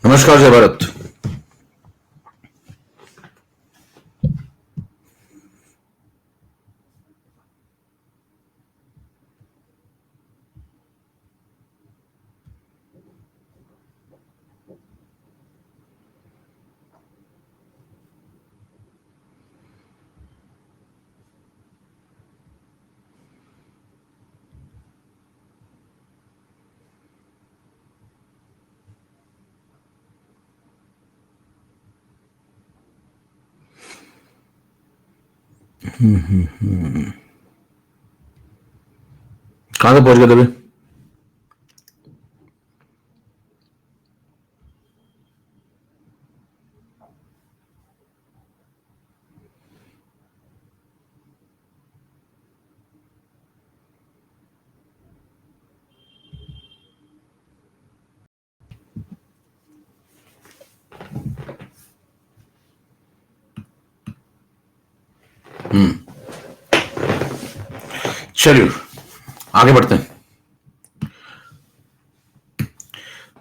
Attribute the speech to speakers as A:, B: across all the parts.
A: नमस्कार जय भारत। कहां से पहुंच गए थे अभी? चलिए आगे बढ़ते हैं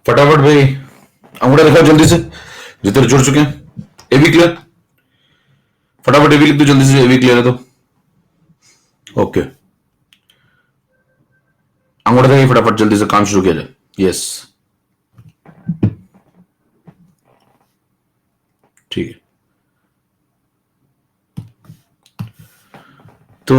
A: फटाफट भाई। अंगूठा दिखाओ जल्दी से, जितने जुड़ चुके हैं। एवी क्लियर, फटाफट एवी लिख दो जल्दी से। एवी क्लियर है तो ओके। अंगूठा दिखाइए फटाफट, जल्दी से काम शुरू किया जाए। यस ठीक है। तो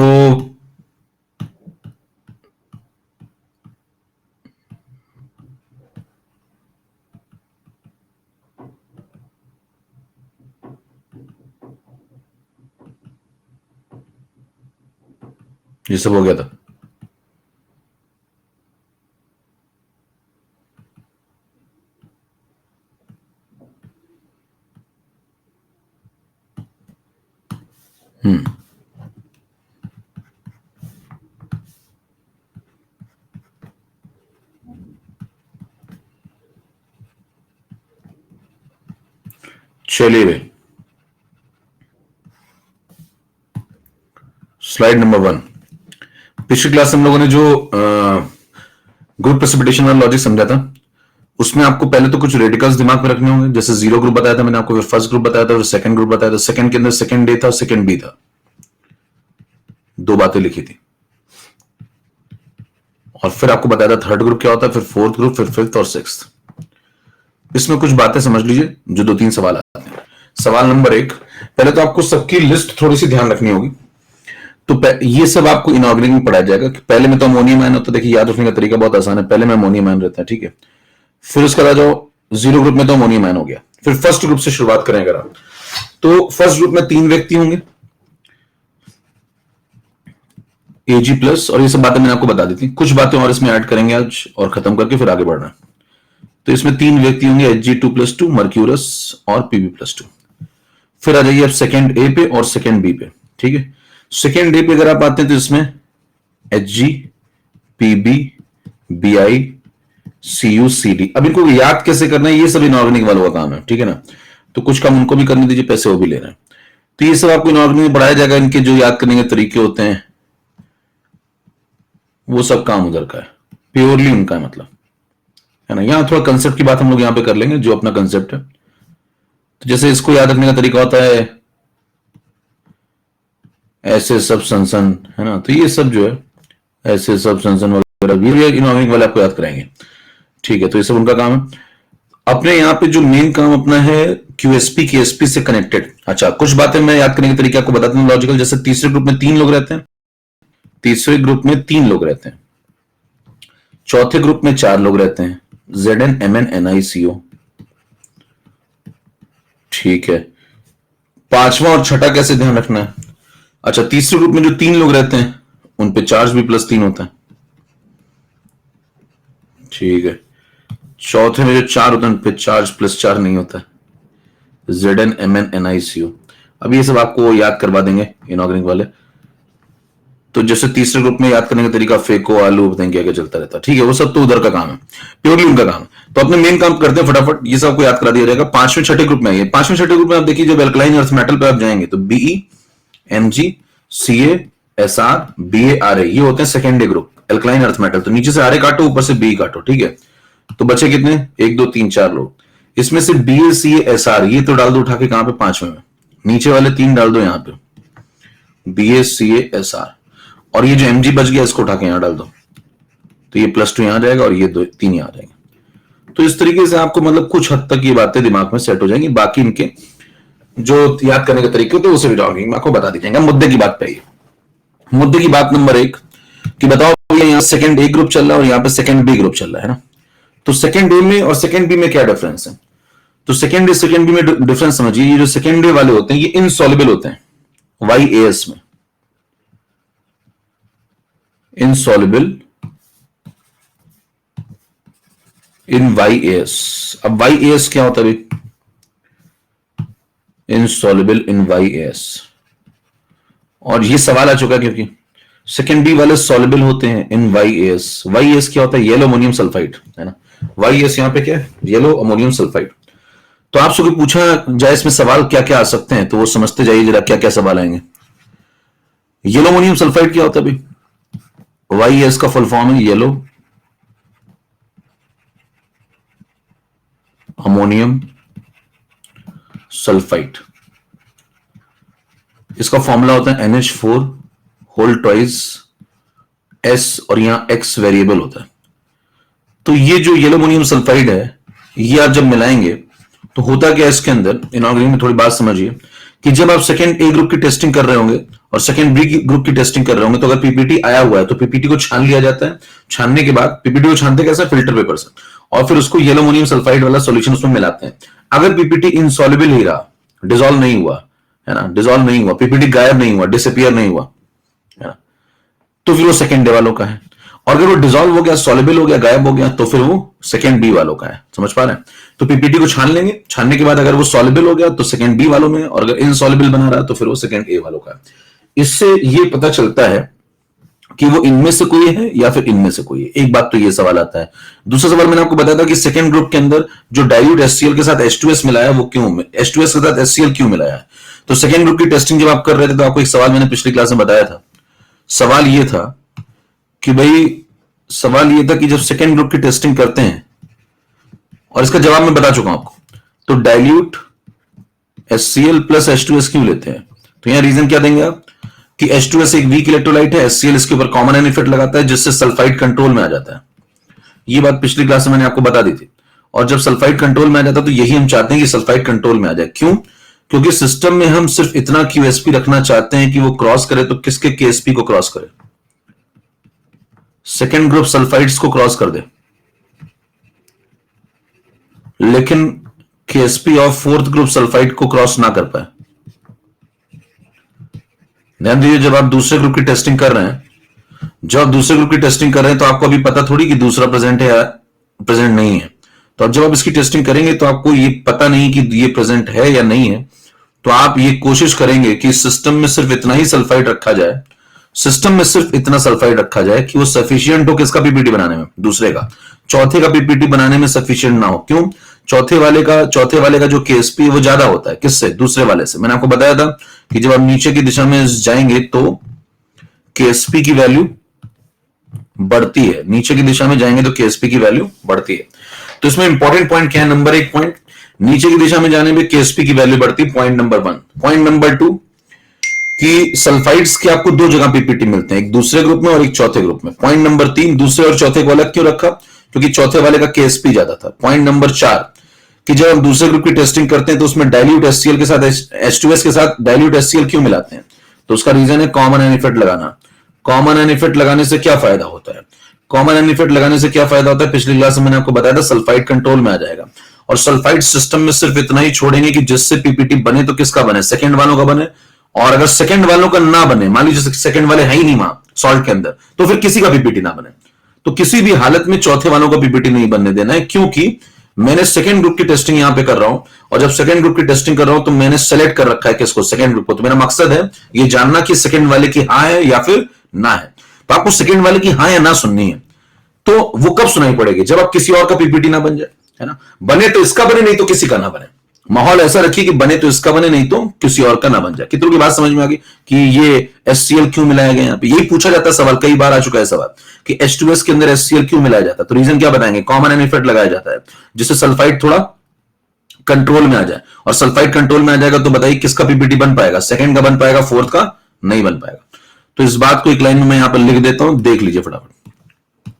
A: ये सब हो गया था। चलिए भाई, स्लाइड नंबर 1। पिछली क्लास हम लोगों ने जो ग्रुप प्रेसिपिटेशन वाला लॉजिक समझा था, उसमें आपको पहले तो कुछ रेडिकल्स दिमाग में रखने होंगे। जैसे जीरो ग्रुप बताया था मैंने आपको, फिर फर्स्ट ग्रुप बताया था, फिर सेकंड ग्रुप बताया था। सेकंड के अंदर सेकंड ए था, सेकंड बी था। दो बातें लिखी थी। और फिर आपको बताया था थर्ड ग्रुप क्या होता है, फिर फोर्थ ग्रुप, फिर फिफ्थ और सिक्स्थ। इसमें कुछ बातें समझ लीजिए, जो 2-3 सवाल आते हैं। सवाल नंबर 1, पहले तो आपको सबकी लिस्ट थोड़ी सी ध्यान रखनी होगी। तो ये सब आपको इनऑर्गेनिक में पढ़ाया जाएगा कि पहले में तो अमोनियम आयन होता है। देखिए याद रखने का तरीका बहुत आसान है। पहले में अमोनियम आयन रहता है, ठीक है। फिर उसके बाद जो जीरो ग्रुप में तो अमोनियम आयन हो गया। फिर फर्स्ट ग्रुप से शुरुआत करें अगर आप, तो फर्स्ट ग्रुप में 3 व्यक्ति होंगे, एजी प्लस। और ये सब बातें मैंने आपको बता दी थी। कुछ बातें और इसमें ऐड करेंगे आज और खत्म करके फिर आगे बढ़ना। तो इसमें 3 व्यक्ति होंगे, Hg2+2, मर्क्यूरस और Pb+2। फिर आ जाइए अब सेकेंड ए पे और सेकेंड बी पे, ठीक है। सेकेंड ए पे अगर आप आते हैं तो इसमें Hg, Pb, Bi, Cu, Cd। अब इनको याद कैसे करना है, ये सब इनऑर्गेनिक वालों का काम है, ठीक है ना। तो कुछ काम उनको भी करने दीजिए, पैसे वो भी ले रहे हैं। तो ये सब आपको इनऑर्गेनिक में पढ़ाया जाएगा। इनके जो याद करने के तरीके होते हैं वो सब काम उधर का है, प्योरली उनका है, मतलब है ना। यहां थोड़ा कंसेप्ट की बात हम लोग यहां पे कर लेंगे, जो अपना कंसेप्ट है। तो जैसे इसको याद रखने का तरीका होता है ऐसे सब सनसन, है ना। तो ये सब जो है ऐसे सब सनसन वगैरह ये इनऑर्गेनिक वाले आपको याद कराएंगे, ठीक है। तो ये सब उनका काम है। अपने यहाँ पे जो मेन काम अपना है क्यूएसपी केएसपी से कनेक्टेड। अच्छा, कुछ बातें मैं याद करने के तरीके आपको बताता हूँ लॉजिकल। जैसे तीसरे ग्रुप में 3 लोग रहते हैं, तीसरे ग्रुप में 3 लोग रहते हैं। चौथे ग्रुप में 4 लोग रहते हैं, ZnMnNiCO, ठीक है। पांचवा और छठा कैसे ध्यान रखना है। अच्छा, तीसरे ग्रुप में जो 3 लोग रहते हैं उन पे चार्ज भी +3 होता है, ठीक है। चौथे में जो 4 होते हैं उन पे चार्ज +4 नहीं होता है, ZnMnNiCO। अब ये सब आपको याद करवा देंगे इनऑर्गेनिक वाले। तो जैसे तीसरे ग्रुप में याद करने का तरीका फेको आलू बताएंगे क्या क्या चलता रहता है, ठीक है। वो सब तो उधर का काम है, प्योरली उनका काम है। तो अपने मेन काम करते हैं फटाफट, ये सब आपको याद करा दिया जाएगा। पांचवें छठे ग्रुप में आइए। पांचवें छठे ग्रुप में आप देखिए, जब एल्कलाइन अर्थ मेटल पे आप जाएंगे तो Be, Mg, Ca, Sr, Ba, Ra ये होते हैं second day group, alkaline earth metal. तो नीचे से Ra काटो, ऊपर से Be काटो, ठीक है। तो बचे कितने, 1 2 3 4 लोग। इसमें से BaCaSR ये तो डाल दो उठा के, कहां पे, 5वें में, नीचे वाले 3 डाल दो यहां पे, BaCaSR, और ये जो Mg बच गया इसको उठा के यहां डाल दो, तो ये +2 यहां जाएगा और ये 3 यहां जाएगा। तो इस तरीके से आपको मतलब कुछ हद तक ये बातें दिमाग में सेट हो जाएंगी। बाकी इनके जो याद करने के तरीके होते हैं उसे भी मैं आपको बता दीजिएगा। मुद्दे की बात पे आइए। मुद्दे की बात नंबर 1 कि बताओ यहाँ सेकंड ए ग्रुप चल रहा है और यहाँ पे सेकंड बी ग्रुप चल रहा है ना, तो सेकंड ए में और सेकंड बी में क्या डिफरेंस है? तो सेकंड ए सेकंड बी में डिफरेंस समझिए। ये जो सेकंड ए वाले होते हैं ये इनसॉल्युबल होते हैं YAS में, इनसॉल्युबल इन YAS। अब YAS क्या होता है भाई? Insoluble in YAS। और ये सवाल आ चुका है क्योंकि सेकेंड बी वाले सॉल्युबल होते हैं इन YAS। YAS क्या होता है? येलो अमोनियम सल्फाइड, है ना। YAS यहां पे क्या है? Yellow ammonium sulphide. तो आपसे कोई पूछा जाए इसमें सवाल क्या क्या आ सकते हैं, तो वो समझते जाइए जरा क्या क्या सवाल आएंगे। येलो अमोनियम सल्फाइड क्या होता है भाई? YAS का फुल फॉर्म है येलो अमोनियम सल्फाइड। इसका फॉर्मूला होता है NH4 होल ट्वाइस S और यहां X वेरिएबल होता है। तो ये जो येलो अमोनियम सल्फाइड है ये आप जब मिलाएंगे तो होता क्या है इसके अंदर, इनऑर्गेनिक में थोड़ी बात समझिए कि जब आप सेकंड ए ग्रुप की टेस्टिंग कर रहे होंगे और सेकंड बी ग्रुप की टेस्टिंग कर रहे होंगे तो अगर पीपीटी आया हुआ है तो पीपीटी को छान लिया जाता है। छानने के बाद पीपीटी को छानते कैसे? फिल्टर पेपर से, और फिर उसको येलो अमोनियम सल्फाइड वाला सॉल्यूशन उसमें मिलाते हैं। अगर पीपीटी इनसॉल्युबल ही रहा, डिसॉल्व नहीं हुआ, है ना, डिसॉल्व नहीं हुआ, पीपीटी गायब नहीं हुआ, डिसअपीयर नहीं हुआ, है ना, तो फिर वो सेकंड ए वालों का है। और अगर वो डिसॉल्व हो गया, सॉल्युबल हो गया, गायब हो गया, तो फिर वो सेकंड बी वालों का है। समझ पा रहे हैं? तो पीपीटी को छान लेंगे, छानने के बाद अगर वो सॉल्युबल हो गया तो सेकंड बी वालों में, और अगर इनसॉल्युबल बना रहा तो फिर वो सेकंड ए वालों का है। इससे ये पता चलता है कि वो इनमें से कोई है या फिर इनमें से कोई है। एक बात तो ये सवाल आता है। दूसरा सवाल मैंने आपको बताया था कि सेकंड ग्रुप के अंदर जो डाइल्यूट HCl के साथ H2S मिलाया वो क्यों, H2S के साथ HCl क्यों मिलाया है? तो सेकंड ग्रुप की टेस्टिंग जब आप कर रहे थे तो आपको एक सवाल मैंने पिछली क्लास में बताया था। सवाल ये था कि जब सेकंड ग्रुप की टेस्टिंग करते हैं, और इसका जवाब मैं बता चुका हूं आपको, तो डाइल्यूट HCl प्लस H2S क्यों लेते हैं? तो यहां रीजन क्या देंगे आप कि H2S एक वीक इलेक्ट्रोलाइट है, HCl इसके ऊपर कॉमन एन इफेक्ट लगाता है जिससे सल्फाइड कंट्रोल में आ जाता है। ये बात पिछली क्लास में मैंने आपको बता दी थी। और जब सल्फाइड कंट्रोल में आ जाता है तो यही हम चाहते हैं कि सल्फाइड कंट्रोल में आ जाए। क्यों? क्योंकि सिस्टम में हम सिर्फ इतना QSP रखना चाहते हैं कि वो क्रॉस करे तो किसके KSP को क्रॉस करे? सेकेंड ग्रुप सल्फाइड्स को क्रॉस कर दे, लेकिन KSP of fourth group sulphide को क्रॉस ना कर पाए। ध्यान दीजिए, जब आप दूसरे ग्रुप की टेस्टिंग कर रहे हैं, तो आपको अभी पता थोड़ी कि दूसरा प्रेजेंट है या प्रेजेंट नहीं है। तो अब जब आप इसकी टेस्टिंग करेंगे तो आपको ये पता नहीं कि ये प्रेजेंट है या नहीं है, तो आप ये कोशिश करेंगे कि सिस्टम में सिर्फ इतना ही सल्फाइड रखा जाए, कि वो सफिशियंट हो किसका पीपीटी बनाने में, दूसरे का। चौथे का पीपीटी बनाने में सफिशियंट ना हो। क्यों? चौथे वाले का जो KSP है वो ज्यादा होता है किससे? दूसरे वाले से। मैंने आपको बताया था कि जब आप नीचे की दिशा में जाएंगे तो KSP की वैल्यू बढ़ती है, नीचे की दिशा में जाएंगे तो KSP की वैल्यू बढ़ती है। तो इसमें इंपॉर्टेंट पॉइंट क्या है? नंबर 1 पॉइंट, नीचे की दिशा में जाने में KSP की वैल्यू बढ़ती है, पॉइंट नंबर 1। पॉइंट नंबर 2 कि सल्फाइड्स के आपको 2 जगह पीपीटी मिलते हैं, एक दूसरे ग्रुप में और एक चौथे ग्रुप में। पॉइंट नंबर 3, दूसरे और चौथे को अलग क्यों रखा? क्योंकि चौथे वाले का KSP ज्यादा था। पॉइंट नंबर 4 कि जब हम दूसरे ग्रुप की टेस्टिंग करते हैं तो उसमें डाइल्यूट HCl के साथ H2S के साथ डाइल्यूट HCl क्यों मिलाते हैं? तो उसका रीजन है कॉमन एन इफेक्ट लगाना। कॉमन एन इफेक्ट लगाने से क्या फायदा होता है? पिछली क्लास में मैंने आपको बताया था सल्फाइड कंट्रोल में आ जाएगा, और सल्फाइड सिस्टम में सिर्फ इतना ही छोड़ेंगे कि जिससे पीपीटी बने तो किसका बने? सेकंड वालों का बने। और अगर सेकंड वालों का ना बने, मान लीजिए सेकंड वाले है ही नहीं वहां सॉल्ट के अंदर, तो फिर किसी का पीपीटी ना बने। तो किसी भी हालत में चौथे वालों का पीपीटी नहीं बनने देना है, क्योंकि मैंने सेकंड ग्रुप की टेस्टिंग यहां पे कर रहा हूं, और जब सेकंड ग्रुप की टेस्टिंग कर रहा हूं तो मैंने सेलेक्ट कर रखा है किसको? सेकंड ग्रुप को। तो मेरा मकसद है ये जानना कि सेकंड वाले की हाँ है या फिर ना है। तो आपको सेकंड वाले की हाँ या ना सुननी है। तो वो कब सुनाई पड़ेगी? जब आप किसी और का पीपीटी ना बन जाए, है ना। बने तो इसका बने, नहीं तो किसी का ना बने। माहौल ऐसा रखिए कि बने तो इसका बने, नहीं तो किसी और का ना बन जाए। कितनों की बात समझ में आ गई कि ये HCl क्यों मिलाया गया? यहाँ पे यही पूछा जाता है सवाल, कई बार आ चुका है सवाल कि H2S के अंदर HCl क्यों मिलाया जाता है। तो रीजन क्या बताएंगे? कॉमन एन इफेक्ट लगाया जाता है जिससे सल्फाइड थोड़ा कंट्रोल में आ जाए, और सल्फाइड कंट्रोल में आ जाएगा तो बताइए किसका पीपीटी बन पाएगा, सेकंड का बन पाएगा, फोर्थ का नहीं बन पाएगा। तो इस बात को एक लाइन में मैं यहां पर लिख देता हूं, देख लीजिए फटाफट।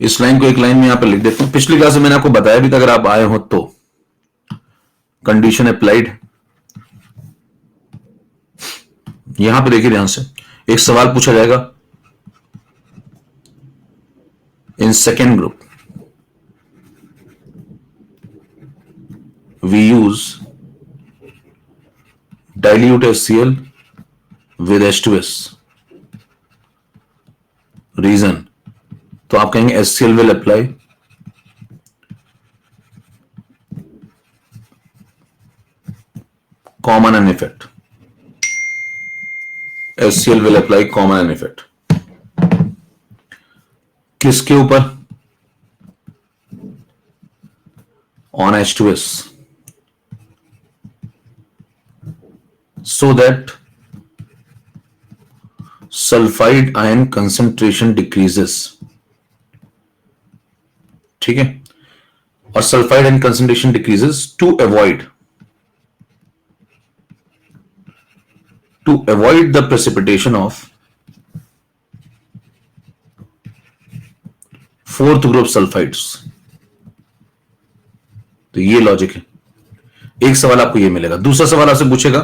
A: इस लाइन को एक लाइन में यहां पर लिख देता हूं। पिछली क्लास में मैंने आपको बताया भी था, अगर आप आए हो तो कंडीशन अप्लाइड। यहां पे देखिए ध्यान से, एक सवाल पूछा जाएगा, in second group we use dilute HCl with H2S, reason, तो आप कहेंगे HCl will apply common an effect, HCl will apply common an effect किसके ऊपर, on H2S, so that sulfide ion concentration decreases। ठीक है, और sulfide ion concentration decreases to avoid the precipitation of fourth group sulfides। तो ये logic है। एक सवाल आपको ये मिलेगा। दूसरा सवाल आपसे पूछेगा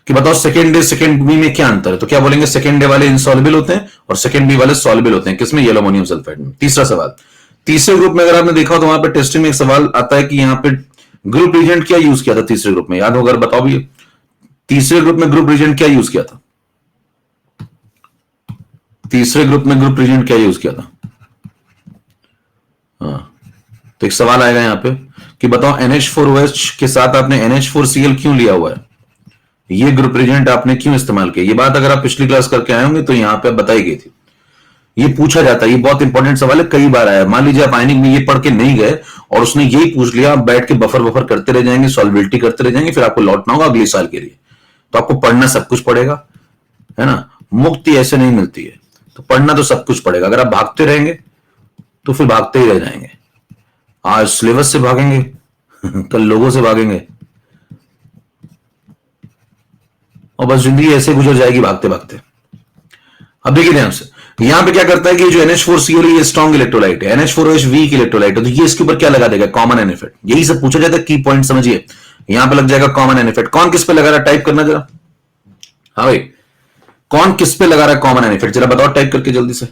A: कि बताओ सेकेंड डे सेकेंड बी में क्या अंतर है, तो क्या बोलेंगे सेकेंड डे वाले इनसॉल्युबल होते हैं और सेकेंड बी वाले सॉल्युबल होते हैं, किसमें, येलो अमोनियम सल्फाइड में। तीसरा सवाल, तीसरे ग्रुप में अगर आपने देखा तो वहां पे टेस्टिंग में एक सवाल आता है कि यहाँ पे ग्रुप रिएजेंट क्या यूज किया था तीसरे ग्रुप में, याद होगा, अगर बताओ भी तीसरे ग्रुप में ग्रुप रिएजेंट क्या यूज किया था, तीसरे ग्रुप में ग्रुप रिएजेंट क्या यूज किया था। हाँ, तो एक सवाल आएगा यहाँ पे कि बताओ NH4OH के साथ आपने NH4Cl क्यों लिया हुआ है, ये ग्रुप रिएजेंट आपने क्यों इस्तेमाल किया। ये बात अगर आप पिछली क्लास करके आए होंगे तो यहाँ पे बताई गई थी। ये पूछा जाता है, ये बहुत इंपॉर्टेंट सवाल है, कई बार आया। मान लीजिए आप आयनिक में ये पढ़ के नहीं गए और उसने यही पूछ लिया, आप बैठ के बफर करते रह जाएंगे, सॉल्विलिटी करते रह जाएंगे, फिर आपको लौटना होगा अगले साल के लिए। तो आपको पढ़ना सब कुछ पड़ेगा, है ना, मुक्ति ऐसे नहीं मिलती है, तो पढ़ना तो सब कुछ पड़ेगा। अगर आप भागते रहेंगे तो फिर भागते ही रह जाएंगे। आज सिलेबस से भागेंगे कल लोगों से भागेंगे, और बस जिंदगी ऐसे गुजर जाएगी भागते भागते। अब देखिए ध्यान से, यहां पे क्या करता है कि जो NH4Cl ये स्ट्रॉन्ग इलेक्ट्रोलाइट है, NH4OH वीक इलेक्ट्रोलाइट है, तो ये इसके ऊपर क्या लगा देगा, कॉमन एन इफेक्ट। यही सब पूछा जाता है, की पॉइंट समझिए, यहां पे लग जाएगा कॉमन एन इफेक्ट। कौन किस पे लगा रहा है, टाइप करना जरा। हाँ भाई, कौन किस पे लगा रहा है कॉमन एन इफेक्ट, जरा बताओ टाइप करके जल्दी से।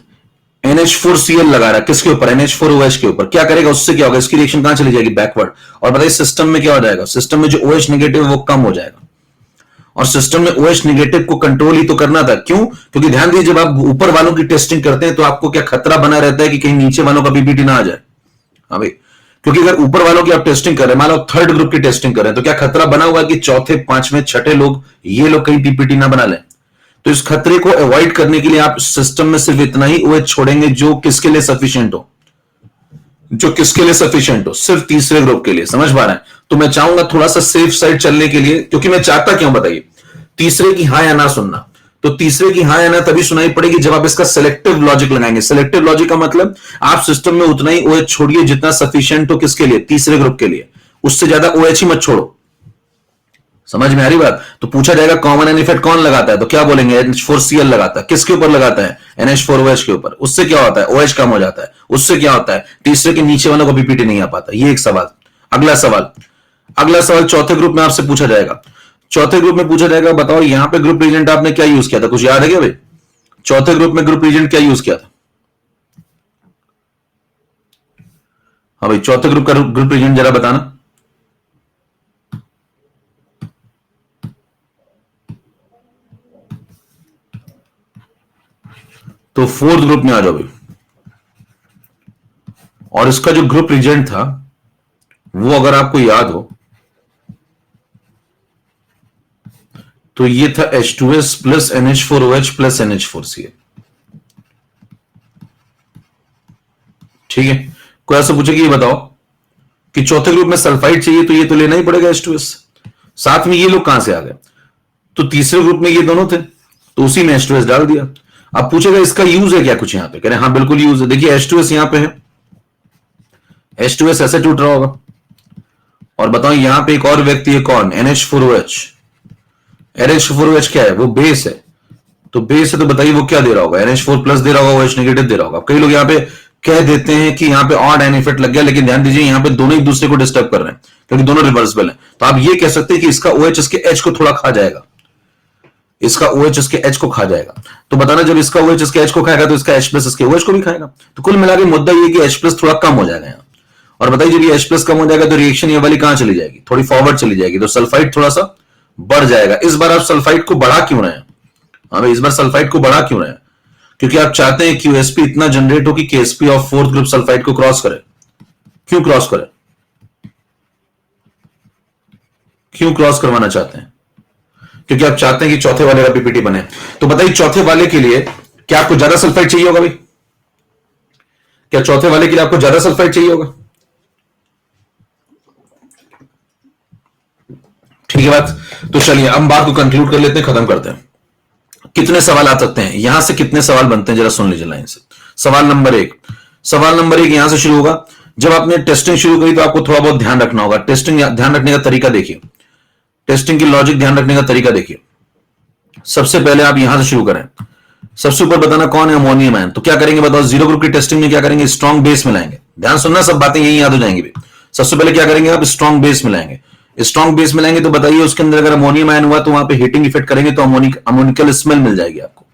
A: NH4Cl लगा रहा है किसके ऊपर, NH4OH के ऊपर। क्या करेगा, उससे क्या होगा, इसकी रिएक्शन कहां चली जाएगी, बैकवर्ड। और बताइए सिस्टम में क्या हो जाएगा, सिस्टम में जो OH नेगेटिव वो कम हो जाएगा, और सिस्टम में OH नेगेटिव को कंट्रोल ही तो करना था। क्यों, क्योंकि ध्यान दीजिए, जब आप ऊपर वालों की टेस्टिंग करते हैं तो आपको क्या खतरा बना रहता है कि कहीं नीचे वालों का पीपीटी ना आ जाए। हाँ भाई, क्योंकि अगर ऊपर वालों की आप टेस्टिंग कर रहे हैं, मान लो थर्ड ग्रुप की टेस्टिंग कर रहे हैं, तो क्या खतरा बना हुआ कि चौथे पांचवें छठे लोग, ये लोग कहीं पीपीटी ना बना लें। तो इस खतरे को अवॉइड करने के लिए आप सिस्टम में सिर्फ इतना ही OH छोड़ेंगे जो किसके लिए सफिशिएंट हो, जो किसके लिए सफिशिएंट हो, सिर्फ तीसरे ग्रुप के लिए। समझ पा रहे हैं। तो मैं चाहूंगा थोड़ा सा सेफ साइड चलने के लिए, क्योंकि मैं चाहता क्यों बताइए, तीसरे की हां या ना सुनना। तो तीसरे की हां या ना तभी सुनाई पड़ेगी जब आप इसका सेलेक्टिव लॉजिक लगाएंगे। सेलेक्टिव लॉजिक का मतलब आप सिस्टम में उतना ही OH छोड़िए जितना सफिशिएंट हो किसके लिए, तीसरे ग्रुप के लिए। उससे ज्यादा OH ही मत छोड़ो। समझ में आ रही बात। तो पूछा जाएगा कॉमन एन इफेक्ट कौन लगाता है, तो क्या बोलेंगे, NH4Cl लगाता है। किसके ऊपर लगाता है, NH4OH के ऊपर। उससे क्या होता है, OH कम हो जाता है। उससे क्या होता है, तीसरे के नीचे वालों को पीपीटी नहीं आ पाता। ये एक सवाल। अगला सवाल चौथे ग्रुप में आपसे पूछा जाएगा। चौथे ग्रुप में पूछा जाएगा, बताओ यहां पे ग्रुप रिएजेंट आपने क्या यूज किया था, कुछ याद है क्या भाई। चौथे ग्रुप में ग्रुप रिएजेंट क्या यूज किया था। हाँ भाई, चौथे ग्रुप का ग्रुप रिएजेंट जरा बताना। तो फोर्थ ग्रुप में आ जाओ भाई। और इसका जो ग्रुप रिएजेंट था वो अगर आपको याद हो तो ये था H2S plus NH4OH plus NH4Cl। ठीक है, कोई ऐसा पूछे कि ये बताओ कि चौथे ग्रुप में सल्फाइड चाहिए तो ये तो लेना ही पड़ेगा H2S। साथ में ये लोग कहां से आ गए, तो तीसरे ग्रुप में ये दोनों थे तो उसी में H2S डाल दिया। अब पूछेगा इसका यूज है क्या कुछ यहां पे, कह रहे हाँ बिल्कुल यूज है। देखिए H2S यहां पे है, H2S ऐसे टूट रहा होगा और बताओ यहां पे एक और व्यक्ति है, कौन? NH4OH। NH4OH क्या है? वो बेस है। तो बेस है तो बताइए वो क्या दे रहा होगा? NH4 प्लस दे रहा होगा, OH नेगेटिव दे रहा होगा। कई लोग यहाँ पे कह देते हैं कि यहाँ पे ऑड एन इफेक्ट लग गया, लेकिन ध्यान दीजिए यहाँ पे दोनों एक दूसरे को डिस्टर्ब कर रहे हैं क्योंकि दोनों रिवर्सिबल हैं। तो आप ये कह सकते हैं कि इसका OH इसके H को थोड़ा खा जाएगा, इसका OH इसके H को खा जाएगा। तो बताना जब इसका OH इसके H को खाएगा तो इसका H प्लस इसके OH को भी खाएगा। तो कुल मिला के मुद्दा ये कि H प्लस थोड़ा कम हो जाएगा यहाँ। और बताइए जब ये H प्लस कम हो जाएगा तो रिएक्शन ये वाली कहां चली जाएगी? थोड़ी फॉरवर्ड चली जाएगी, तो सल्फाइड थोड़ा सा बढ़ जाएगा। इस बार आप सल्फाइड को बढ़ा क्यों रहे हैं? हाँ भाई, इस बार सल्फाइड को बढ़ा क्यों रहे हैं? क्योंकि आप चाहते हैं QSP इतना जनरेट हो कि KSP of fourth group sulphide को क्रॉस करे। क्यों क्रॉस करे? क्यों क्रॉस करवाना चाहते हैं? क्योंकि आप चाहते हैं कि चौथे वाले का PPT बने। तो बताइए चौथे वाले के लिए क्या आपको ज्यादा सल्फाइड चाहिए होगा भाई? क्या चौथे वाले के लिए आपको ज्यादा सल्फाइड चाहिए होगा? ठीक है बात। तो चलिए हम बात को कंक्लूड कर लेते हैं, खत्म करते हैं। कितने सवाल आ सकते हैं यहां से? कितने सवाल बनते हैं जरा सुन लीजिए लाइन से। सवाल नंबर एक यहां से शुरू होगा। जब आपने टेस्टिंग शुरू करी तो आपको थोड़ा बहुत ध्यान रखना होगा। टेस्टिंग ध्यान रखने का तरीका देखिए, टेस्टिंग की लॉजिक ध्यान रखने का तरीका देखिए। सबसे पहले आप यहां से शुरू करें। सबसे ऊपर बताना कौन है? Ammonium ion. तो क्या करेंगे बताओ? जीरो ग्रुप की टेस्टिंग में क्या करेंगे? स्ट्रॉन्ग बेस मिलाएंगे। ध्यान सुनना, सब बातें यही याद हो जाएंगी भी। सबसे पहले क्या करेंगे आप? स्ट्रॉन्ग बेस मिलाएंगे। स्ट्रॉन्ग बेस मिलाएंगे तो बताइए उसके अंदर अगर अमोनियम आयन हुआ तो वहां पे हीटिंग इफेक्ट करेंगे तो अमोनिकल स्मेल मिल जाएगी आपको।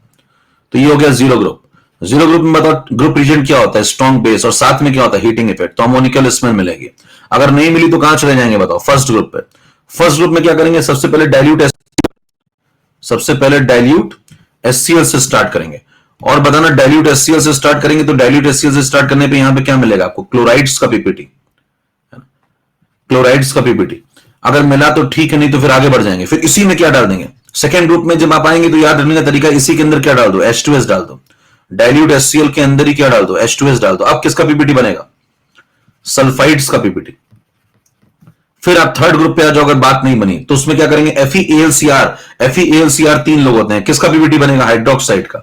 A: तो ये हो गया जीरो ग्रुप। जीरो ग्रुप में बताओ ग्रुप रीजन क्या होता है? स्ट्रॉन्ग बेस, और साथ में क्या होता है? Heating effect. तो अमोनिकल स्मेल मिलेगी। अगर नहीं मिली तो कहां चले जाएंगे बताओ? फर्स्ट ग्रुप पे। फर्स्ट ग्रुप में क्या करेंगे? सबसे पहले डाइल्यूट HCl से स्टार्ट करेंगे। और बताना डाइल्यूट HCl से स्टार्ट करेंगे तो डाइल्यूट HCl से स्टार्ट करने पे यहां पे क्या मिलेगा आपको? क्लोराइड्स का PPT। क्लोराइड्स का PPT अगर मिला तो ठीक है, नहीं तो फिर आगे बढ़ जाएंगे। फिर इसी में क्या डाल देंगे? सेकेंड ग्रुप में जब आप आएंगे तो याद रखने का तरीका, इसी के अंदर क्या डाल दो? H2S डाल दो। डाइल्यूट HCl के अंदर ही क्या डाल दो? H2S डाल दो। अब किसका PPT बनेगा? सल्फाइड्स का PPT। फिर आप थर्ड ग्रुप पे आ जाओ, अगर बात नहीं बनी तो उसमें क्या करेंगे? FeAlCr 3 लोग होते हैं, किसका PPT बनेगा? हाइड्रोक्साइड का।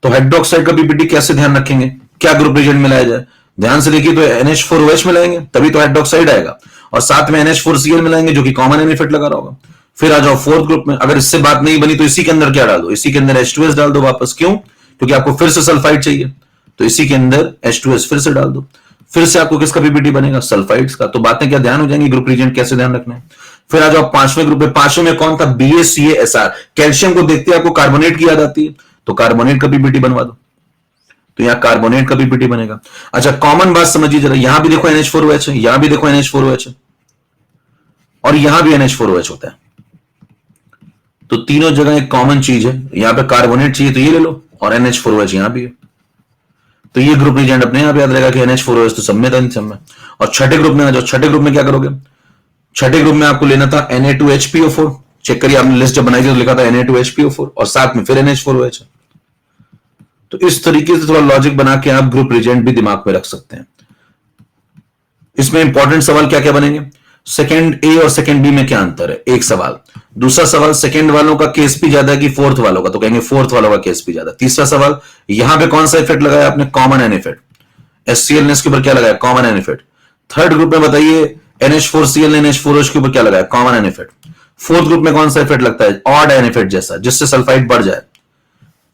A: तो हाइड्रोक्साइड का PPT कैसे ध्यान रखेंगे? क्या ग्रुप रिएजेंट मिलाया जाए? ध्यान से देखिए, तो NH4OH मिलाएंगे तभी तो हाइड्रोक्साइड आएगा, और साथ में NH4Cl मिलाएंगे जो कि कॉमन एन इफेक्ट लगा रहा होगा। फिर आ जाओ फोर्थ ग्रुप में। अगर इससे बात नहीं बनी तो इसी के अंदर क्या डाल दो? इसी के अंदर H2S डाल दो वापस। क्यों? क्योंकि आपको फिर से सल्फाइड चाहिए, तो इसी के अंदर H2S फिर से डाल दो। फिर से आपको किसका PPT बनेगा? सल्फाइड्स का। तो बातें क्या ध्यान हो जाएंगी? ग्रुप रीजेंट कैसे ध्यान रखना है। फिर आ जाओ पांचवें ग्रुप में। पांचवें में कौन था? BaCaSR। कैल्शियम को देखते आपको कार्बोनेट की याद आती है, तो कार्बोनेट का PPT बनवा दो। तो यहां कार्बोनेट का PPT बनेगा। अच्छा, कॉमन बात समझिए जरा। यहां भी देखो NH4OH है, यहां भी देखो NH4OH है, और यहां भी NH4OH होता है। तो तीनों जगह एक कॉमन चीज है। यहां पे कार्बोनेट चाहिए तो ये ले लो, और NH4OH यहां भी है। तो ये ग्रुप रीजेंट अपने आप याद रहेगा कि NH4OH तो सब में था, इन सब में। और छठे ग्रुप में आ जाओ। छठे ग्रुप में क्या करोगे? छठे ग्रुप में आपको लेना था Na2HPO4। चेक करिए, आपने लिस्ट जब बनाई थी तो लिखा था Na2HPO4, और साथ में फिर NH4OH है। तो इस तरीके से थोड़ा लॉजिक बना के आप ग्रुप रिजेंट भी दिमाग में रख सकते हैं। इसमें इंपॉर्टेंट सवाल क्या क्या बनेंगे? सेकंड ए और सेकंड बी में क्या अंतर है? एक सवाल। दूसरा सवाल, सेकंड वालों का KSP ज्यादा है कि फोर्थ वालों का? तो कहेंगे फोर्थ वालों का KSP ज्यादा। तीसरा सवाल, यहां पे कौन सा इफेक्ट लगाया आपने? Common an effect. HCl ने इसके ऊपर क्या लगाया? Common an effect. Third group में बताइए NH4Cl ने NH4OH के ऊपर क्या लगाया? Common an effect. Fourth group में कौन सा इफेक्ट लगता है? ऑड एन इफेक्ट जैसा, जिससे सल्फाइड बढ़ जाए।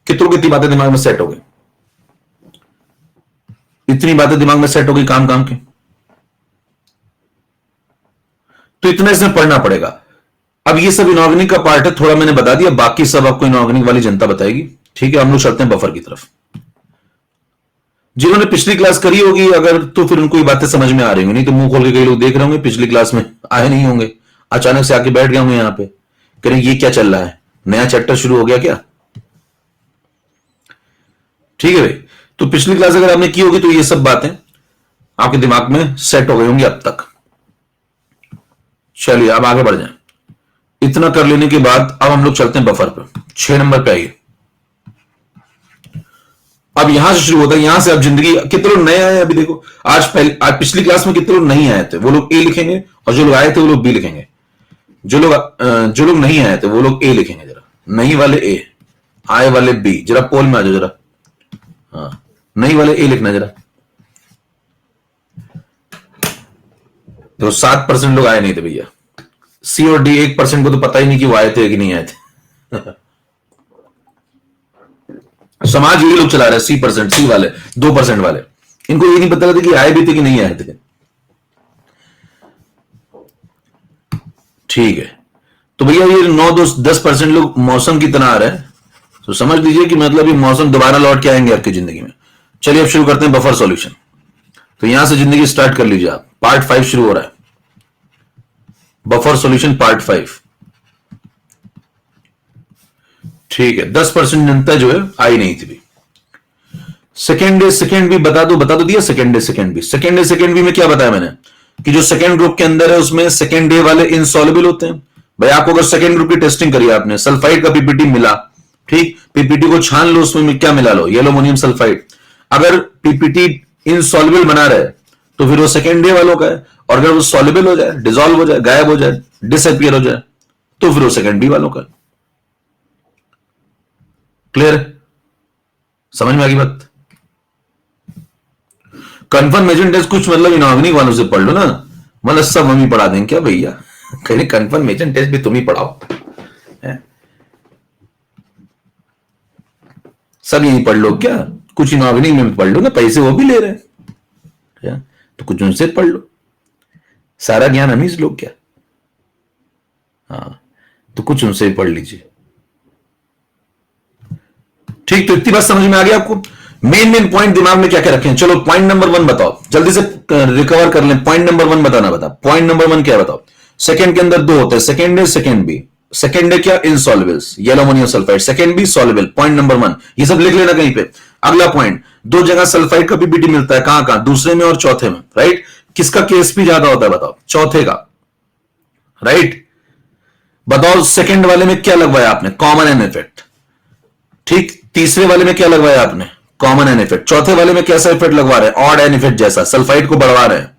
A: कितनी बातें दिमाग में सेट हो गई? इतनी बातें दिमाग में सेट हो गई काम काम की। तो इतना इसमें पढ़ना पड़ेगा। अब ये सब इनऑर्गेनिक का पार्ट है, थोड़ा मैंने बता दिया, बाकी सब आपको इनऑर्गेनिक वाली जनता बताएगी। ठीक है, हम लोग चलते हैं बफर की तरफ। जिन्होंने पिछली क्लास करी होगी अगर, तो फिर उनको ये बातें समझ में आ रही होंगी, नहीं तो मुंह खोल के कई लोग देख रहे होंगे, पिछली क्लास में आए नहीं होंगे, अचानक से आके बैठ गए होंगे यहां पे, करें ये क्या चल रहा है, नया चैप्टर शुरू हो गया क्या? ठीक है भाई। तो पिछली क्लास अगर आपने की होगी तो ये सब बातें आपके दिमाग में सेट हो गई होंगी अब तक। चलिए अब आगे बढ़ जाएं। इतना कर लेने के बाद अब हम लोग चलते हैं बफर पे। 6 नंबर पे आइए। अब यहां से शुरू होता है, यहां से अब जिंदगी। कितने लोग नए आए अभी देखो, आज पिछली क्लास में कितने लोग नहीं आए थे वो लोग ए लिखेंगे, और जो लोग आए थे वो लोग बी लिखेंगे। जो लोग नहीं आए थे वो लोग ए लिखेंगे। जरा नहीं वाले ए, आए वाले बी। जरा पोल में आ जाओ जरा। हाँ, नहीं वाले ए लिखना जरा। देखो 7% लोग आए नहीं थे भैया। सी और डी 1% को तो पता ही नहीं कि वो आए थे कि नहीं आए थे। समाज यही लोग चला रहे हैं, सी वाले 2% वाले, इनको ये नहीं पता था कि आए भी थे कि नहीं आए थे। ठीक है, तो भैया ये 9-10% लोग मौसम की तरह आ रहे हैं, तो समझ लीजिए कि मतलब ये मौसम दोबारा लौट के आएंगे आपकी जिंदगी में। चलिए अब शुरू करते हैं बफर सॉल्यूशन। तो यहां से जिंदगी स्टार्ट कर लीजिए आप। पार्ट 5 शुरू हो रहा है, बफर सॉल्यूशन पार्ट 5। ठीक है, 10% जनता जो है आई नहीं थी भी। सेकेंड बी बता दो दिया। सेकेंड बी में क्या बताया मैंने कि जो सेकेंड ग्रुप के अंदर है उसमें सेकेंड डे वाले इनसॉल्युबल होते हैं। भाई आपको अगर सेकेंड ग्रुप की टेस्टिंग करी आपने, सल्फाइड का पीपीटी मिला, ठीक, पीपीटी को छान लो, उसमें क्या मिला लो, येलो अमोनियम सल्फाइड। अगर पीपीटी इनसॉल्युबल बना रहे तो फिर वो सेकेंड डे वालों का है, और अगर वो सॉल्युबल हो जाए, डिसॉल्व हो जाए, गायब हो जाए, डिसअपियर हो जाए, तो फिर वो सेकेंड बी वालों का है। क्लियर? समझ में आ गई बात? कन्फर्मेशन टेस्ट कुछ मतलब इनऑर्गेनिक वालों से पढ़ लो ना, मतलब सब हम ही पढ़ा देंगे क्या भैया? कहीं कन्फर्मेशन टेस्ट भी तुम ही पढ़ाओ है? सब यही पढ़ लो क्या? कुछ इनऑर्गेनिक में पढ़ लो ना, पैसे वो भी ले रहे हैं, तो कुछ उनसे पढ़ लो, सारा ज्ञान हम ही लोग क्या? हाँ, तो कुछ उनसे ही पढ़ लीजिए। ठीक, तो इतनी बात समझ में आ गई आपको? मेन पॉइंट दिमाग में क्या क्या रखें? चलो पॉइंट नंबर 1 बताओ, जल्दी से रिकवर कर लें। पॉइंट नंबर 1 बताना, बता पॉइंट नंबर 1 क्या बताओ? सेकंड के अंदर 2 होते हैं, second A second B. Second A क्या? Insolubles, yellow ammonium sulphide. Second B soluble. Point number 1 ये सब लिख लेना कहीं पे। अगला पॉइंट, 2 जगह सल्फाइड का पीपीटी मिलता है, कहां कहां? दूसरे में और चौथे में, राइट? किसका केएसपी ज्यादा होता है बताओ? चौथे का, राइट? बताओ सेकंड वाले में क्या लगवाया आपने? Common an effect. ठीक, तीसरे वाले में क्या लगवाया आपने? Common an effect. चौथे वाले में कैसा इफेक्ट लगवा रहे हैं? ऑड एन इफेक्ट जैसा, सल्फाइड को बढ़वा रहे हैं।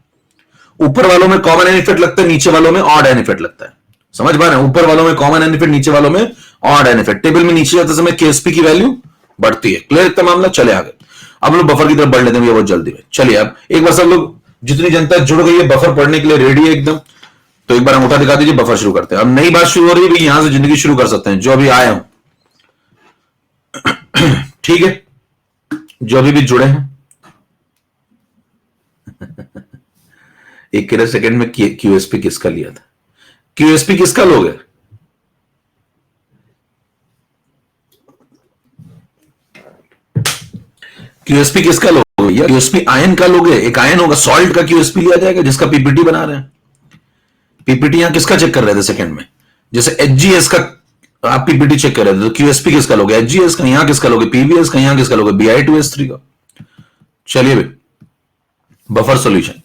A: ऊपर वालों में कॉमन एन इफेक्ट लगता है, नीचे वालों में ऑड एन इफेक्ट लगता है। समझ पा रहे हैं? ऊपर वालों में कॉमन एन इफेक्ट, नीचे वालों में ऑड एन इफेक्ट। टेबल में नीचे जाते समय केएसपी की वैल्यू बढ़ती है। क्लियर इतना मामला? चले आगे। अब लोग बफर की तरफ बढ़ लेते हैं बहुत जल्दी में। चलिए अब एक बार सब लोग, जितनी जनता जुड़ गई है बफर पढ़ने के लिए रेडी है एकदम, तो एक बार अंगूठा दिखा दीजिए, बफर शुरू करते हैं। अब नई बात शुरू हो रही है, यहां से जिंदगी शुरू कर सकते हैं जो अभी आए हो। ठीक है, जो अभी भी जुड़े हैं। एक किलो सेकंड में क्यूएसपी किसका लिया था? क्यूएसपी किसका लोगे? क्यूएसपी किसका लोगे? या क्यूएसपी आयन का लोगे? एक आयन होगा, सॉल्ट का क्यूएसपी लिया जाएगा जिसका पीपीटी बना रहे हैं। पीपीटी यहां किसका चेक कर रहे थे सेकंड में? जैसे एचजीएस का आप पीपीटी चेक कर रहे थे, तो क्यूएसपी किसका लोगे? एचजीएस का। यहां किसका लोगे? पीबीएस का। यहां किसका लोगे? BI2S3 का। चलिए भाई, बफर सॉल्यूशन।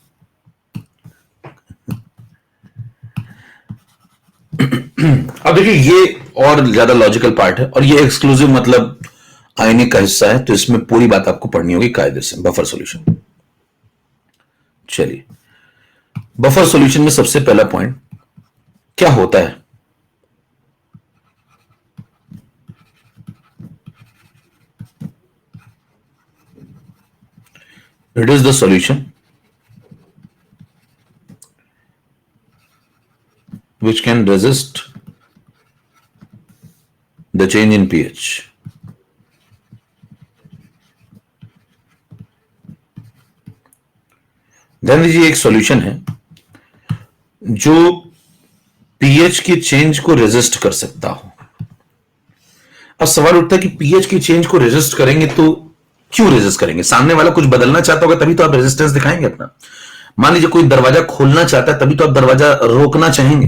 A: अब देखिए ये और ज्यादा लॉजिकल पार्ट है, और ये एक्सक्लूसिव मतलब आयनिक का हिस्सा है, तो इसमें पूरी बात आपको पढ़नी होगी कायदे से। बफर सॉल्यूशन, चलिए बफर सॉल्यूशन में सबसे पहला पॉइंट क्या होता है? It is the solution which can resist the change in pH. ध्यान दीजिए, एक सॉल्यूशन है जो पीएच की चेंज को रेजिस्ट कर सकता हो। अब सवाल उठता है कि पीएच की चेंज को रेजिस्ट करेंगे तो क्यों रेजिस्ट करेंगे? सामने वाला कुछ बदलना चाहता होगा तभी तो आप रेजिस्टेंस दिखाएंगे अपना। मान लीजिए कोई दरवाजा खोलना चाहता है, तभी तो आप दरवाजा रोकना चाहेंगे।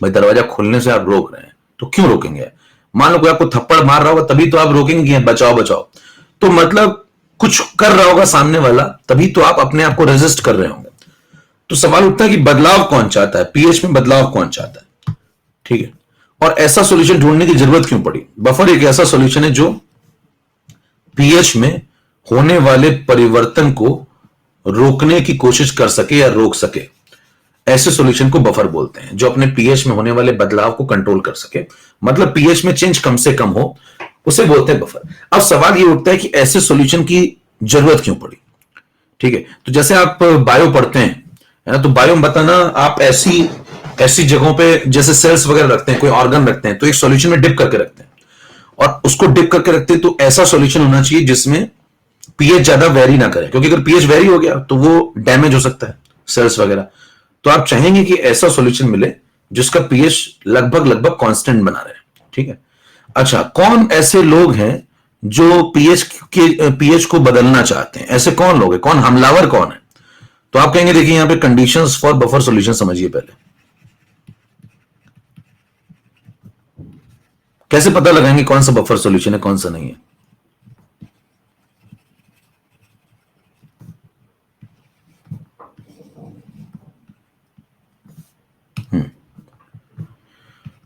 A: भाई दरवाजा खोलने से आप रोक रहे हैं तो क्यों रोकेंगे? मान लो कोई आपको थप्पड़ मार रहा होगा तभी तो आप रोकेंगे, बचाओ बचाओ। तो मतलब कुछ कर रहा होगा सामने वाला, तभी तो आप अपने आप को रेजिस्ट कर रहे होंगे। तो सवाल उठता है कि बदलाव कौन चाहता है? पीएच में बदलाव कौन चाहता है? ठीक है, और ऐसा सॉल्यूशन ढूंढने की जरूरत क्यों पड़ी? बफर एक ऐसा सॉल्यूशन है जो पीएच में होने वाले परिवर्तन को रोकने की कोशिश कर सके या रोक सके। ऐसे सॉल्यूशन को बफर बोलते हैं, जो अपने पीएच में होने वाले बदलाव को कंट्रोल कर सके, मतलब पीएच में चेंज कम से कम हो, उसे बोलते हैं बफर। अब सवाल यह उठता है कि ऐसे सॉल्यूशन की जरूरत क्यों पड़ी? ठीक है, तो जैसे आप बायो पढ़ते हैं, है ना। तो बायोम बताना, आप ऐसी ऐसी जगहों पे जैसे सेल्स वगैरह रखते हैं, कोई ऑर्गन रखते हैं, तो एक सॉल्यूशन में डिप करके रखते हैं, और उसको डिप करके रखते हैं तो ऐसा सॉल्यूशन होना चाहिए जिसमें पीएच ज्यादा वेरी ना करे, क्योंकि अगर पीएच वेरी हो गया तो वो डैमेज हो सकता है सेल्स वगैरह। तो आप चाहेंगे कि ऐसा सॉल्यूशन मिले जिसका पीएच लगभग लगभग कांस्टेंट बना रहे। ठीक है। अच्छा, कौन ऐसे लोग हैं जो पीएच को बदलना चाहते हैं? ऐसे कौन लोग हैं, कौन हमलावर कौन है? तो आप कहेंगे देखिए यहां पे कंडीशंस फॉर बफर सॉल्यूशन समझिए पहले। कैसे पता लगाएंगे कौन सा बफर सॉल्यूशन है कौन सा नहीं है?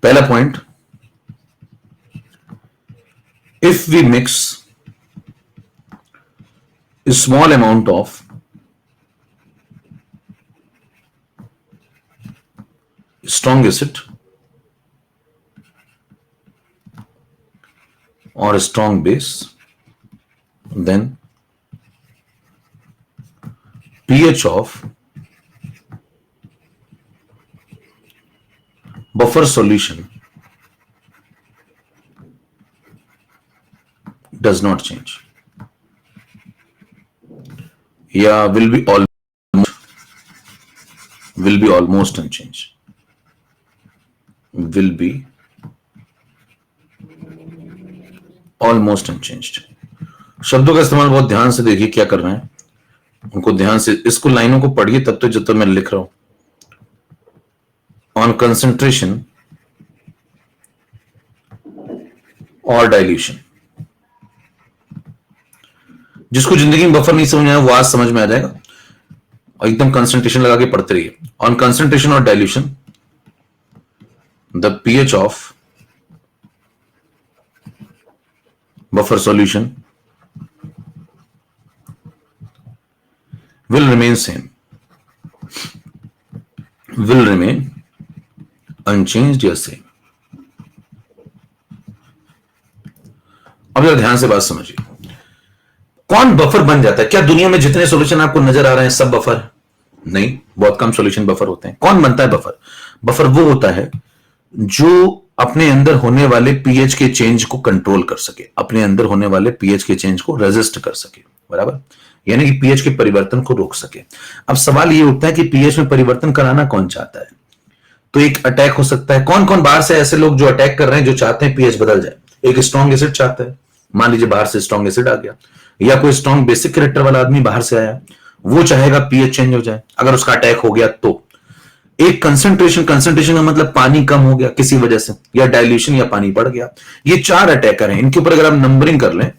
A: पहला point, if we mix a small amount of strong acid or a strong base, then pH of buffer solution does not change. Yeah, will be almost unchanged. Will be almost unchanged. शब्दों का इस्तेमाल बहुत ध्यान से देखिए क्या कर रहे हैं, उनको ध्यान से, इसको लाइनों को पढ़िए तब तक जब तक मैं लिख रहा हूं। ऑन कंसंट्रेशन और डाइल्यूशन, जिसको जिंदगी में बफर नहीं समझ में आया वो आज समझ में आ जाएगा, और एकदम कंसंट्रेशन लगा के पढ़ते रहिए। ऑन कंसंट्रेशन और dilution, the pH of buffer solution will remain same, will remain unchanged या same। अब जरा ध्यान से बात समझिए, कौन बफर बन जाता है? क्या दुनिया में जितने सॉल्यूशन आपको नजर आ रहे हैं सब बफर? नहीं, बहुत कम सॉल्यूशन बफर होते हैं। कौन बनता है बफर? बफर वो होता है जो अपने अंदर होने वाले पीएच के चेंज को कंट्रोल कर सके, अपने अंदर होने वाले पीएच के चेंज को रेजिस्ट कर सके, बराबर, यानी कि पीएच के परिवर्तन को रोक सके। अब सवाल ये उठता है कि पीएच में परिवर्तन कराना कौन चाहता है? तो एक अटैक हो सकता है। कौन कौन बाहर से ऐसे लोग जो अटैक कर रहे हैं, जो चाहते हैं पीएच बदल जाए? एक स्ट्रॉन्ग एसिड चाहता है, मान लीजिए बाहर से स्ट्रॉन्ग एसिड आ गया, या कोई स्ट्रॉन्ग बेसिक कैरेक्टर वाला आदमी बाहर से आया, वो चाहेगा पीएच चेंज हो जाए। अगर उसका अटैक हो गया तो एक कंसंट्रेशन का मतलब पानी कम हो गया किसी वजह से, या डाइल्यूशन या पानी बढ़ गया। ये चार अटैकर हैं, इनके ऊपर अगर आप नंबरिंग कर लें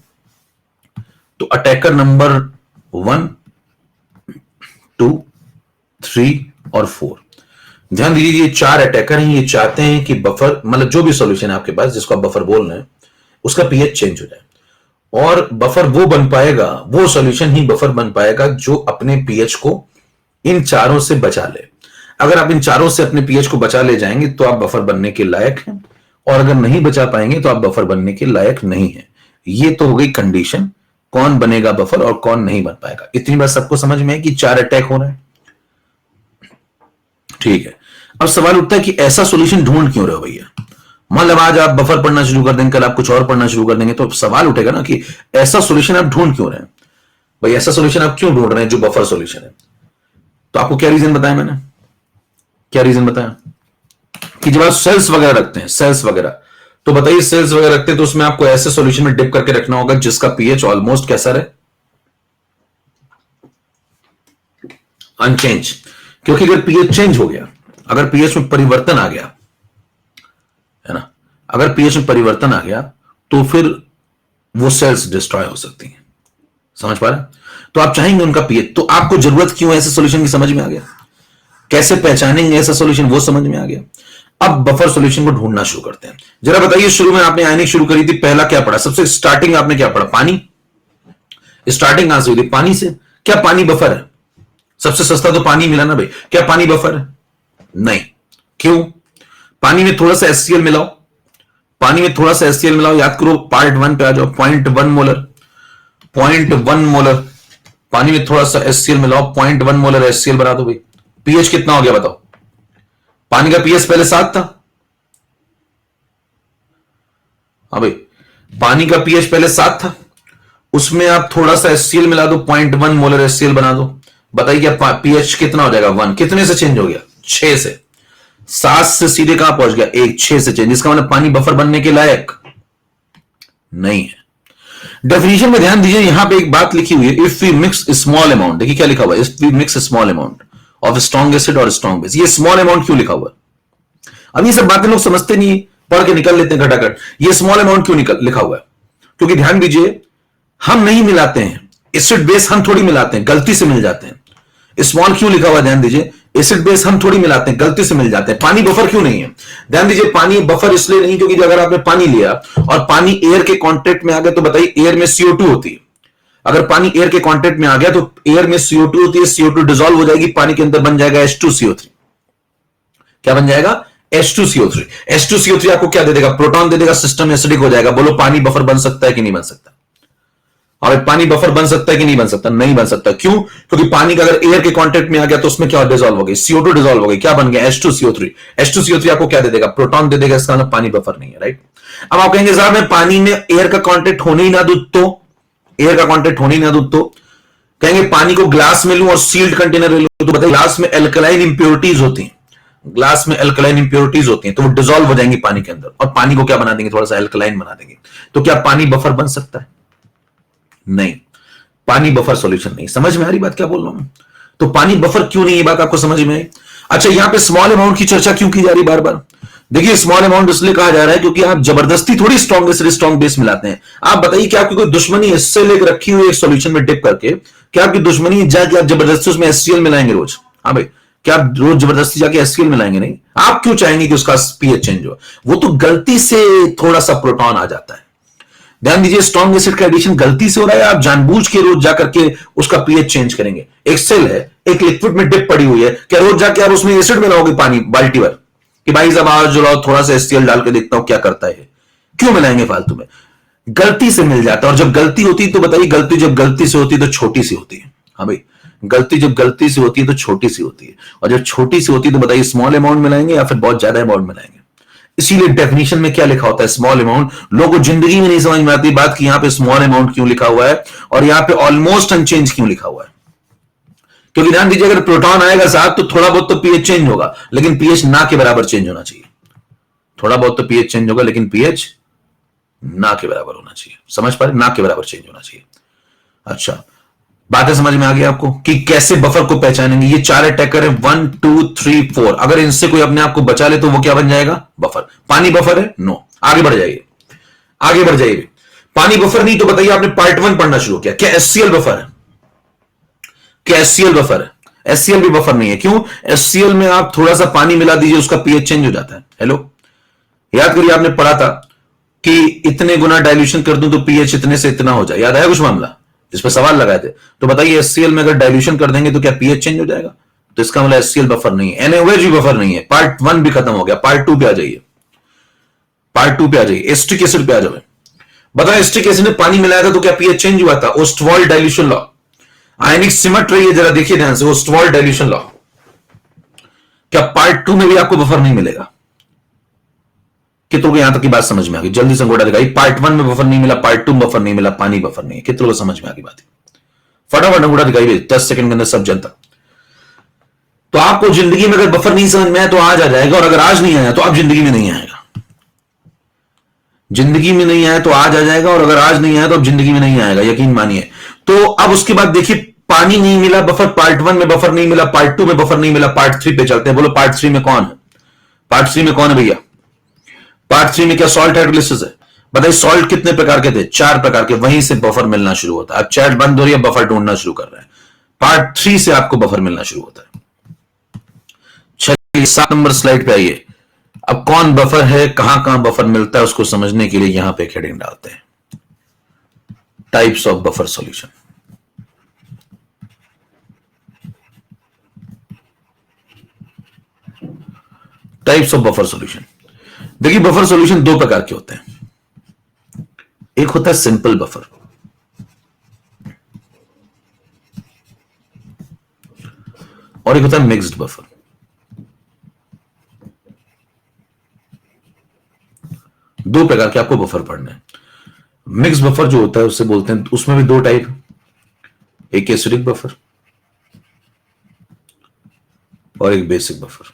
A: तो अटैकर नंबर 1, 2, 3 और 4, ध्यान दीजिए ये चार अटैकर हैं। ये चाहते हैं कि बफर, मतलब जो भी सॉल्यूशन है आपके पास जिसको आप बफर बोल रहे हैं, उसका पीएच चेंज हो जाए, और बफर वो बन पाएगा, वो सॉल्यूशन ही बफर बन पाएगा जो अपने पीएच को इन चारों से बचा ले। अगर आप इन चारों से अपने पीएच को बचा ले जाएंगे तो आप बफर बनने के लायक हैं, और अगर नहीं बचा पाएंगे तो आप बफर बनने के लायक नहीं है। ये तो हो गई कंडीशन, कौन बनेगा बफर और कौन नहीं बन पाएगा। इतनी बात सबको समझ में है कि चार अटैक हो रहे हैं, ठीक है। अब सवाल उठता है कि ऐसा सॉल्यूशन ढूंढ क्यों रहे हो भैया? मतलब आज आप बफर पढ़ना शुरू कर देंगे, कल आप कुछ और पढ़ना शुरू कर देंगे, तो सवाल उठेगा ना कि ऐसा सॉल्यूशन आप ढूंढ क्यों रहे हैं भाई? ऐसा सॉल्यूशन आप क्यों ढूंढ रहे हैं जो बफर सॉल्यूशन है? तो आपको क्या रीजन बताया मैंने, क्या रीजन बताया कि जब आप सेल्स वगैरह रखते हैं, सेल्स वगैरह, तो बताइए सेल्स वगैरह रखते हैं तो उसमें आपको ऐसे सॉल्यूशन में डिप करके रखना होगा जिसका पीएच ऑलमोस्ट कैसा रहे? अनचेंज। क्योंकि अगर पीएच चेंज हो गया, अगर पीएच में परिवर्तन आ गया, है ना, अगर पीएच में परिवर्तन आ गया तो फिर वो सेल्स डिस्ट्रॉय हो सकती हैं। समझ पा रहे? तो आप चाहेंगे उनका पीएच, तो आपको जरूरत क्यों है ऐसे सॉल्यूशन की, समझ में आ गया? कैसे पहचानेंगे ऐसा सॉल्यूशन, वो समझ में आ गया। अब बफर सॉल्यूशन को ढूंढना शुरू करते हैं। जरा बताइए, शुरू में आपने आयनिक शुरू करी थी, पहला क्या पढ़ा? सबसे स्टार्टिंग आपने क्या पढ़ा? पानी। स्टार्टिंग कहां से हुई थी? पानी से। क्या पानी बफर है? सबसे सस्ता तो पानी मिला ना भाई, क्या पानी बफर है? नहीं। क्यों? पानी में थोड़ा सा HCl मिलाओ, पानी में थोड़ा सा HCl मिलाओ, याद करो पार्ट 1 पे आ जाओ, 0.1 मोलर, 0.1 मोलर पानी में थोड़ा सा HCl मिलाओ, 0.1 मोलर HCl बना दो भाई, पीएच कितना हो गया बताओ? पानी का पीएच पहले 7 था। हाँ भाई, पानी का पीएच पहले 7 था, उसमें आप थोड़ा सा एचसीएल मिला दो, 0.1 मोलर एचसीएल बना दो। बताइए क्या पीएच कितना हो जाएगा? 1। कितने से चेंज हो गया? 6 से। 7 से सीधे कहां पहुंच गया? 1। 6 से चेंज, इसका मतलब पानी बफर बनने के लायक नहीं है। डेफिनेशन में ध्यान दीजिए, यहां पे एक बात लिखी हुई है, if we mix small amount. देखिए क्या लिखा हुआ है, if we mix small amount of strong acid और स्ट्रॉन्ग बेस। ये स्मॉल अमाउंट क्यों लिखा हुआ है? अब ये सब बातें लोग समझते नहीं, पढ़ के निकल लेते हैं घटाघट। ये स्मॉल अमाउंट क्यों लिखा हुआ है? क्योंकि ध्यान दीजिए, हम नहीं मिलाते हैं एसिड बेस, हम थोड़ी मिलाते हैं, गलती से मिल जाते हैं। स्मॉल क्यों लिखा हुआ है? ध्यान दीजिए, एसिड बेस हम थोड़ी मिलाते हैं, गलती से मिल जाते हैं। पानी बफर क्यों नहीं है? ध्यान दीजिए, पानी बफर इसलिए नहीं क्योंकि अगर आपने पानी लिया और पानी एयर के कांटेक्ट में आ गया तो बताइए, एयर में CO2 होती है। अगर पानी एयर के कांटेक्ट में आ गया तो एयर में CO2 होती है, CO2 डिसॉल्व हो जाएगी, पानी के अंदर बन जाएगा H2CO3। क्या बन जाएगा? H2CO3। H2CO3 आपको क्या दे देगा? प्रोटॉन दे देगा, सिस्टम एसिडिक हो जाएगा। बोलो पानी बफर बन सकता है कि नहीं बन सकता? और पानी बफर बन सकता है कि नहीं बन सकता? नहीं बन सकता। क्यों? क्योंकि पानी का अगर एयर के कांटेक्ट में आ गया तो उसमें क्या डिसॉल्व हो गई? CO2 डिसॉल्व हो गई। क्या बन गया? H2CO3। H2CO3 आपको क्या दे देगा? प्रोटॉन दे देगा, इसका मतलब पानी बफर नहीं है, राइट? अब आप कहेंगे साहब मैं पानी में एयर का कांटेक्ट होने ही ना दूं तो, एयर का कांटेक्ट होने ही ना दूं तो, कहेंगे पानी को ग्लास में लूं और सील्ड कंटेनर में लूं तो बताइए, ग्लास में एल्कलाइन इंप्योरिटीज होती हैं, ग्लास में एल्कलाइन इंप्योरिटीज होती हैं, तो वो डिसॉल्व हो जाएंगी पानी के अंदर और पानी को क्या बना देंगे? थोड़ा सा एल्कलाइन बना देंगे। तो क्या पानी बफर बन सकता है? नहीं, पानी बफर सॉल्यूशन नहीं। समझ में आ रही बात क्या बोल रहा हूं? तो पानी बफर क्यों नहीं, ये बात आपको समझ में आई? अच्छा, यहां पे स्मॉल अमाउंट की चर्चा क्यों की जा रही बार बार? देखिए, स्मॉल अमाउंट इसलिए कहा जा रहा है क्योंकि आप जबरदस्ती थोड़ी स्ट्रॉन्ग बेस मिलाते हैं। आप बताइए कि आपकी कोई दुश्मनी इससे लेकर रखी हुई एक सॉल्यूशन में डिप करके, क्या आपकी दुश्मनी जाके आप जबरदस्ती उसमें एचसीएल मिलाएंगे रोज? हाँ भाई, क्या आप रोज जबरदस्ती जाके एचसीएल मिलाएंगे? नहीं। आप क्यों चाहेंगे कि उसका पीएच चेंज हो? वो तो गलती से थोड़ा सा प्रोटॉन आ जाता है। ध्यान दीजिए, स्ट्रॉन्ग एसिड का एडिशन गलती से हो रहा है, आप जानबूझ के रोज जाकर के उसका पीएच चेंज करेंगे। एक सेल है, एक लिक्विड में डिप पड़ी हुई है, क्या रोज जाके आप उसमें एसिड मिलाओगे पानी बाल्टी भर कि भाई साहब आज जो थोड़ा सा एचसीएल डाल के देखता हूं क्या करता है? क्यों मिलाएंगे फालतू में? गलती से मिल जाता है। और जब गलती होती है तो बताइए, गलती जब गलती से होती है तो छोटी सी होती है। हाँ भाई, गलती जब गलती से होती है तो छोटी सी होती है, और जब छोटी सी होती है तो बताइए स्मॉल अमाउंट मिलाएंगे या फिर बहुत ज्यादा अमाउंट मिलाएंगे? इसीलिए डेफिनेशन में क्या लिखा होता है? Small amount. लोगों को जिंदगी में नहीं समझ में आती बात कि यहां पे स्मॉल अमाउंट क्यों लिखा हुआ है और यहां पे ऑलमोस्ट अनचेंज क्यों लिखा हुआ है। क्योंकि ध्यान दीजिए, अगर प्रोटॉन आएगा साथ तो थोड़ा बहुत तो पीएच चेंज होगा, लेकिन पीएच ना के बराबर चेंज होना चाहिए। थोड़ा बहुत तो पीएच चेंज होगा, लेकिन पीएच ना के बराबर होना चाहिए। समझ पा रहे? ना के बराबर चेंज होना चाहिए। अच्छा, बातें समझ में आ गई आपको कि कैसे बफर को पहचानेंगे? ये 4 अटैकर है, 1 2 3 4। अगर इनसे कोई अपने आप को बचा ले तो वो क्या बन जाएगा? बफर। पानी बफर है? नो। आगे बढ़ जाइए, आगे बढ़ जाइए। पानी बफर नहीं तो बताइए, आपने पार्ट 1 पढ़ना शुरू किया, क्या एचसीएल बफर है? क्या एचसीएल बफर है? एचसीएल भी बफर नहीं है। क्यों? एचसीएल में आप थोड़ा सा पानी मिला दीजिए, उसका पीएच चेंज हो जाता है। हेलो, याद करिए, आपने पढ़ा था कि इतने गुना डाइल्यूशन कर दूं तो पीएच इतने से इतना हो जाए। याद आया कुछ मामला जिस पर सवाल लगाए थे? तो बताइए, एचसीएल में अगर डाइल्यूशन कर देंगे तो क्या पीएच चेंज हो जाएगा? तो इसका मतलब एचसीएल बफर नहीं है, एनएओएच भी बफर नहीं है। पार्ट 1 भी खत्म हो गया, पार्ट 2 पे आ जाइए, पार्ट 2 पे आ जाइए, एस्टिक एसिड पे आ जाओ। बताओ, एस्टिक एसिड में पानी मिलाया था तो क्या पीएच चेंज हुआ था? ओस्टवाल्ड डाइल्यूशन लॉ, आयनिक सिमेट्री है, जरा देखिए ध्यान से, ओस्टवाल्ड डाइल्यूशन लॉ। क्या पार्ट 2 में भी आपको बफर नहीं मिलेगा? कितनों को यहां तक की बात समझ में आ गई? जल्दी से अंगूठा दिखाई। पार्ट 1 में बफर नहीं मिला, पार्ट 2 में बफर नहीं मिला, पानी बफर नहीं है। कितनों को समझ में आ गई बात? फटाफट अंगूठा दिखाई, 10 सेकंड के अंदर सब जनता। तो आपको जिंदगी में अगर बफर नहीं समझ में आया तो आज आ जाएगा, और अगर आज नहीं आया तो आप जिंदगी में नहीं आएगा। जिंदगी में नहीं आया तो आज आ जाएगा, और अगर आज नहीं आया तो अब जिंदगी में नहीं आएगा, यकीन मानिए। तो अब उसके बाद देखिए, पानी नहीं मिला बफर, पार्ट 1 में बफर नहीं मिला, पार्ट 2 में बफर नहीं मिला, पार्ट 3 पे चलते हैं। बोलो पार्ट 3 में कौन है? पार्ट 3 में कौन है भैया? पार्ट 3 में क्या सॉल्ट हाइड्रोलिसिस है? बताइए, सॉल्ट कितने प्रकार के थे? 4 प्रकार के। वहीं से बफर मिलना शुरू होता है। अब चैट बंद हो रही है, बफर ढूंढना शुरू कर रहे हैं। पार्ट 3 से आपको बफर मिलना शुरू होता है। चलिए 7 नंबर स्लाइड पे आइए। अब कौन बफर है, कहां कहां बफर मिलता है, उसको समझने के लिए यहां पे हेडिंग डालते हैं, types of buffer solution. Types of buffer solution. देखिए, बफर सॉल्यूशन 2 प्रकार के होते हैं। एक होता है सिंपल बफर, और एक होता है मिक्स्ड बफर। दो प्रकार के आपको बफर पढ़ने हैं। मिक्स बफर जो होता है उससे बोलते हैं, उसमें भी दो टाइप, एक एसिडिक बफर और एक बेसिक बफर।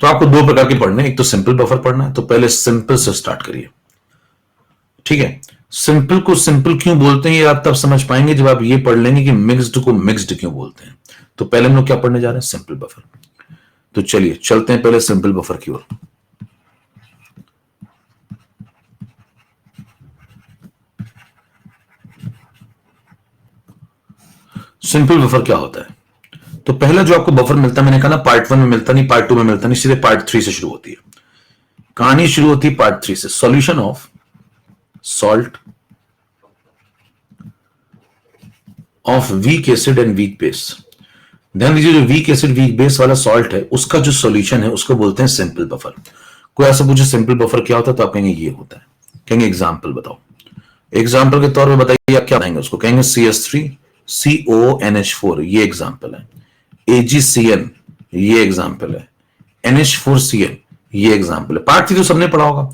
A: तो आपको दो प्रकार के पढ़ने हैं, एक तो सिंपल बफर पढ़ना है, तो पहले सिंपल से स्टार्ट करिए। ठीक है, सिंपल को सिंपल क्यों बोलते हैं ये आप तब समझ पाएंगे जब आप ये पढ़ लेंगे कि मिक्स्ड को मिक्स्ड क्यों बोलते हैं। तो पहले हम लोग क्या पढ़ने जा रहे हैं, सिंपल बफर। तो चलिए चलते हैं पहले सिंपल बफर की ओर। सिंपल बफर क्या होता है? तो पहला जो आपको बफर मिलता है, मैंने कहा ना पार्ट 1 में मिलता नहीं, पार्ट 2 में मिलता नहीं, सीधे पार्ट 3 से शुरू होती है कहानी। शुरू होती है पार्ट 3 से, solution of salt of weak acid and weak base. ध्यान दीजिए, जो वीक एसिड वीक बेस वाला सॉल्ट है उसका जो सॉल्यूशन है उसको बोलते हैं सिंपल बफर। कोई ऐसा पूछे सिंपल बफर क्या होता है तो आप कहेंगे ये होता है। कहेंगे एग्जाम्पल बताओ, एग्जाम्पल के तौर पे बताइए आप क्या कहेंगे उसको। कहेंगे CH3CONH4 ये एग्जाम्पल है, AgCN ये एग्जाम्पल है, NH4Cl ये एग्जाम्पल है। पार्ट 3 तो सबने पढ़ा होगा,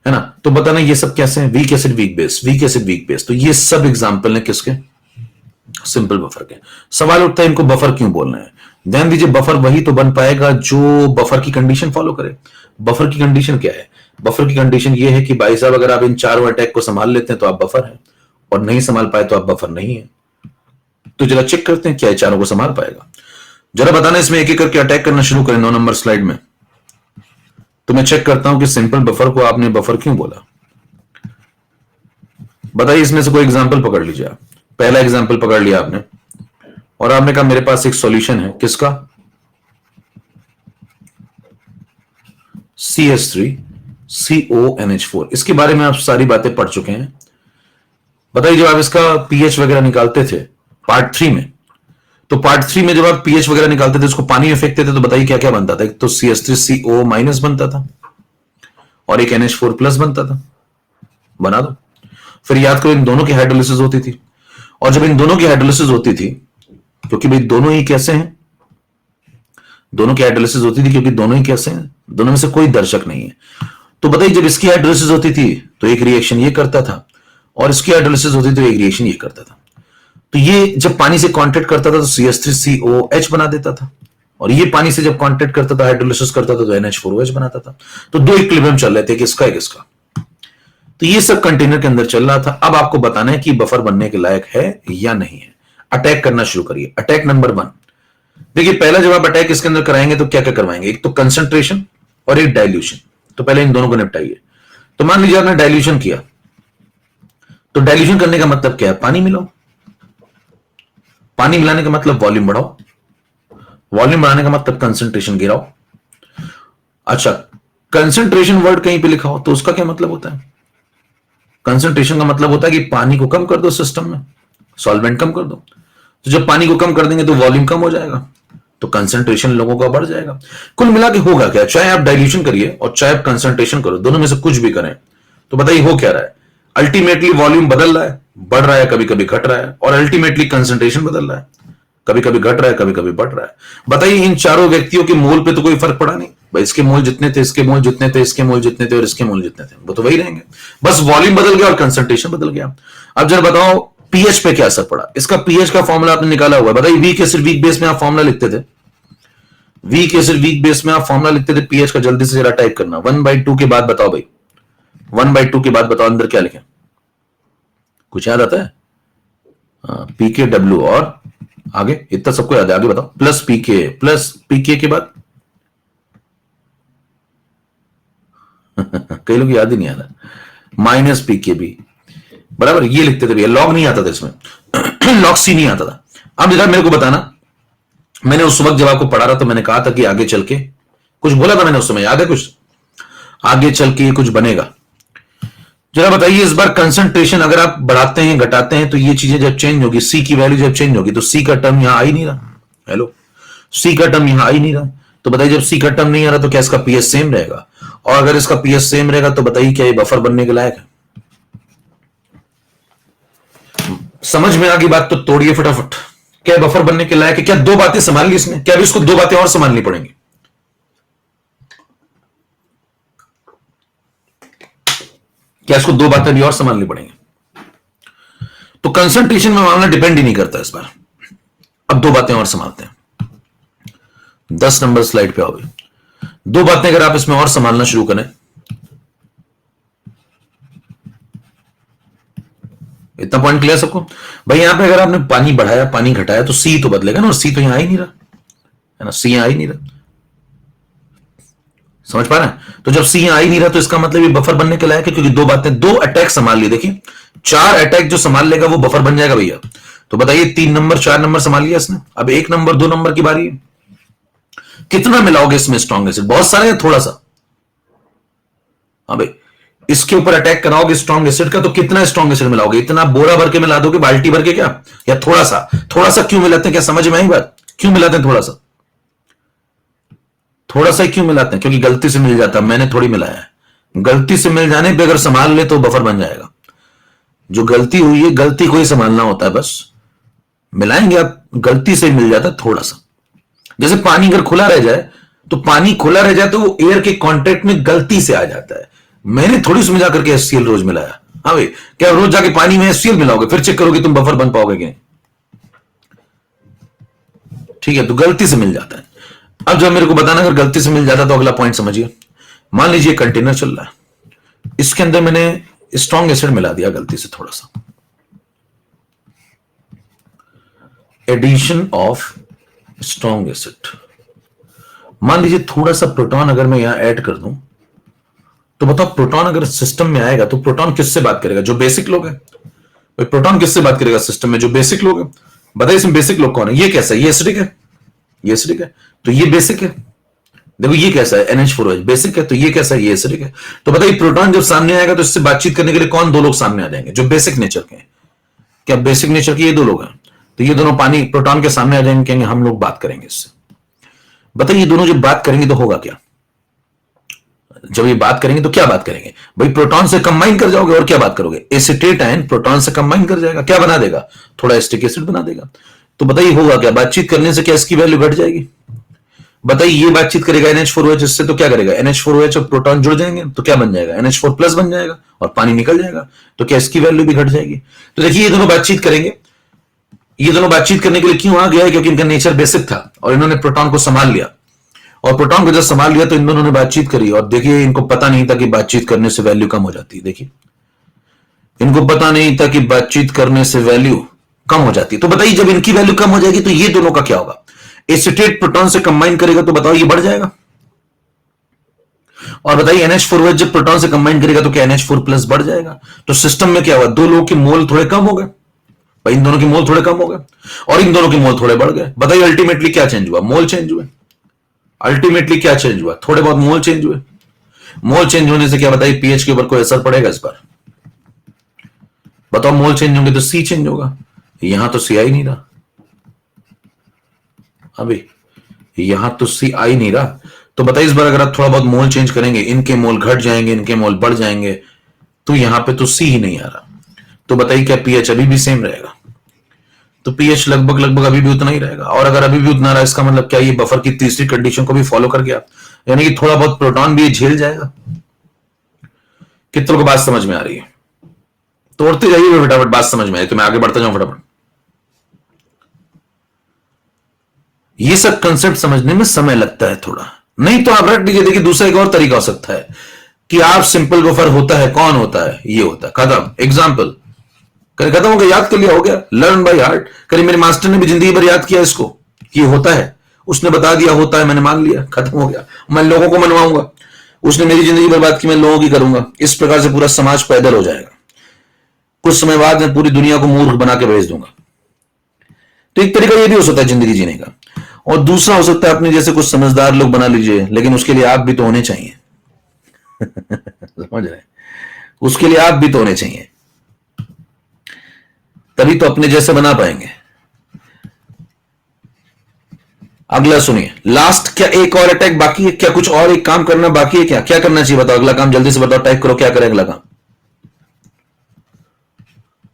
A: है ना। तो बताना ये सब कैसे हैं, weak acid weak base, weak acid weak base. तो ये सब एग्जाम्पल है किसके, सिंपल बफर के। सवाल उठता है इनको बफर क्यों बोलना है। ध्यान दीजिए, बफर वही तो बन पाएगा जो बफर की कंडीशन फॉलो करे। बफर की कंडीशन क्या है, बफर की कंडीशन ये है कि भाई साहब अगर आप इन चारों अटैक को संभाल लेते हैं तो आप बफर हैं, और नहीं संभाल पाए तो आप बफर नहीं है। तो जरा चेक करते हैं क्या ये चारों को संभाल पाएगा। जरा बताना इसमें एक एक करके अटैक करना शुरू करें 9 नंबर स्लाइड में। तो मैं चेक करता हूं कि सिंपल बफर को आपने बफर क्यों बोला। बताइए इसमें से कोई एग्जाम्पल पकड़ लीजिए आप। पहला एग्जाम्पल पकड़ लिया आपने और आपने कहा मेरे पास एक सॉल्यूशन है किसका, CH3CONH4। इसके बारे में आप सारी बातें पढ़ चुके हैं। बताइए जब आप इसका पीएच वगैरह निकालते थे पार्ट 3 में, तो पार्ट 3 में जब आप पीएच वगैरह निकालते थे उसको पानी में फेंकते थे तो बताइए क्या क्या बनता था। एक तो CH3CO- बनता था और एक NH4+ बनता था। बना दो, फिर याद करो इन दोनों की हाइड्रोलिसिस होती थी, और जब इन दोनों की हाइड्रोलिसिस होती थी, क्योंकि भाई दोनों ही कैसे हैं, दोनों की हाइड्रोलिसिस होती थी क्योंकि दोनों ही कैसे हैं, दोनों में से कोई दर्शक नहीं है। तो बताइए जब इसकी हाइड्रोलिसिस होती थी तो एक रिएक्शन ये करता था, और इसकी हाइड्रोलिसिस होती थी तो एक रिएक्शन ये करता था। तो ये जब पानी से कांटेक्ट करता था तो CH3COH बना देता था, और ये पानी से जब कांटेक्ट करता था हाइड्रोलिसिस करता था तो NH4OH बनाता था। तो दो इक्विलिब्रियम चल रहे थे, किसका किसका। तो ये सब कंटेनर के अंदर चल रहा था। अब आपको बताना है कि बफर बनने के लायक है या नहीं है। अटैक करना शुरू करिए। अटैक नंबर 1, देखिए पहला जब आप अटैक इसके अंदर कराएंगे तो क्या क्या करवाएंगे, एक तो कंसंट्रेशन और एक डाइल्यूशन। तो पहले इन दोनों को निपटाइए। तो मान लीजिए आपने डाइल्यूशन किया, तो डाइल्यूशन करने का मतलब क्या है, पानी मिलाओ। पानी मिलाने का मतलब वॉल्यूम बढ़ाओ, वॉल्यूम बढ़ाने का मतलब कंसंट्रेशन गिराओ। अच्छा, कंसंट्रेशन वर्ड कहीं पे लिखा हो तो उसका क्या मतलब होता है, कंसंट्रेशन का मतलब होता है कि पानी को कम कर दो सिस्टम में, सॉल्वेंट कम कर दो। तो जब पानी को कम कर देंगे तो वॉल्यूम कम हो जाएगा, तो कंसंट्रेशन लोगों का बढ़ जाएगा। कुल मिला के होगा क्या, चाहे आप डाइल्यूशन करिए और चाहे आप कंसंट्रेशन करो, दोनों में से कुछ भी करें तो बताइए हो क्या रहा है। अल्टीमेटली वॉल्यूम बदल रहा है, बढ़ रहा है, कभी कभी घट रहा है, और अल्टीमेटली कंसंट्रेशन बदल रहा है, कभी कभी घट रहा है, कभी कभी बढ़ रहा है। बताइए इन चारों व्यक्तियों के मोल पे तो कोई फर्क पड़ा नहीं भाई, इसके मोल जितने थे, इसके मोल जितने थे, इसके मोल जितने थे और इसके मोल जितने थे, वो तो वही रहेंगे, बस वॉल्यूम बदल गया और कंसंट्रेशन बदल गया। अब जरा बताओ पीएच पे क्या असर पड़ा। इसका पीएच का फॉर्मूला आपने निकाला हुआ है, बताइए वीक एसिड वीक बेस में आप फॉर्मूला लिखते थे, वीक एसिड वीक बेस में आप फॉर्मूला लिखते थे पीएच का, जल्दी से जरा टाइप करना। 1/2 के बाद बताओ भाई, 1/2 के बाद बताओ अंदर क्या लिखें, कुछ याद आता है, PKW और आगे इतना सबको याद है, आगे बताओ, प्लस पीके के बाद कई लोग याद ही नहीं आ रहा, -PKB बराबर, ये लिखते थे भैया, लॉग नहीं आता था इसमें लॉग सी नहीं आता था। अब इधर मेरे को बताना, मैंने उस वक्त जब आपको पढ़ा रहा तो मैंने कहा था कि आगे चल के कुछ बोला था मैंने उस समय, याद है कुछ, आगे चल के कुछ बनेगा। जरा बताइए इस बार कंसंट्रेशन अगर आप बढ़ाते हैं घटाते हैं तो ये चीजें जब चेंज होगी, सी की वैल्यू जब चेंज होगी, तो सी का टर्म यहां आ ही नहीं रहा, हेलो, सी का टर्म यहां आ ही नहीं रहा। तो बताइए जब सी का टर्म नहीं आ रहा तो क्या इसका पीएच सेम रहेगा, और अगर इसका पीएच सेम रहेगा तो बताइए क्या ये बफर बनने के लायक है। समझ में आ गई बात तो तोड़िए फटाफट। क्या बफर बनने के लायक है? क्या दो बातें संभाल ली इसने? क्या अभी इसको दो बातें और संभालनी पड़ेंगी? क्या इसको दो बातें भी और संभालनी पड़ेंगी? तो कंसंट्रेशन में मामला डिपेंड ही नहीं करता इस बार। अब दो बातें और संभालते हैं। 10 नंबर स्लाइड पे आओ भाई। दो बातें अगर आप इसमें और संभालना शुरू करें, इतना पॉइंट क्लियर सबको? भाई यहां पे अगर आपने पानी बढ़ाया पानी घटाया तो सी तो बदलेगा ना, और सी तो यहां आ ही नहीं रहा है ना, सी यहां आ ही नहीं रहा। समझ पा रहे हैं? तो जब सी यहां आ ही नहीं रहा तो इसका मतलब ये बफर बनने के लायक है, क्योंकि दो बातें, दो अटैक संभाल लिए। देखिए 4 अटैक जो संभाल लेगा वो बफर बन जाएगा भैया। तो बताइए 3 नंबर 4 नंबर संभाल लिया इसने, अब 1 नंबर 2 नंबर की बारी है। कितना मिलाओगे इसमें स्ट्रॉन्ग एसिड? बहुत सारा या थोड़ा सा? हाँ भाई, इसके ऊपर अटैक कराओगे स्ट्रॉन्ग एसिड का तो कितना स्ट्रॉन्ग एसिड मिलाओगे? इतना बोरा भर के मिला दोगे, बाल्टी भर के क्या? या थोड़ा सा? थोड़ा सा क्यों मिलाते हैं? क्या समझ में आई बात? क्यों मिलाते हैं थोड़ा सा? थोड़ा सा ही क्यों मिलाते हैं? क्योंकि गलती से मिल जाता, मैंने थोड़ी मिलाया है। गलती से मिल जाने पे अगर संभाल ले तो बफर बन जाएगा। जो गलती हुई है गलती को ही संभालना होता है बस। मिलाएंगे आप, गलती से मिल जाता है थोड़ा सा। जैसे पानी अगर खुला रह जाए तो पानी खुला रह जाए तो वो एयर के कांटेक्ट में गलती से आ जाता है। मैंने थोड़ी सी मिला करके एचसीएल रोज मिलाया। हाँ भाई, क्या रोज जाके पानी में एचसीएल मिलाओगे फिर चेक करोगे तुम बफर बन पाओगे कि नहीं? ठीक है, तो गलती से मिल जाता है। अब जब मेरे को बताना अगर गलती से मिल जाता तो अगला पॉइंट समझिए। मान लीजिए कंटेनर चल रहा है, इसके अंदर मैंने स्ट्रॉन्ग एसिड मिला दिया गलती से थोड़ा सा। Addition of strong acid. मान लीजिए थोड़ा सा प्रोटॉन अगर मैं यहां ऐड कर दूं तो बताओ प्रोटॉन अगर सिस्टम में आएगा तो प्रोटॉन किससे बात करेगा? जो बेसिक लोग हैं। भाई प्रोटॉन किससे बात करेगा सिस्टम में? जो बेसिक लोग हैं। बताइए इसमें बेसिक लोग कौन है? ये कैसा है? ये एसिडिक है, ये एसिडिक है, तो ये बेसिक है। देखो ये कैसा है? NH4OH बेसिक है, तो ये कैसा है? ये एसिडिक है। तो बताइए प्रोटॉन जब सामने आएगा तो इससे बातचीत करने के लिए कौन दो लोग सामने आ जाएंगे जो बेसिक नेचर के हैं? क्या बेसिक नेचर के ये दो लोग हैं? तो ये दोनों पानी प्रोटॉन के सामने आ जाएंगे, कहेंगे हम लोग बात करेंगे इससे। बताइए ये दोनों जब बात करेंगे तो होगा क्या? जब ये बात करेंगे तो क्या बात करेंगे? भाई प्रोटॉन से कंबाइन कर जाओगे और क्या बात करोगे? एसिटेट आयन प्रोटॉन से कंबाइन कर जाएगा, क्या बना देगा? थोड़ा एसिटिक एसिड बना देगा। तो बताइए होगा क्या? बातचीत करने से क्या इसकी वैल्यू घट जाएगी? बताइए ये बातचीत करेगा NH4OH इससे तो क्या करेगा? NH4OH और प्रोटॉन जुड़ जाएंगे तो क्या बन जाएगा? NH4 प्लस बन जाएगा और पानी निकल जाएगा। तो क्या इसकी वैल्यू भी घट जाएगी? तो देखिए ये दोनों बातचीत करेंगे। ये दोनों बातचीत करने के लिए क्यों आ गया है? क्योंकि इनका नेचर बेसिक था और इन्होंने प्रोटॉन को संभाल लिया। और प्रोटॉन को जब संभाल लिया तो इन दोनों ने बातचीत करी और देखिए इनको पता नहीं था कि बातचीत करने से वैल्यू कम हो जाती है। देखिए इनको पता नहीं था कि बातचीत करने से वैल्यू कम हो जाती है। तो बताइए जब इनकी वैल्यू कम हो जाएगी तो ये दोनों का क्या होगा? एसिटेट प्रोटॉन से कंबाइन करेगा तो बताओ ये बढ़ जाएगा। और बताइए NH4OH जब प्रोटॉन से कंबाइन करेगा तो क्या NH4 प्लस बढ़ जाएगा? तो सिस्टम में क्या हुआ? दो लोगों के मोल थोड़े कम हो गए। भाई इन दोनों के मोल थोड़े कम हो गए और इन दोनों के मोल थोड़े बढ़ गए। बताइए अल्टीमेटली क्या चेंज हुआ? मोल चेंज हुए। अल्टीमेटली क्या चेंज हुआ? थोड़े बहुत मोल चेंज हुए। मोल चेंज होने से क्या बताइए पीएच के ऊपर कोई असर पड़ेगा इस पर? बताओ मोल चेंज होंगे तो सी चेंज होगा। यहां तो सी आ ही नहीं रहा। अभी यहां तो सी आ ही नहीं रहा। तो बताइए इस बार अगर आप थोड़ा बहुत मोल चेंज करेंगे, इनके मोल घट जाएंगे, इनके मोल बढ़ जाएंगे, तो यहां पे तो सी ही नहीं आ रहा। तो बताइए क्या पीएच अभी भी सेम रहेगा? तो पीएच लगभग लगभग अभी भी उतना ही रहेगा। और अगर अभी भी उतना रहा इसका मतलब क्या ये बफर की तीसरी कंडीशन को भी फॉलो कर गया, यानी कि थोड़ा बहुत प्रोटॉन भी झेल जाएगा। कितनों को बात समझ में आ रही है? तोड़ते जाइए फटाफट, बात समझ में आई तो मैं आगे बढ़ता जाऊं फटाफट। ये सब कंसेप्ट समझने में समय लगता है थोड़ा, नहीं तो आप रट लीजिए। देखिए दूसरा एक और तरीका हो सकता है कि आप सिंपल बफर होता है, कौन होता है? ये होता है, खत्म। एग्जाम्पल कहीं खत्म हो गया, याद कर लिया, हो गया, लर्न बाय हार्ट। कहीं मेरे मास्टर ने भी जिंदगी भर याद किया इसको कि होता है, उसने बता दिया होता है, मैंने मान लिया, खत्म हो गया। मैं लोगों को मनवाऊंगा, उसने मेरी जिंदगी बर्बाद की, मैं लोगों की करूंगा। इस प्रकार से पूरा समाज पैदल हो जाएगा। कुछ समय बाद मैं पूरी दुनिया को मूर्ख बना के भेज दूंगा। तो एक तरीका ये भी हो सकता है जिंदगी जीने का। और दूसरा हो सकता है अपने जैसे कुछ समझदार लोग बना लीजिए, लेकिन उसके लिए आप भी तो होने चाहिए। समझ रहे? उसके लिए आप भी तो होने चाहिए, तभी तो अपने जैसे बना पाएंगे। अगला सुनिए, लास्ट, क्या एक और अटैक बाकी है? क्या कुछ और एक काम करना बाकी है? क्या क्या करना चाहिए बताओ? अगला काम जल्दी से बताओ, टाइप करो, क्या करें अगला काम?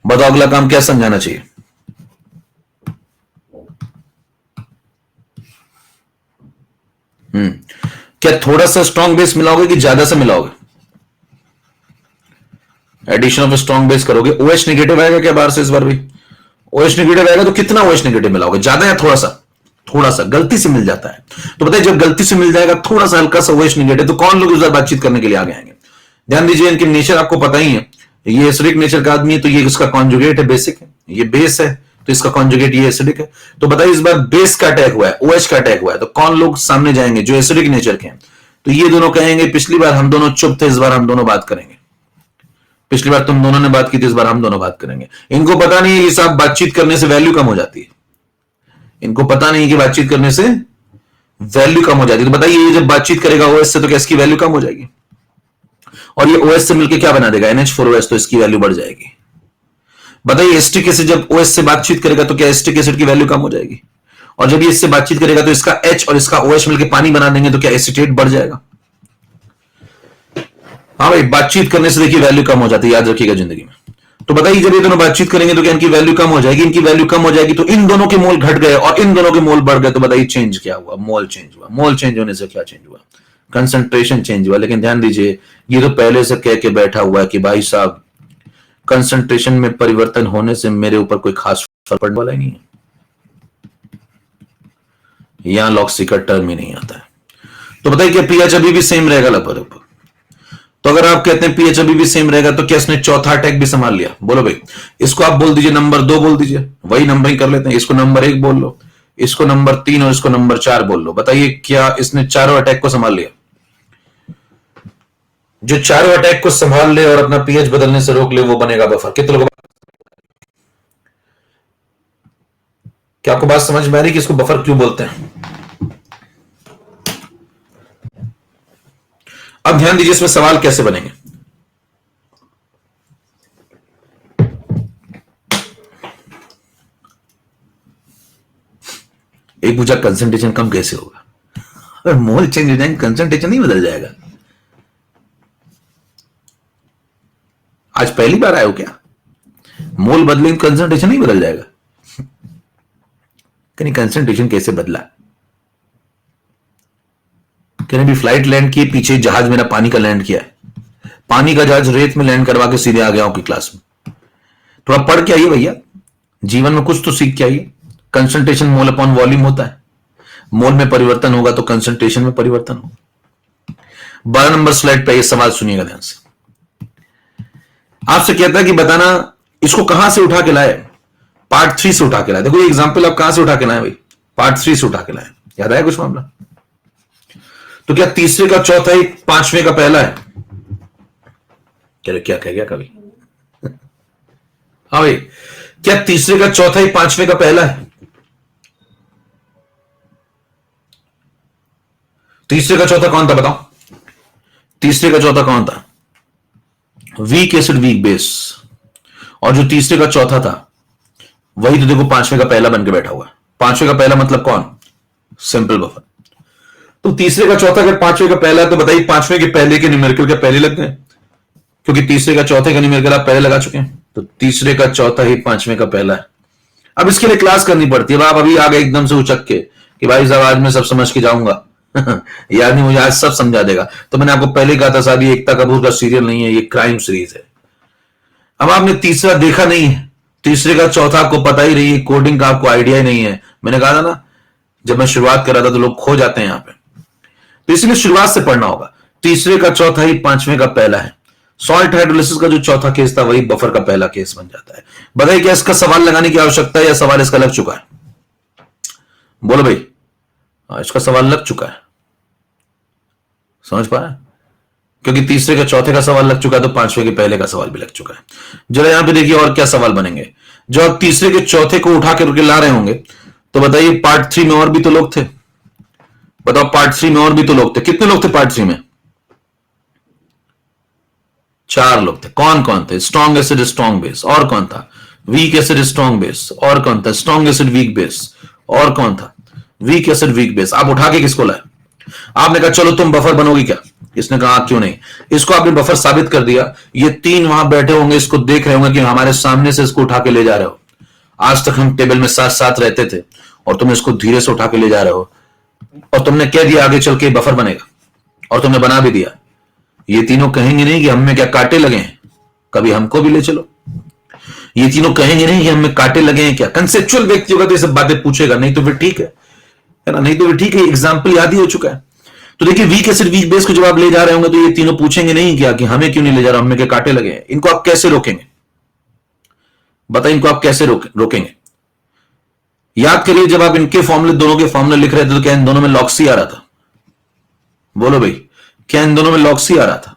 A: बताओ अगला काम क्या समझाना चाहिए? क्या थोड़ा सा स्ट्रॉन्ग बेस मिलाओगे कि ज्यादा से मिलाओगे? एडिशन ऑफ स्ट्रॉन्ग बेस करोगे, ओएच नेगेटिव आएगा क्या बाहर से इस बार भी? ओएच नेगेटिव आएगा तो कितना ओएच नेगेटिव मिलाओगे, ज्यादा या थोड़ा सा? थोड़ा सा, गलती से मिल जाता है तो बताइए, जब गलती से मिल जाएगा थोड़ा सा हल्का सा ओएच नेगेटिव, तो कौन लोग उस बार बातचीत करने के लिए आगे आएंगे? ध्यान दीजिए, इनके नेचर आपको पता ही है, ये एसिडिक नेचर का आदमी है तो ये इसका कॉन्जुगेट है, बेसिक है, ये बेस है तो इसका कॉन्जुगेट ये एसिडिक है। तो बताइए इस बार बेस का अटैक हुआ है, ओएच का अटैक हुआ है, तो कौन लोग सामने जाएंगे? जो एसिडिक नेचर के हैं। तो ये दोनों कहेंगे पिछली बार हम दोनों चुप थे, इस बार हम दोनों बात करेंगे। पिछली बार तुम दोनों ने बात की थी, इस बार हम दोनों बात करेंगे। इनको पता नहीं है ये सब बातचीत करने से वैल्यू कम हो जाती है, इनको पता नहीं है कि बातचीत करने से वैल्यू कम हो जाती है। तो बताइए ये जब बातचीत करेगा ओएस से तो क्या इसकी वैल्यू कम हो जाएगी? और ये ओएस से मिलकर क्या बना देगा? NH4OH, तो इसकी वैल्यू बढ़ जाएगी। बताइए एस्टिक एसिड जब ओएस से बातचीत करेगा तो क्या एस्टिक एसिड की वैल्यू कम हो जाएगी? और जब ये इससे बातचीत करेगा तो इसका H और इसका OH मिलकर पानी बना देंगे तो क्या एसिटेट बढ़ जाएगा? हाँ भाई, बातचीत करने से देखिए वैल्यू कम हो जाती है, याद रखिएगा जिंदगी में। तो बताइए जब ये दोनों बातचीत करेंगे तो क्या इनकी वैल्यू कम हो जाएगी? इनकी वैल्यू कम हो जाएगी तो इन दोनों के मोल घट गए और इन दोनों के मोल बढ़ गए, तो बताइए चेंज क्या हुआ? मोल चेंज हुआ। मोल चेंज होने से क्या चेंज हुआ? कंसंट्रेशन चेंज हुआ। लेकिन ध्यान दीजिए, ये तो पहले से कह के बैठा हुआ है कि भाई साहब कंसंट्रेशन में परिवर्तन होने से मेरे ऊपर कोई खास फर्क पड़ने वाला ही नहीं है। यहां लॉक्सी का टर्म ही नहीं आता है। तो बताइए क्या पीएच अभी भी सेम रहेगा लगभग? तो अगर आप कहते हैं पीएच अभी भी सेम रहेगा तो क्या इसने चौथा अटैक भी संभाल लिया? बोलो भाई। इसको आप बोल दीजिए नंबर 2 बोल दीजिए, वही नंबरिंग कर लेते हैं। इसको नंबर 1 बोल लो, इसको नंबर 3 और इसको नंबर 4 बोल लो। बताइए क्या इसने चारों अटैक को संभाल लिया? जो चारों अटैक को संभाल ले और अपना पीएच बदलने से रोक ले वो बनेगा बफर। कितने लोगों, क्या आपको बात समझ में आ रही कि इसको बफर क्यों बोलते हैं? अब ध्यान दीजिए इसमें सवाल कैसे बनेंगे। एक पूछा कंसंट्रेशन कम कैसे होगा? अगर मोल चेंज हो जाएंगे कंसंट्रेशन नहीं बदल जाएगा। आज पहली बार आए हो क्या? मोल बदलेंगे कंसंट्रेशन नहीं बदल जाएगा? कहीं कंसंट्रेशन कैसे बदला? कहीं भी फ्लाइट लैंड की, पीछे जहाज मेरा पानी का लैंड किया है, पानी का जहाज रेत में लैंड करवा के सीधे आ गया हूं कि क्लास में। थोड़ा पढ़ के आइए भैया, जीवन में कुछ तो सीख के आइए। कंसंट्रेशन मोल अपॉन वॉल्यूम होता है, मोल में परिवर्तन होगा तो कंसंट्रेशन में परिवर्तन होगा। 12 नंबर स्लाइड पे ये सवाल सुनिएगा ध्यान से। आपसे कहता है कि बताना इसको कहां से उठा के लाए? पार्ट 3 से उठा के लाए। देखो ये एग्जांपल आप कहां से उठा के लाए भाई? पार्ट 3 से उठा के लाए। याद आया कुछ मामला? तो क्या तीसरे का चौथा ही पांचवें का पहला है? क्या कह गया कभी? हाँ भाई, क्या तीसरे का चौथा ही पांचवें का पहला है? तीसरे का चौथा कौन था बताओ? तीसरे का चौथा कौन था? Weak acid weak base. और जो तीसरे का चौथा था वही तो देखो पांचवें का पहला बन के बैठा हुआ है। पांचवें का पहला मतलब कौन? Simple buffer. तो तीसरे का चौथा अगर पांचवें का पहला है तो बताइए पांचवें के पहले के न्यूमेरिकल क्या पहले लग गए? क्योंकि तीसरे का चौथे का न्यूमेरिकल आप पहले लगा चुके हैं, तो तीसरे का चौथा ही पांचवें का पहला है। अब इसके लिए क्लास करनी पड़ती है। आप अभी आ गए एकदम से उचक के कि भाई साहब आज मैं सब समझ के जाऊंगा याद नहीं, मुझे आज सब समझा देगा। तो मैंने आपको पहले कहा था साहब ये एकता कपूर का सीरियल नहीं है, ये क्राइम सीरीज है। अब आपने तीसरा देखा नहीं है, तीसरे का चौथा आपको पता ही नहीं है, कोडिंग का आपको आइडिया ही नहीं है। मैंने कहा था ना जब मैं शुरुआत कर रहा था तो लोग खो जाते हैं यहां पे, तो इसलिए शुरुआत से पढ़ना होगा। तीसरे का चौथा ही पांचवें का पहला है। सॉल्ट हाइड्रोलिसिस का जो चौथा केस था वही बफर का पहला केस बन जाता है। बताइए क्या इसका सवाल लगाने की आवश्यकता है या सवाल इसका लग चुका है? बोलो भाई। इसका सवाल लग चुका है, समझ पाया? क्योंकि तीसरे का चौथे का सवाल लग चुका है तो पांचवें के पहले का सवाल भी लग चुका है। जरा यहां पे देखिए और क्या सवाल बनेंगे। जो आप तीसरे के चौथे को उठा करके ला रहे होंगे तो बताइए पार्ट 3 में और भी तो लोग थे। बताओ पार्ट 3 में और भी तो लोग थे। कितने लोग थे पार्ट 3 में? 4 लोग थे। कौन कौन थे? Strong acid strong base. और कौन था? Weak acid strong base. और कौन था? Strong acid weak base. और कौन था? Weak acid weak base. आप उठा के किसको लाए? आपने कहा चलो तुम बफर बनोगी क्या? इसने कहा क्यों नहीं। इसको आपने बफर साबित कर दिया। ये तीन वहां बैठे होंगे, इसको देख रहे होंगे कि हमारे सामने से इसको उठा के ले जा रहे हो। आज तक हम टेबल में साथ साथ रहते थे और तुम इसको धीरे से उठा के ले जा रहे हो, और तुमने कह दिया आगे चल के बफर बनेगा, और तुमने बना भी दिया। ये तीनों कहेंगे नहीं कि हमें क्या कांटे लगे हैं, कभी हमको भी ले चलो। ये तीनों कहेंगे नहीं कि हमें कांटे लगे हैं क्या। कंसेप्चुअल व्यक्ति होगा तो ये सब बातें पूछेगा, नहीं तो फिर ठीक है ना, नहीं तो फिर ठीक है, एग्जाम्पल याद ही हो चुका है। तो देखिए वीक एसिड वीक बेस को जब आप ले जा रहे होंगे तो ये तीनों पूछेंगे नहीं क्या कि हमें क्यों नहीं ले जा रहा, हमें क्या कांटे लगे हैं। इनको आप कैसे रोकेंगे, बताइए, इनको आप कैसे रोकेंगे। याद करिए जब आप इनके फॉर्मूले, दोनों के फॉर्मूले लिख रहे थे तो क्या इन दोनों में लॉक्सी आ रहा था? बोलो भाई, क्या इन दोनों में लॉक्सी आ रहा था?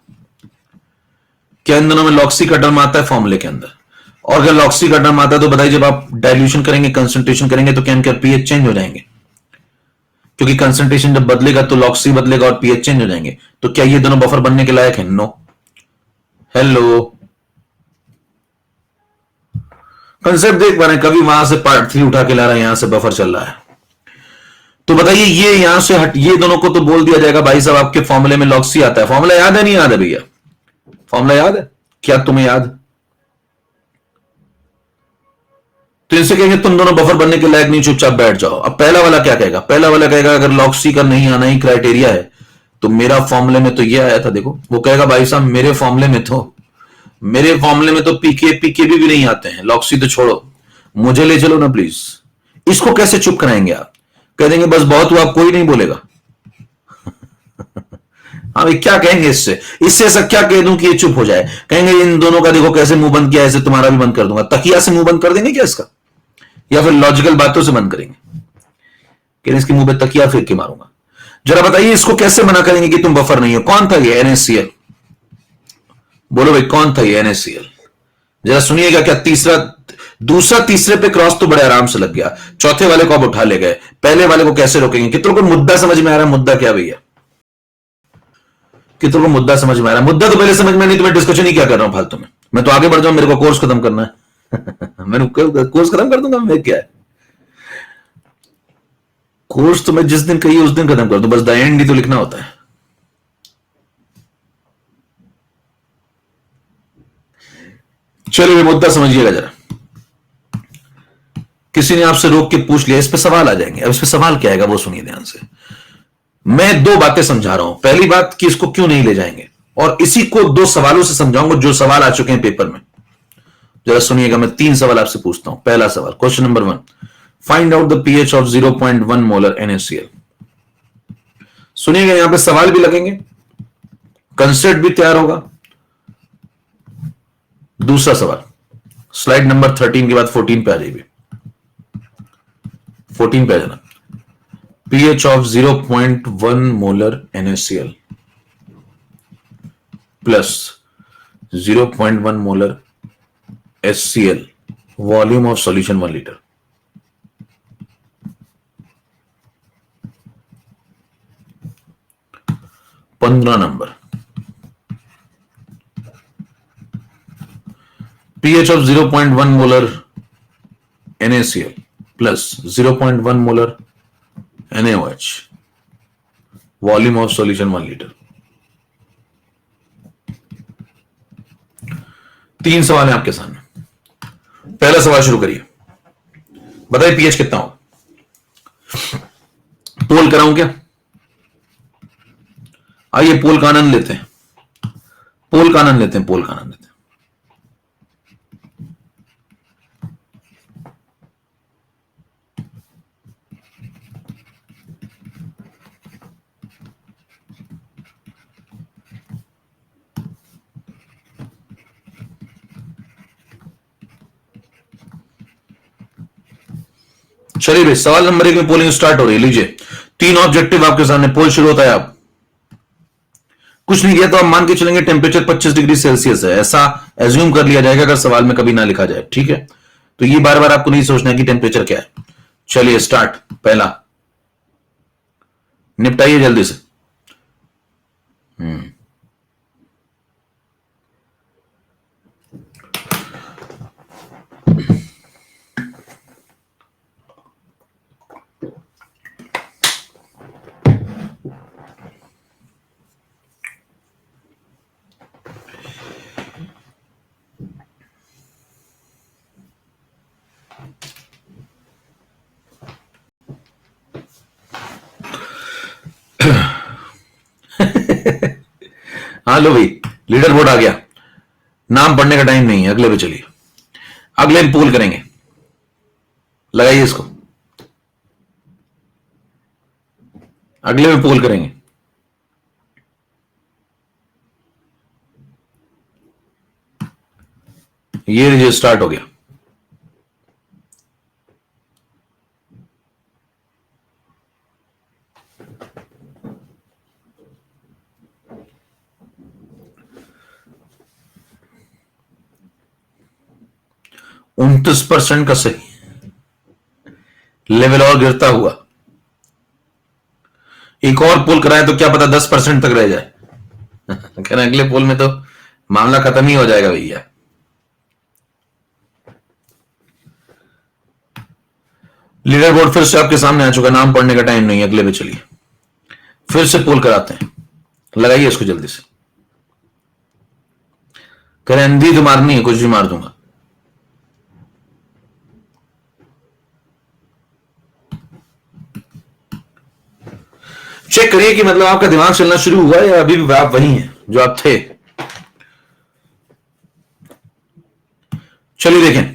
A: क्या इन दोनों में लॉक्सी का टर्म आता है फॉर्मूले के अंदर? और अगर लॉक्सी का टर्म आता है तो बताइए जब आप डाइल्यूशन करेंगे, कंसंट्रेशन करेंगे तो क्या इनके पीएच चेंज हो जाएंगे? क्योंकि कंसंट्रेशन जब बदलेगा तो लॉक्सी बदलेगा और पीएच चेंज हो जाएंगे। तो क्या ये दोनों बफर बनने के लायक है? नो। हेलो, कंसेप्ट देख पा रहे हैं? कभी वहां से पार्ट 3 उठा के ला रहा है, यहां से बफर चल रहा है। तो बताइए ये यहां से हट, ये दोनों को तो बोल दिया जाएगा भाई साहब आपके फॉर्मूले में लॉक्सी आता है। फॉर्मूला याद है नहीं याद है भैया? फॉर्मूला याद है क्या तुम्हें? याद? तो इनसे कहेंगे तुम दोनों बफर बनने के लायक नहीं, चुपचाप बैठ जाओ। अब पहला वाला क्या कहेगा? पहला वाला कहेगा अगर लॉक्सी का नहीं आना ही क्राइटेरिया है तो मेरा फॉर्मूले में तो ये आया था, देखो। वो कहेगा भाई साहब मेरे फॉर्मूले में तो पीके पीकेबी भी नहीं आते हैं, लॉक्सी तो छोड़ो, मुझे ले चलो ना प्लीज। इसको कैसे चुप कराएंगे आप? कह देंगे बस बहुत हुआ, कोई नहीं बोलेगा। हाँ भाई, क्या कहेंगे इससे? इससे ऐसा क्या कह दूं कि ये चुप हो जाए? कहेंगे इन दोनों का देखो कैसे मुंह बंद किया, ऐसे तुम्हारा भी बंद कर दूंगा। तकिया से मुंह बंद कर देंगे क्या इसका, या फिर लॉजिकल बातों से बंद करेंगे? कि इसके मुंह पे तकिया फेंक के मारूंगा। जरा बताइए इसको कैसे मना करेंगे कि तुम बफर नहीं हो? कौन था ये NaCl? बोलो भाई कौन था ये NaCl? जरा सुनिएगा। क्या तीसरा, दूसरा तीसरे पे क्रॉस तो बड़े आराम से लग गया, चौथे वाले को अब उठा ले गए, पहले वाले को कैसे रोकेंगे? कितनों को मुद्दा समझ में आ रहा है? मुद्दा क्या भैया? कितनों को मुद्दा समझ में आ रहा है? मुद्दा तो पहले समझ में नहीं तो मैं डिस्कशन ही क्या कर रहा हूं फालतू में। मैं तो आगे बढ़ जाऊं, मेरे को कोर्स खत्म करना है। मैंने कोर्स खत्म कर दूंगा मैं, क्या है कोर्स? तो मैं जिस दिन कही उस दिन खत्म कर दूं, बस द एंड ही तो लिखना होता है। चलिए मुद्दा समझिएगा जरा। किसी ने आपसे रोक के पूछ लिया, इस पे सवाल आ जाएंगे। अब इस पे सवाल क्या आएगा वो सुनिए ध्यान से। मैं दो बातें समझा रहा हूं। पहली बात कि इसको क्यों नहीं ले जाएंगे, और इसी को दो सवालों से समझाऊंगा जो सवाल आ चुके हैं पेपर में। जरा सुनिएगा, मैं तीन सवाल आपसे पूछता हूं। पहला सवाल, question number 1, find out the pH of 0.1 molar NaCl। सुनिएगा, यहां पे सवाल भी लगेंगे, कंसेप्ट भी तैयार होगा। दूसरा सवाल, स्लाइड नंबर 13 के बाद 14 पे आ जाइए। 14 पे आ जाना। pH of 0.1 molar NaCl plus 0.1 molar HCl, volume of solution 1 liter। पंद्रह number, pH of 0.1 molar NaCl plus 0.1 molar NaOH, volume of solution 1 liter। तीन सवाल है आपके सामने। पहला सवाल शुरू करिए, बताइए पीएच कितना होगा? पोल कराऊं क्या? आइए पोल का आनंद लेते हैं, पोल का आनंद लेते हैं, पोल का आनंद लेते हैं। चलिए भाई, सवाल नंबर 1 में पोलिंग स्टार्ट हो रही है। लीजिए, तीन ऑब्जेक्टिव आपके सामने, पोल शुरू होता है। आप कुछ नहीं किया तो आप मान के चलेंगे टेम्परेचर 25 डिग्री सेल्सियस है, ऐसा एज्यूम कर लिया जाएगा अगर सवाल में कभी ना लिखा जाए, ठीक है? तो ये बार बार आपको नहीं सोचना है कि टेम्परेचर क्या है। चलिए स्टार्ट, पहला निपटाइए जल्दी से। हाँ लो भाई, लीडर बोर्ड आ गया। नाम पढ़ने का टाइम नहीं है, अगले पे चलिए। अगले में पोल करेंगे, लगाइए इसको। अगले में पोल करेंगे। ये लीजिए स्टार्ट हो गया। %29 का सही, लेवल और गिरता हुआ। एक और पोल कराए तो क्या पता 10% तक रह जाए। कह रहे अगले पोल में तो मामला खत्म ही हो जाएगा भैया। लीडर बोर्ड फिर से आपके सामने आ चुका, नाम पढ़ने का टाइम नहीं है, अगले पे चलिए। फिर से पोल कराते हैं, लगाइए इसको जल्दी से। कह रहे अंधी तो मारनी है, कुछ भी मार दूंगा। चेक करिए कि मतलब आपका दिमाग चलना शुरू हुआ या अभी भी आप वही हैं जो आप थे। चलिए देखें,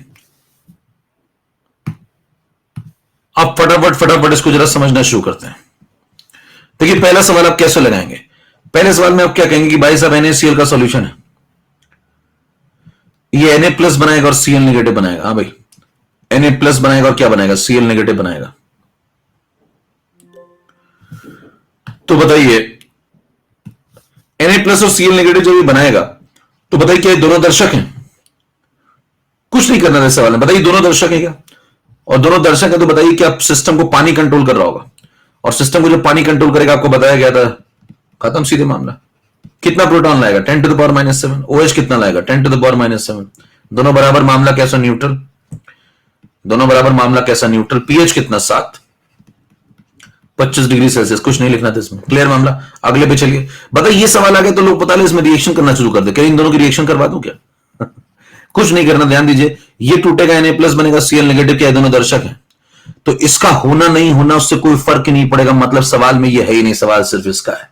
A: अब फटाफट फटाफट इसको जरा समझना शुरू करते हैं। देखिए पहला सवाल आप कैसे लगाएंगे। पहले सवाल में आप क्या कहेंगे कि भाई साहब NaCl का सॉल्यूशन है, ये Na प्लस बनाएगा और Cl नेगेटिव बनाएगा। हाँ भाई, Na प्लस बनाएगा और क्या बनाएगा, Cl नेगेटिव बनाएगा। तो बताइए Na प्लस और Cl नेगेटिव जब ये बनाएगा तो बताइए क्या ये दोनों दर्शक हैं? कुछ नहीं करना था सवाल में, बताइए दोनों दर्शक है क्या? और दोनों दर्शक है तो बताइए क्या सिस्टम को पानी कंट्रोल कर रहा होगा, और सिस्टम को जो पानी कंट्रोल करेगा आपको बताया गया था, खत्म सीधे मामला। कितना प्रोटॉन लाएगा, 10 to the power -7। OH कितना लाएगा, 10 to the power -7। दोनों बराबर, मामला कैसा, न्यूट्रल। दोनों बराबर, मामला कैसा, न्यूट्रल। pH कितना, 7, 25 डिग्री सेल्सियस। कुछ नहीं लिखना था इसमें, क्लियर मामला। अगले पे चलिए। बताइए ये सवाल आ गया तो लोग पता ले इसमें रिएक्शन करना शुरू कर दे, क्या इन दोनों की रिएक्शन करवा दूं क्या? कुछ नहीं करना, ध्यान दीजिए। ये टूटेगा, Na प्लस बनेगा, Cl नेगेटिव, क्या दोनों दर्शक हैं। तो इसका होना नहीं होना उससे कोई फर्क ही नहीं पड़ेगा, मतलब सवाल में ये है ही नहीं, सवाल सिर्फ इसका है।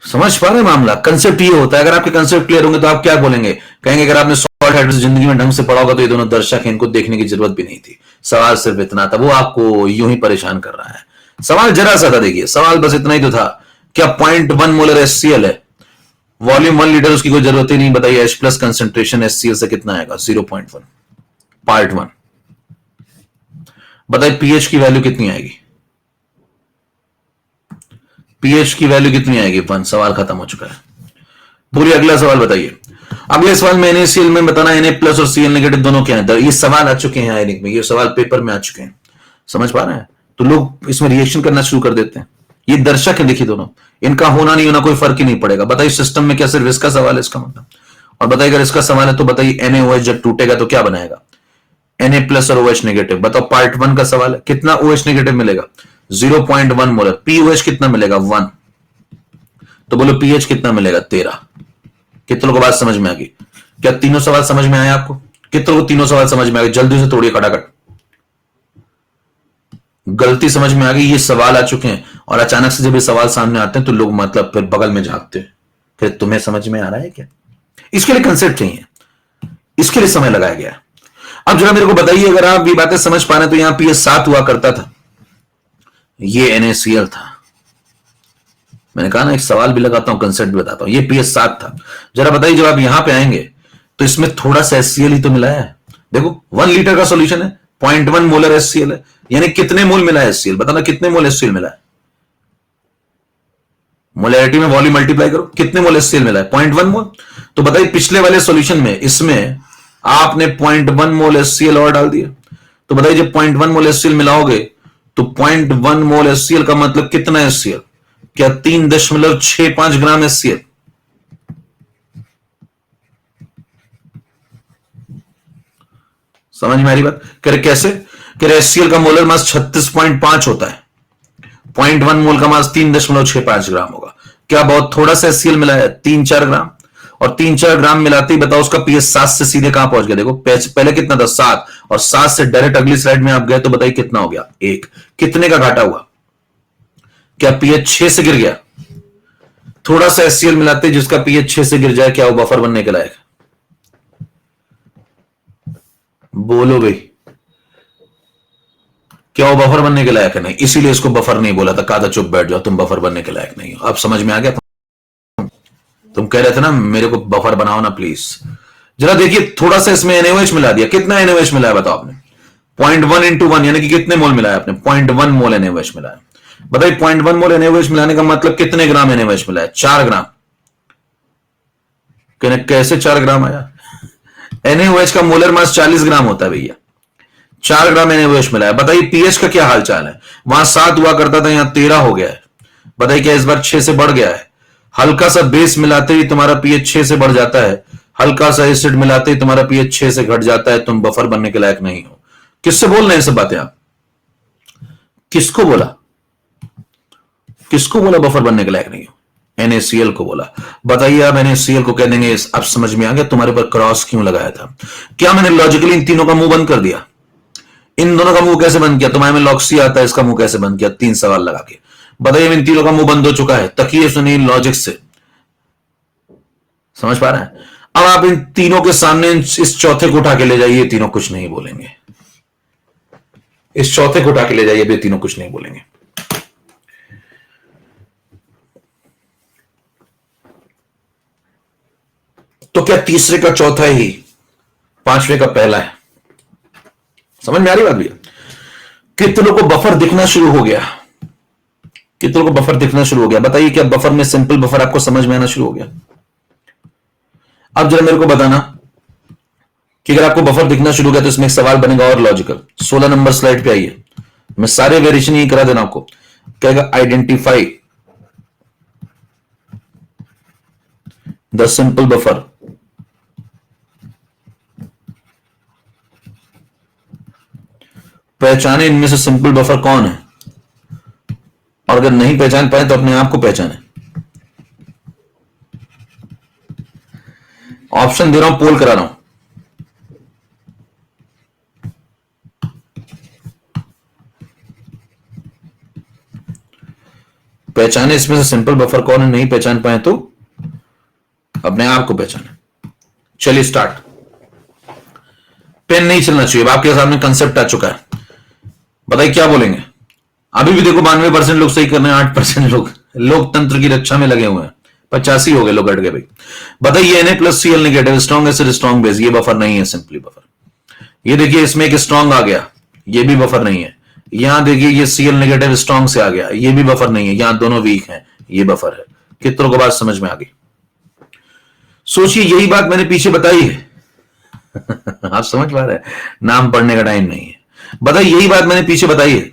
A: समझ पा रहे हैं मामला, कंसेप्ट ये होता है। अगर आपके कंसेप्ट क्लियर होंगे तो आप क्या बोलेंगे, कहेंगे अगर आपने सॉल्ट हाइड्रोजन जिंदगी में ढंग से पढ़ा होगा तो ये दोनों दर्शक हैं, इनको देखने की जरूरत भी नहीं थी, सवाल सिर्फ इतना था। वो आपको यूं ही परेशान कर रहा है। सवाल जरा सा था, देखिए सवाल बस इतना ही तो था, क्या 0.1 मोलर HCl है, वॉल्यूम 1 लीटर, उसकी कोई जरूरत ही नहीं। बताइए H प्लस कंसेंट्रेशन HCl से कितना आएगा, 0.1, पार्ट 1। बताइए pH की वैल्यू कितनी आएगी, pH की वैल्यू कितनी आएगी, 1। सवाल खत्म हो चुका है। पूरी अगला सवाल बताइए। अगले सवाल में NaCl में बताना Na प्लस और Cl नेगेटिव दोनों क्या है। ये सवाल आ चुके हैं आयनिक में, ये सवाल पेपर में आ चुके हैं, समझ पा रहे हैं। तो लोग इसमें रिएक्शन करना शुरू कर देते हैं। ये दर्शक है, देखिए दोनों, इनका होना नहीं होना कोई फर्क ही नहीं पड़ेगा। बताइए सिस्टम में क्या सिर्फ इसका सवाल है, इसका मतलब। और बताइए अगर इसका सवाल है तो बताइए NaOH जब टूटेगा तो क्या बनाएगा, Na प्लस और OH नेगेटिव। बताओ पार्ट 1 का सवाल है, कितना OH नेगेटिव मिलेगा, 0.1 मोलर। pOH कितना मिलेगा, 1। तो बोलो pH कितना मिलेगा, 13। कितनों को बात समझ में आ गई? क्या तीनों सवाल समझ में आए आपको? कितनों को तीनों सवाल समझ में आ गए? जल्दी से तोड़िए खटाखट। गलती समझ में आ गई, ये सवाल आ चुके हैं और अचानक से जब ये सवाल सामने आते हैं तो लोग मतलब फिर बगल में झांकते हैं, फिर तुम्हें समझ में आ रहा है क्या? इसके लिए कंसेप्ट चाहिए, इसके लिए समय लगाया गया। अब जरा मेरे को बताइए, अगर आप ये बातें समझ पा रहे तो यहां pH 7 हुआ करता था, ये NaCl था। मैंने कहा ना एक सवाल भी लगाता हूं, कंसेप्ट भी बताता हूं। ये pH 7 था। जरा बताइए जब आप यहां पे आएंगे तो इसमें थोड़ा सा HCl ही तो मिलाया है। देखो 1 लीटर का सॉल्यूशन है, 0.1 मोलर HCl है, यानी कितने मोल मिला है HCl, बताना कितने मोल HCl मिला है। मोलैरिटी में वॉल्यूम मल्टीप्लाई करो, कितने मोल HCl मिला है, 0.1 मोल। तो बताइए पिछले वाले सॉल्यूशन में इसमें आपने 0.1 मोल HCl और डाल दिया, तो बताइए जब 0.1 मोल HCl मिलाओगे तो 0.1 मोल HCl का मतलब कितना HCl, क्या 3.65 ग्राम HCl। समझ में आ रही बात? कह कैसे, कह रहे HCl का मोलर मास 36.5 होता है, 0.1 मोल का मास 3.65 ग्राम होगा। क्या बहुत थोड़ा सा HCl मिला है, 3-4 ग्राम, और 3-4 ग्राम मिलाते ही बताओ उसका pH 7 से सीधे कहां पहुंच गया। देखो पहले कितना था, 7, और 7 से डायरेक्ट अगली स्लाइड में आप गए तो बताइए कितना हो गया, 1। कितने का घाटा हुआ, क्या pH 6 से गिर गया, थोड़ा सा HCl मिलाते जिसका pH 6 से गिर जाए, क्या वो बफर बनने के लायक? बोलो भाई, क्या वो बफर बनने के लायक है? नहीं, इसीलिए इसको बफर नहीं बोला था, कहा था चुप बैठ जाओ, तुम बफर बनने के लायक नहीं हो। अब समझ में आ गया? तुम कह रहे थे ना मेरे को बफर बनाओ ना प्लीज। जरा देखिए, थोड़ा सा इसमें NaOH मिला दिया। कितना NaOH मिला है बताओ आपने? 0.1 इंटू 1, यानी कि कितने मोल मिलाया आपने? 0.1 मोल NaOH मिलाया। बताइए 0.1 मोल NaOH मिलाने का मतलब कितने ग्राम NaOH मिलाया? 4 ग्राम। कैसे 4 ग्राम आया? NaOH का मोलर मास 40 ग्राम होता है भैया। 4 ग्राम NaOH मिला है। बताइए पीएच का क्या हाल चाल है? वहां 7 हुआ करता था, यहां 13 हो गया है। बताइए क्या इस बार 6 से बढ़ गया है? हल्का सा बेस मिलाते ही तुम्हारा पीएच 6 से बढ़ जाता है, हल्का सा एसिड मिलाते ही तुम्हारा पीएच 6 से घट जाता है, तुम बफर बनने के लायक नहीं हो। किससे बोल रहे हैं सब बातें आप? किसको बोला? किसको बोला बफर बनने के लायक नहीं हो? NaCl को बोला। बताइए आप NaCl को कह देंगे अब समझ में आ गया तुम्हारे पर क्रॉस क्यों लगाया था। क्या मैंने लॉजिकली इन तीनों का मुंह बंद कर दिया? इन दोनों का मुंह कैसे बंद किया? तुम्हारे में लॉक्सी आता है, इसका मुंह कैसे बंद किया? 3 सवाल लगा के बताइए। इन तीनों का मुंह बंद हो चुका है, तकिए सुनिए लॉजिक से। समझ पा रहे हैं? अब आप इन तीनों के सामने इस चौथे को उठा के ले जाइए, तीनों कुछ नहीं बोलेंगे। इस चौथे को उठा के ले जाइए, भी तीनों कुछ नहीं बोलेंगे। तो क्या तीसरे का चौथा ही पांचवें का पहला है? समझ में आ रही बात भैया? कितनों को बफर दिखना शुरू हो गया? कितनों को बफर दिखना शुरू हो गया? बताइए क्या बफर में सिंपल बफर आपको समझ में आना शुरू हो गया? अब जरा मेरे को बताना कि अगर आपको बफर दिखना शुरू हो गया तो इसमें एक सवाल बनेगा और लॉजिकल। 16 नंबर स्लाइड पे आइए, मैं सारे वेरिएशन ही करा देना आपको। कहेगा आइडेंटिफाई द सिंपल बफर। पहचाने इनमें से सिंपल बफर कौन है, और अगर नहीं पहचान पाए तो अपने आप को पहचाने। ऑप्शन दे रहा हूं, पोल करा रहा हूं। पहचाने इसमें से सिंपल बफर कौन है, नहीं पहचान पाए तो अपने आप को पहचाने। चलिए स्टार्ट। पेन नहीं चलना चाहिए, आपके सामने कंसेप्ट आ चुका है। बताइए क्या बोलेंगे? अभी भी देखो 92% लोग सही कर रहे हैं, 8% लोग लोकतंत्र की रक्षा में लगे हुए हैं। 85 हो गए लोग, हट गए भाई। बताइए Na+Cl negative, strong acid strong base, ये बफर नहीं है, सिंपली बफर। ये देखिए इसमें एक स्ट्रॉन्ग आ गया, ये भी बफर नहीं है। यहां देखिए ये Cl नेगेटिव स्ट्रॉन्ग से आ गया, ये भी बफर नहीं है। यहां दोनों वीक हैं, ये बफर है। कितनों को बात समझ में आ गई? सोचिए यही बात मैंने पीछे बताई है। आप समझ पा रहे हैं? नाम पढ़ने का टाइम नहीं है। बताइए यही बात मैंने पीछे बताई है,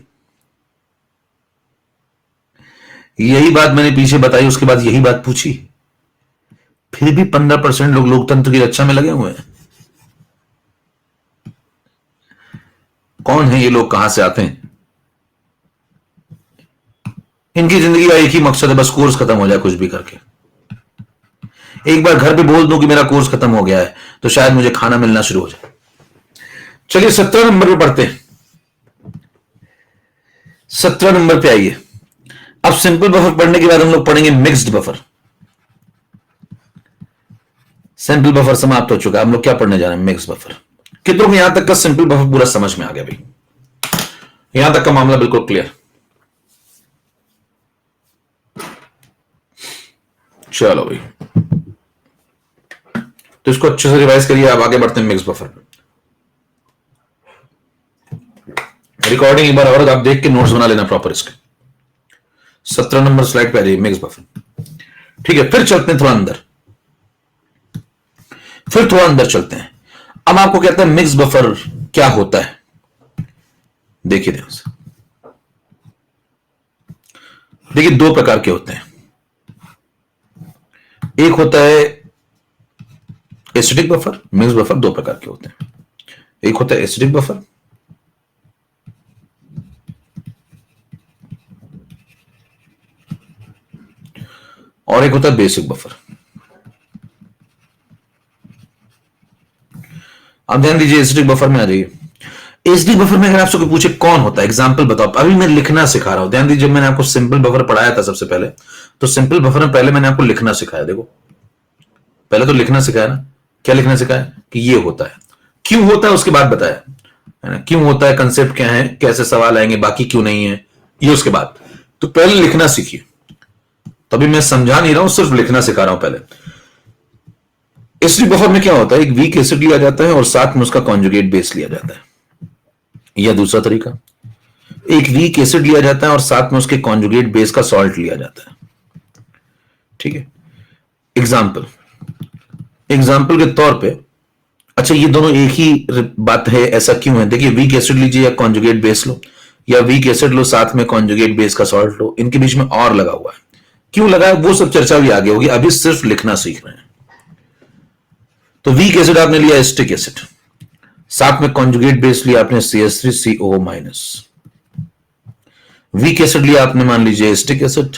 A: यही बात मैंने पीछे बताई, उसके बाद यही बात पूछी, फिर भी 15% लोग लोकतंत्र की रक्षा में लगे हुए हैं। कौन है ये लोग, कहां से आते हैं? इनकी जिंदगी का एक ही मकसद है, बस कोर्स खत्म हो जाए कुछ भी करके। एक बार घर पे बोल दूं कि मेरा कोर्स खत्म हो गया है तो शायद मुझे खाना मिलना शुरू हो जाए। चलिए 17 नंबर पे पढ़ते हैं। 17 नंबर पे आइए। अब सिंपल बफर पढ़ने के बाद हम लोग पढ़ेंगे मिक्स्ड बफर। सिंपल बफर समाप्त हो चुका है, हम लोग क्या पढ़ने जा रहे हैं? Mix buffer. कितनों को यहां तक का सिंपल बफर पूरा समझ में आ गया भाई? यहां तक का मामला बिल्कुल क्लियर? चलो भाई, तो इसको अच्छे से रिवाइज करिए। आप आगे बढ़ते हैं मिक्स बफर पे। रिकॉर्डिंग एक बार और आप देख के नोट्स बना लेना प्रॉपर इसके। 17 नंबर स्लाइड पे आ जाइए, मिक्स बफर। ठीक है, फिर चलते हैं थोड़ा अंदर, फिर थोड़ा अंदर चलते हैं। अब आपको कहते हैं मिक्स बफर क्या होता है, देखिए ध्यान से। देखिए दो प्रकार के होते हैं। एक होता है एसिडिक बफर। मिक्स बफर दो प्रकार के होते हैं, एक होता है एसिडिक बफर, और एक होता है बेसिक बफर। अब ध्यान दीजिए, एसिडिक बफर में आ जाइए। एचडी बफर में अगर आपसे कोई पूछे कौन होता है, एग्जांपल बताओ, अभी मैं लिखना सिखा रहा हूं, ध्यान दीजिए, जब मैंने आपको सिंपल बफर पढ़ाया था सबसे पहले, तो सिंपल बफर में पहले मैंने आपको लिखना सिखाया, देखो पहले तो लिखना सिखाया ना, क्या लिखना सिखाया कि ये होता है, क्यों होता है उसके बाद बताया, है ना, क्यों होता है, कंसेप्ट क्या है, कैसे सवाल आएंगे, बाकी क्यों नहीं है, ये उसके बाद। तो पहले लिखना सीखिए, तभी मैं समझा नहीं रहा हूं, सिर्फ लिखना सिखा रहा हूं पहले। एचडी बफर में क्या होता है, एक वीक एसिड लिया जाता है और साथ में उसका कॉन्जुगेट बेस लिया जाता है, या दूसरा तरीका, एक वीक एसिड लिया जाता है और साथ में उसके कॉन्जुगेट बेस का सॉल्ट लिया जाता है, ठीक है। एग्जाम्पल, एग्जाम्पल के तौर पे, अच्छा ये दोनों एक ही बात है, ऐसा क्यों है, देखिए वीक एसिड लीजिए या कॉन्जुगेट बेस लो, या वीक एसिड लो साथ में कॉन्जुगेट बेस का सॉल्ट लो, इनके बीच में और लगा हुआ है, क्यों लगा है वो सब चर्चा भी आगे होगी, अभी सिर्फ लिखना सीख रहे हैं। तो वीक एसिड आपने लिया एसिटिक एसिड, साथ में कॉन्जुगेट बेस लिया आपने CH3CO-, वीक एसिड लिया आपने मान लीजिए एसिटिक एसिड,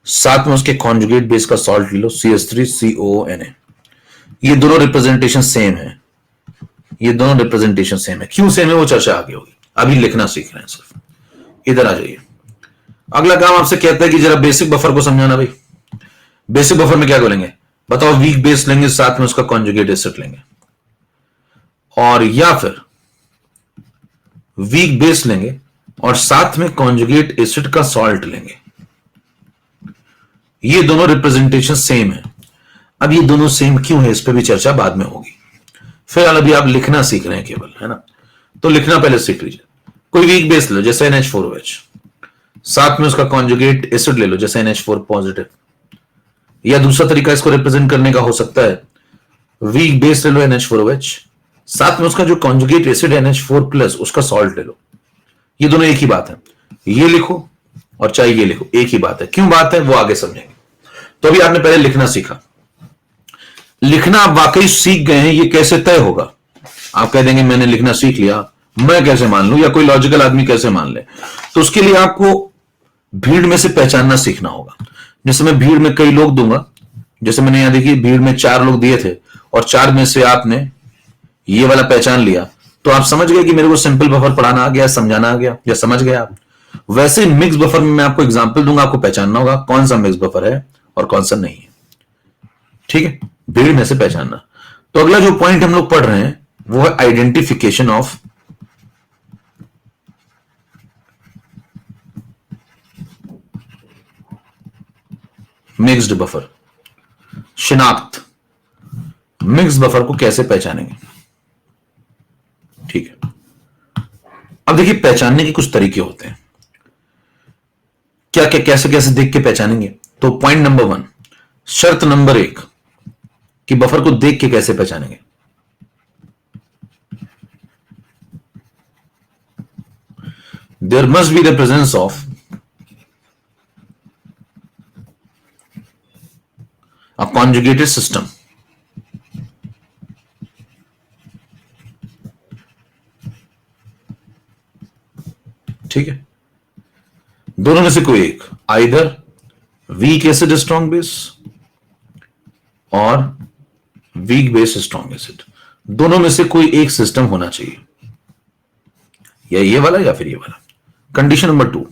A: साथ में उसके कॉन्जुगेट बेस का सॉल्ट ले लो CH3CONA, ये दोनों रिप्रेजेंटेशन सेम है, ये दोनों रिप्रेजेंटेशन सेम है, क्यों सेम है वो चर्चा आगे होगी, अभी लिखना सीख रहे हैं सिर्फ। इधर आ जाइए, अगला काम आपसे कहता है कि जरा बेसिक बफर को समझाना भाई। बेसिक बफर में क्या बोलेंगे बताओ, वीक बेस लेंगे साथ में उसका कॉन्जुगेट एसिड लेंगे, और या फिर वीक बेस लेंगे और साथ में कॉन्जुगेट एसिड का सॉल्ट लेंगे, ये दोनों रिप्रेजेंटेशन सेम है। अब ये दोनों सेम क्यों है इस पर भी चर्चा बाद में होगी, फिलहाल अभी आप लिखना सीख रहे हैं केवल, है ना, तो लिखना पहले सीख लीजिए। कोई वीक बेस लो जैसे NH4OH, साथ में उसका कॉन्जुगेट एसिड ले लो जैसे NH4+, या दूसरा तरीका इसको रिप्रेजेंट करने का हो सकता है, वीक बेस ले लो NH4OH, साथ में उसका जो कॉन्जुगेट एसिड NH4+, उसका सॉल्ट ले लो, ये दोनों एक ही बात है, ये लिखो और चाहे ये लिखो, एक ही बात है, क्यों बात है वो आगे समझेंगे। तो अभी आपने पहले लिखना सीखा, लिखना आप वाकई सीख गए हैं, ये कैसे तय होगा, आप कह देंगे मैंने लिखना सीख लिया, मैं कैसे मान लूं, या कोई लॉजिकल आदमी कैसे मान ले, तो उसके लिए आपको भीड़ में से पहचानना सीखना होगा। जैसे मैं भीड़ में कई लोग दूंगा, जैसे मैंने यहां देखिए भीड़ में 4 लोग दिए थे और 4 में से आपने ये वाला पहचान लिया, तो आप समझ गए कि मेरे को सिंपल बफर पढ़ाना आ गया, समझाना आ गया, या समझ गए आप। वैसे मिक्स बफर में मैं आपको एग्जांपल दूंगा, आपको पहचानना होगा कौन सा मिक्स बफर है और कौन सा नहीं है, ठीक है, भीड़ में से पहचानना। तो अगला जो पॉइंट हम लोग पढ़ रहे हैं वो है आइडेंटिफिकेशन ऑफ मिक्स्ड बफर, शिनाख्त, मिक्स बफर को कैसे पहचानेंगे, ठीक है। अब देखिए पहचानने के कुछ तरीके होते हैं, क्या क्या कैसे कैसे देख के पहचानेंगे। तो पॉइंट नंबर 1, शर्त नंबर 1 कि बफर को देख के कैसे पहचानेंगे। There must be the presence of a conjugated system, ठीक है, दोनों में से कोई एक, either weak acid strong base और वीक बेस स्ट्रॉन्ग एसिड, दोनों में से कोई एक सिस्टम होना चाहिए, या ये वाला या फिर ये वाला। कंडीशन नंबर 2,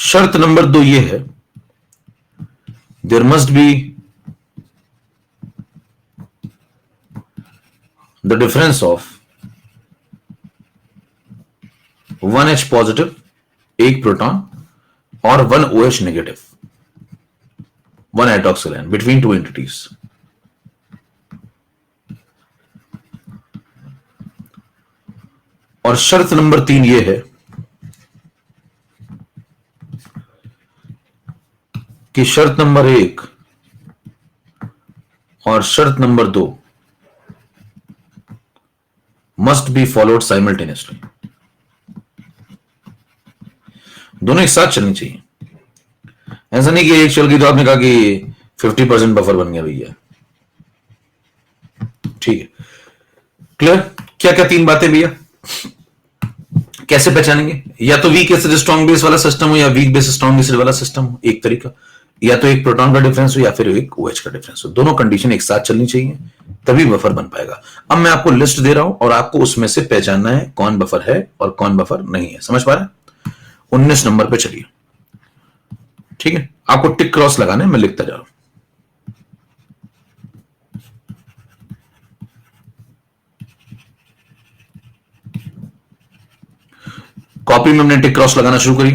A: शर्त नंबर 2 ये है, there must be the difference of 1H positive, एक प्रोटॉन, और 1 OH negative, 1 hydroxyl ion between 2 entities। और शर्त नंबर 3 ये है कि शर्त नंबर 1 और शर्त number 2 must be followed simultaneously, दोनों एक साथ चलनी चाहिए। ऐसा नहीं कि एक चल गई तो आपने कहा कि 50% बफर बन गया भैया, ठीक है, क्लियर। क्या क्या 3 बातें भैया, कैसे पहचानेंगे, या तो वीक एसिड स्ट्रॉन्ग बेस वाला सिस्टम हो या वीक बेस स्ट्रॉन्ग एसिड वाला सिस्टम हो, एक तरीका। या तो एक प्रोटॉन का डिफरेंस हो या फिर एक OH का डिफरेंस हो, दोनों कंडीशन एक साथ चलनी चाहिए, तभी बफर बन पाएगा। अब मैं आपको लिस्ट दे रहा हूं और आपको उसमें से पहचानना है कौन बफर है और कौन बफर नहीं है। समझ पा रहे हैं? 19 नंबर पे चलिए। ठीक है, आपको टिक क्रॉस लगाना है, मैं लिखता जा रहा हूं। कॉपी में हमने टिक क्रॉस लगाना शुरू करी।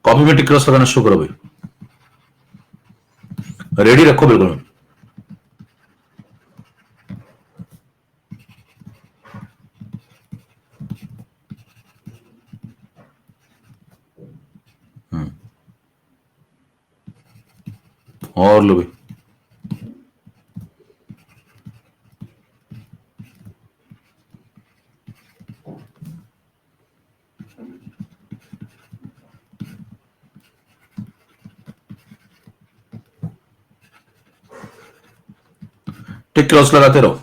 A: कॉपी में टिक क्रॉस लगाना शुरू करो भाई, रेडी रखो बिल्कुल। और लो भाई, टिक क्रॉस लगाते रहो।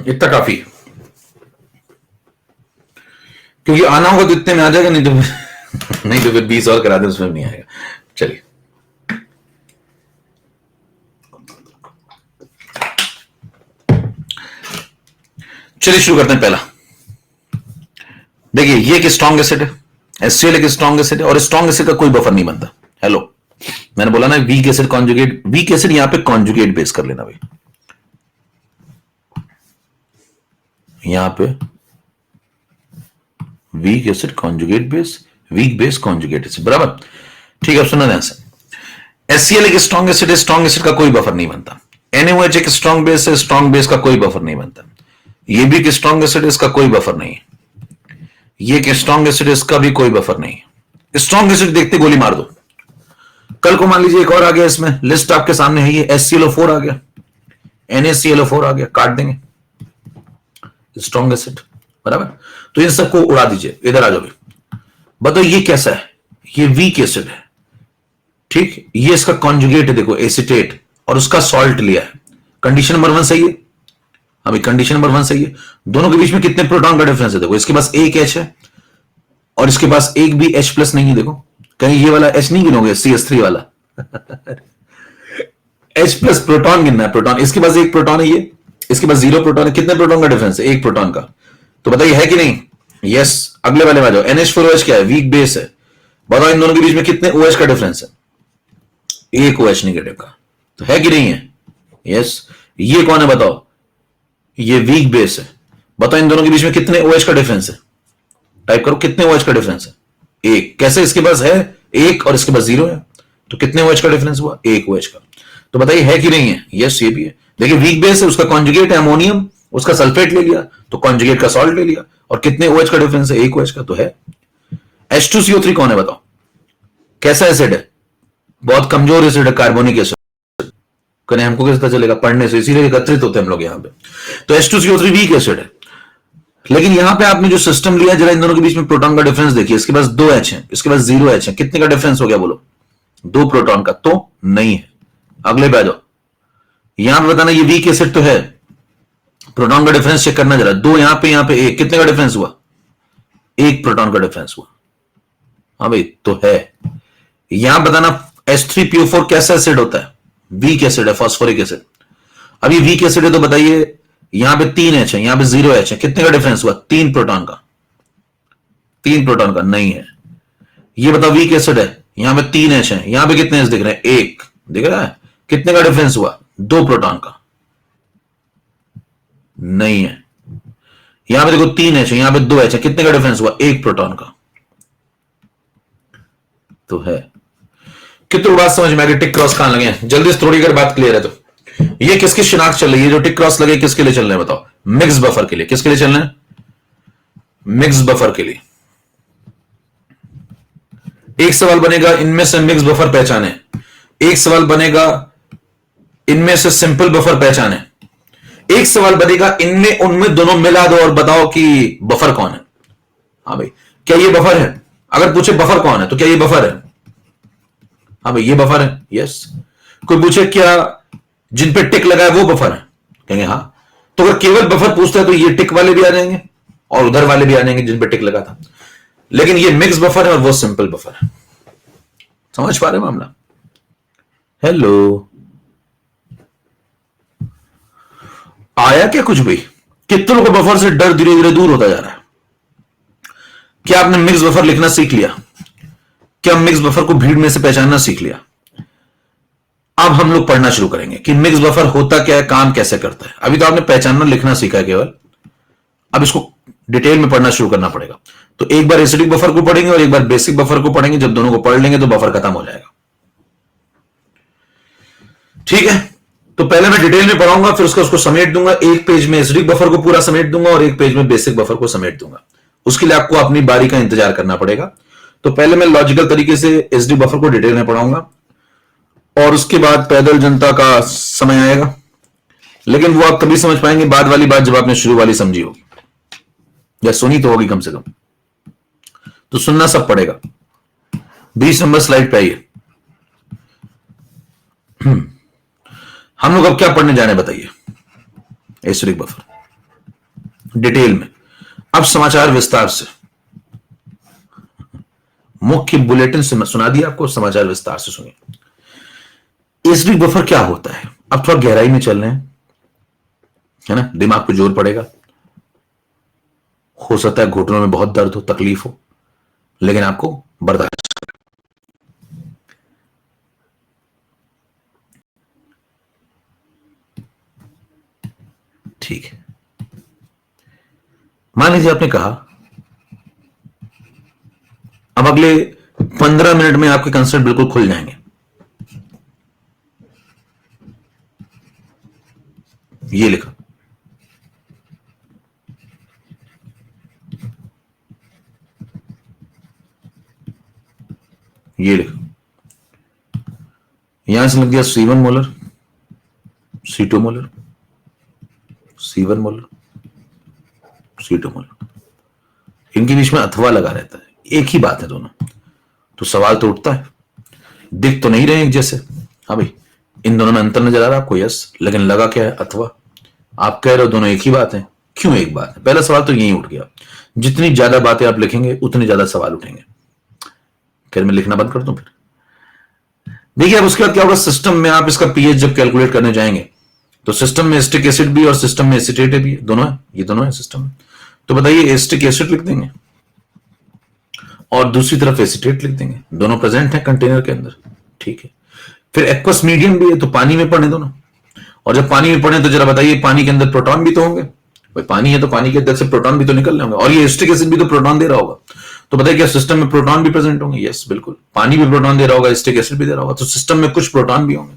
A: इतना काफी, क्योंकि आना होगा तो इतने में आ जाएगा, नहीं तो नहीं तो फिर 20 और करा दे, उसमें नहीं आएगा। चलिए, चलिए शुरू करते हैं। पहला देखिए, ये एक स्ट्रॉन्ग एसिड है, HCl एक स्ट्रॉन्ग एसिड है, और स्ट्रॉन्ग एसिड का कोई बफर नहीं बनता। हेलो, मैंने बोला ना weak acid conjugate, weak acid यहां पे कॉन्जुगेट बेस कर लेना भाई, यहां पे weak acid conjugate base, weak base conjugate acid, बराबर। ठीक है, अब सुनना ध्यान से। HCl एक स्ट्रॉन्ग एसिड है, स्ट्रॉन्ग एसिड का कोई बफर नहीं बनता। NaOH एक स्ट्रॉन्ग बेस है, स्ट्रॉन्ग बेस का कोई बफर नहीं बनता। ये भी एक स्ट्रॉन्ग एसिड है, इसका कोई बफर नहीं है। ये एक स्ट्रॉन्ग एसिड है, इसका भी कोई बफर नहीं है। स्ट्रॉन्ग एसिड देखते गोली मार दो। कल को मान लीजिए एक और आ गया, इसमें लिस्ट आपके सामने है, ये HClO4 आ गया, NaClO4 आ गया, काट देंगे, स्ट्रॉन्ग एसिड, बराबर। तो इन सबको उड़ा दीजिए, इधर आ जाओ। बताओ ये कैसा है? ये वीक एसिड है, ठीक। ये इसका कॉन्जुगेट है, देखो एसिटेट, और उसका सॉल्ट लिया है। कंडीशन नंबर 1 सही है। अभी कंडीशन नंबर 1 सही है। दोनों के बीच में कितने प्रोटॉन का डिफरेंस है? देखो इसके पास एक H है और इसके पास एक भी H प्लस नहीं है। देखो कहीं ये वाला H नहीं गिनोगे, CH3 वाला H प्लस प्रोटॉन गिनना है, प्रोटॉन। इसके पास एक प्रोटॉन है, ये इसके पास 0 प्रोटॉन है। कितने प्रोटॉन का डिफरेंस है? एक प्रोटॉन का। तो बताइए है कि नहीं? यस। अगले वाले में आ जाओ। NH4OH क्या है? वीक बेस है। बताओ इन दोनों के बीच में कितने OH का डिफरेंस है? एक OH नेगेटिव का। तो है कि नहीं है? यस। ये कौन है बताओ? ये वीक बेस है। बताओ इन दोनों के बीच में कितने OH का डिफरेंस है? टाइप करो, कितने OH का डिफरेंस है? एक। कैसे? इसके पास है एक और इसके पास 0 है, तो कितने OH का डिफरेंस हुआ? एक OH का। तो बताइए है कि नहीं है? यस, ये भी है। देखिए वीक बेस है, उसका कॉन्जुगेट है अमोनियम, उसका सल्फेट ले लिया, तो कॉन्जुगेट का सॉल्ट ले लिया, और कितने OH का डिफरेंस है? एक OH का, तो है। H2CO3 कौन है बताओ? कैसा एसिड है? बहुत कमजोर एसिड है, कार्बोनिक एसिड। कने हमको कैसे पता चलेगा? पढ़ने से, इसीलिए एकत्रित होते हैं हम लोग यहाँ पे। तो H2CO3 वीक एसिड है। लेकिन यहां पे आपने जो सिस्टम लिया, जरा इन दोनों के बीच में प्रोटॉन का डिफरेंस देखिए। इसके पास 2 H है, इसके पास 0 H है। कितने का डिफरेंस हो गया बोलो? 2 प्रोटॉन का। तो नहीं है। अगले पे आ जाओ। यहां पे बताना ये वीक एसिड तो है। प्रोटॉन का डिफरेंस चेक करना जरा। 2 यहां पे एक। कितने का डिफरेंस हुआ? एक प्रोटॉन का डिफरेंस हुआ। हाँ भाई, तो है। यहां बताना H3PO4 कैसा एसिड होता है? वीक एसिड है, फॉस्फोरिक एसिड। अब ये वीक एसिड है, तो बताइए यहां पे 3 H है, यहां पे 0 H है। कितने का डिफरेंस हुआ? 3 प्रोटॉन का। 3 प्रोटॉन का नहीं है। ये बताओ वीक एसिड है, यहां पे 3 H है, यहां पे कितने H दिख रहे हैं? एक दिख रहा है। कितने का डिफरेंस हुआ? 2 प्रोटॉन का। नहीं है। यहां पे देखो 3 H है, यहां पे 2 H है। कितने का डिफरेंस हुआ? एक प्रोटॉन का। तो है। कितनी बात समझ में आ गई? टिक क्रॉस कहां लगे हैं? जल्दी से थोड़ी अगर बात क्लियर है तो ये किसकी शिनाख्त चल रही है? जो टिक क्रॉस लगे किसके लिए चल रहे हैं बताओ? मिक्स बफर के लिए। किसके लिए चल रहे हैं? मिक्स बफर के लिए। एक सवाल बनेगा इनमें से मिक्स बफर पहचाने, एक सवाल बनेगा इनमें से सिंपल बफर पहचाने, एक सवाल बनेगा इनमें उनमें दोनों मिला दो और बताओ कि बफर कौन है। हाँ भाई, क्या ये बफर है? अगर पूछे बफर कौन है तो क्या ये बफर है? हाँ भाई, ये बफर है। यस। कोई पूछे क्या जिन पे टिक लगा है वो बफर है? कहेंगे हाँ। तो अगर केवल बफर पूछता है तो ये टिक वाले भी आ जाएंगे और उधर वाले भी आ जाएंगे जिन पे टिक लगा था। लेकिन ये मिक्स बफर है और वो सिंपल बफर है। समझ पा रहे मामला? हेलो, आया क्या कुछ भी? कितनों को बफर से डर धीरे धीरे दूर होता जा रहा है? क्या आपने मिक्स बफर लिखना सीख लिया? क्या मिक्स बफर को भीड़ में से पहचानना सीख लिया? अब हम लोग पढ़ना शुरू करेंगे कि मिक्स बफर होता क्या है, काम कैसे करता है। अभी तो आपने पहचानना लिखना सीखा है केवल, अब इसको डिटेल में पढ़ना शुरू करना पड़ेगा। तो एक बार एसिडिक बफर को पढ़ेंगे और एक बार बेसिक बफर को पढ़ेंगे। जब दोनों को पढ़ लेंगे तो बफर खत्म हो जाएगा। ठीक है, तो पहले मैं डिटेल में पढ़ाऊंगा, फिर उसको समेट दूंगा। एक पेज में एसिडिक बफर को पूरा समेट दूंगा और एक पेज में बेसिक बफर को समेट दूंगा। उसके लिए आपको अपनी बारी का इंतजार करना पड़ेगा। तो पहले मैं लॉजिकल तरीके से एसिडिक बफर को डिटेल में पढ़ाऊंगा और उसके बाद पैदल जनता का समय आएगा। लेकिन वो आप तभी समझ पाएंगे बाद वाली बात जब आपने शुरू वाली समझी होगी या सुनी तो होगी कम से कम। तो सुनना सब पड़ेगा। 20 नंबर स्लाइड पे आइए। हम लोग अब क्या पढ़ने जाने बताइए? एसिडिक बफर डिटेल में। अब समाचार विस्तार से, मुख्य बुलेटिन से सुना दिया आपको, समाचार विस्तार से सुनिए। एसिडिक बफर क्या होता है? अब थोड़ा गहराई में चल रहे हैं, है ना? दिमाग पे जोर पड़ेगा। हो सकता है घुटनों में बहुत दर्द हो, तकलीफ हो, लेकिन आपको बर्दाश्त। ठीक है, मान लीजिए आपने कहा अब अगले 15 मिनट में आपके कंसेप्ट बिल्कुल खुल जाएंगे। ये लिखा, ये लिखा, यहां से लग गया C1 molar, C2 molar, C1 molar, C2 molar. इनके बीच में अथवा लगा रहता है, एक ही बात है दोनों। तो सवाल तो उठता है, दिख तो नहीं रहे एक जैसे। हाँ भाई, इन दोनों में अंतर नजर आ रहा है आपको? यस। लेकिन लगा क्या है? अथवा। आप कह रहे हो दोनों एक ही बात है, क्यों एक बात है? पहला सवाल तो यही उठ गया। जितनी ज्यादा बातें आप लिखेंगे उतने ज्यादा सवाल उठेंगे। फिर मैं लिखना बंद कर दूं? फिर देखिए, अब उसके बाद क्या होगा? सिस्टम में आप इसका पीएच जब कैलकुलेट करने जाएंगे तो सिस्टम में एसिटिक एसिड भी और सिस्टम में एसिटेट भी है, दोनों है। ये दोनों है सिस्टम में। तो बताइए, एसिटिक एसिड लिख देंगे और दूसरी तरफ एसिटेट लिख देंगे, दोनों प्रेजेंट है कंटेनर के अंदर। ठीक है, फिर एक्वस मीडियम भी है, तो पानी में पड़े दोनों। और जब पानी में पड़े तो जरा बताइए, पानी के अंदर प्रोटॉन भी तो होंगे। भाई पानी है तो पानी के अंदर से प्रोटॉन भी तो निकल रहे होंगे, और ये एसिटिक एसिड भी तो प्रोटॉन दे रहा होगा। तो बताइए, क्या सिस्टम में प्रोटॉन भी प्रेजेंट होंगे? यस, बिल्कुल। पानी भी प्रोटॉन दे रहा होगा, एसिटिक एसिड भी दे रहा होगा, तो सिस्टम में कुछ प्रोटॉन भी होंगे।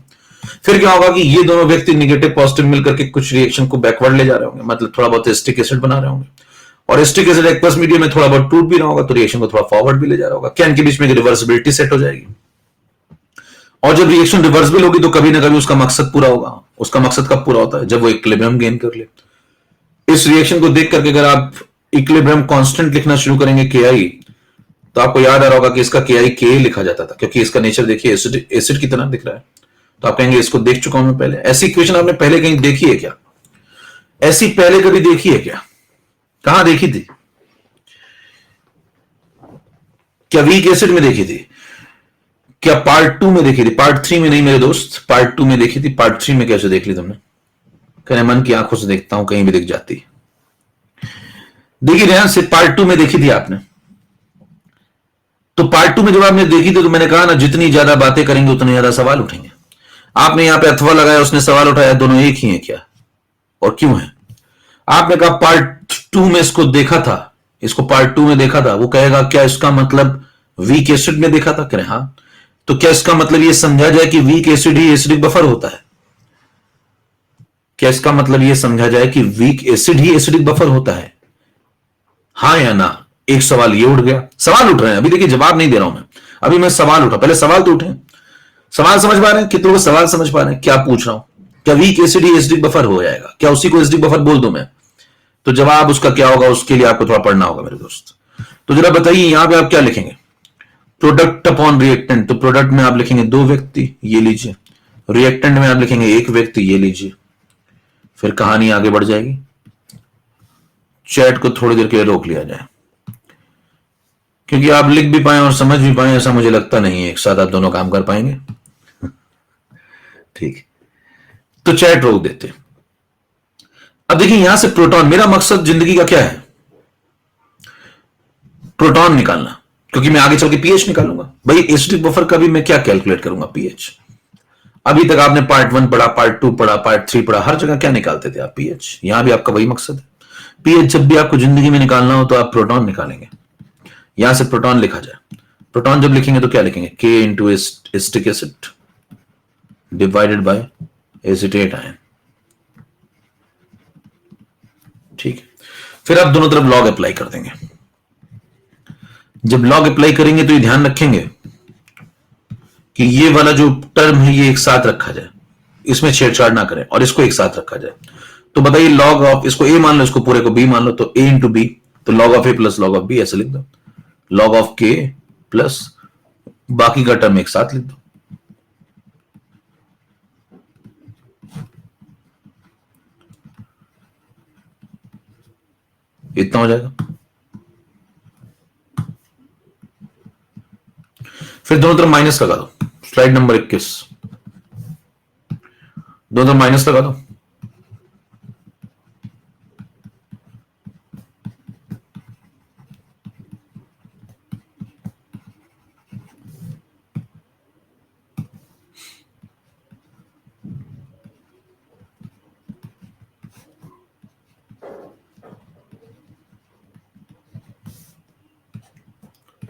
A: फिर क्या होगा कि ये दोनों व्यक्ति निगेटिव पॉजिटिव मिलकर के कुछ रिएक्शन को बैकवर्ड ले जा रहे होंगे, मतलब थोड़ा बहुत एसिटिक एसिड बना रहे होंगे, और एसिटिक एसिड एक्वस मीडियम में थोड़ा बहुत टूट भी रहा होगा, तो रिएक्शन को थोड़ा फॉरवर्ड भी ले जा रहा होगा। क्या इनके बीच में रिवर्सिबिलिटी सेट हो जाएगी? और जब रिएक्शन रिवर्सिबल होगी तो कभी ना कभी उसका मकसद पूरा होगा। उसका मकसद कब पूरा होता है? जब वो इक्विलिब्रियम गेन कर ले। इस रिएक्शन को देख करके अगर आप इक्विलिब्रियम कांस्टेंट लिखना शुरू करेंगे KI, तो आपको याद आ रहा होगा कि इसका KI Ka लिखा जाता था, क्योंकि इसका नेचर देखिए एसिड की तरह दिख रहा है। तो आप कहेंगे इसको देख चुका हूं मैं पहले। ऐसी इक्वेशन आपने पहले कहीं देखी है क्या? ऐसी पहले कभी देखी है क्या? कहां देखी थी? क्या वीक एसिड में देखी थी? क्या पार्ट 2 में देखी थी? पार्ट 3 में नहीं मेरे दोस्त, पार्ट 2 में देखी थी। पार्ट 3 में कैसे देख ली तुमने? कहने मन की आंखों से देखता हूं, कहीं भी दिख जाती। देखी रेहान से पार्ट 2 में देखी थी आपने। तो पार्ट 2 में जब आपने देखी थी तो मैंने कहा ना, जितनी ज्यादा बातें करेंगे उतने ज्यादा सवाल उठेंगे। आपने यहां पे अथवा लगाया, उसने सवाल उठाया, दोनों एक ही हैं क्या और क्यों है? आपने कहा पार्ट 2 में इसको देखा था, इसको पार्ट 2 में देखा था, वो कहेगा क्या इसका मतलब वीक एसिड में देखा था? करें हाँ। तो क्या इसका मतलब यह समझा जाए कि वीक एसिड ही एसिडिक बफर होता है? क्या इसका मतलब यह समझा जाए कि वीक एसिड ही एसिडिक बफर होता है? हां या ना? एक सवाल ये उठ गया। सवाल उठ रहे हैं, अभी देखिए जवाब नहीं दे रहा हूं मैं, अभी मैं सवाल उठा, पहले सवाल तो उठे। सवाल समझ पा रहे हैं? कितने लोग सवाल समझ पा रहे हैं क्या पूछ रहा हूं? क्या वीक एसिड ही एसिडिक बफर हो जाएगा? क्या उसी को एसिडिक बफर बोल दूं मैं? तो जवाब उसका क्या होगा, उसके लिए आपको थोड़ा पढ़ना होगा मेरे दोस्त। तो जरा बताइए यहां पे आप क्या लिखेंगे? प्रोडक्ट अपॉन रिएक्टेंट, तो प्रोडक्ट में आप लिखेंगे 2 व्यक्ति, ये लीजिए। रिएक्टेंट में आप लिखेंगे 1 व्यक्ति, ये लीजिए। फिर कहानी आगे बढ़ जाएगी। चैट को थोड़ी देर के लिए रोक लिया जाए, क्योंकि आप लिख भी पाए और समझ भी पाए ऐसा मुझे लगता नहीं है एक साथ आप दोनों काम कर पाएंगे। ठीक, तो चैट रोक देते। अब देखिए यहां से प्रोटॉन, मेरा मकसद जिंदगी का क्या है? प्रोटॉन निकालना, क्योंकि मैं आगे चल के पीएच निकालूंगा। भाई एसिडिक बफर का भी मैं क्या कैलकुलेट करूंगा? पीएच। अभी तक आपने पार्ट 1 पढ़ा, पार्ट 2 पढ़ा, पार्ट 3 पढ़ा, हर जगह क्या निकालते थे आप? पीएच। यहां भी आपका वही मकसद है। पीएच जब भी आपको जिंदगी में निकालना हो तो आप प्रोटॉन निकालेंगे। यहां से प्रोटॉन लिखा जाए। प्रोटॉन जब लिखेंगे तो क्या लिखेंगे? K into acetic acid divided by acetate ion. ठीक, फिर आप दोनों तरफ लॉग अप्लाई कर देंगे। जब लॉग अप्लाई करेंगे तो ये ध्यान रखेंगे कि ये वाला जो टर्म है ये एक साथ रखा जाए, इसमें छेड़छाड़ ना करें, और इसको एक साथ रखा जाए। तो बताइए लॉग ऑफ, इसको ए मान लो, इसको पूरे को बी मान लो, तो ए इंटू बी, तो log of A plus log of B, ऐसे लिख दो। लॉग ऑफ के प्लस बाकी का टर्म एक साथ लिख दो। इतना हो जाएगा। फिर दोनों तरफ माइनस लगा दो। स्लाइड नंबर 21, दोनों तरफ माइनस लगा दो।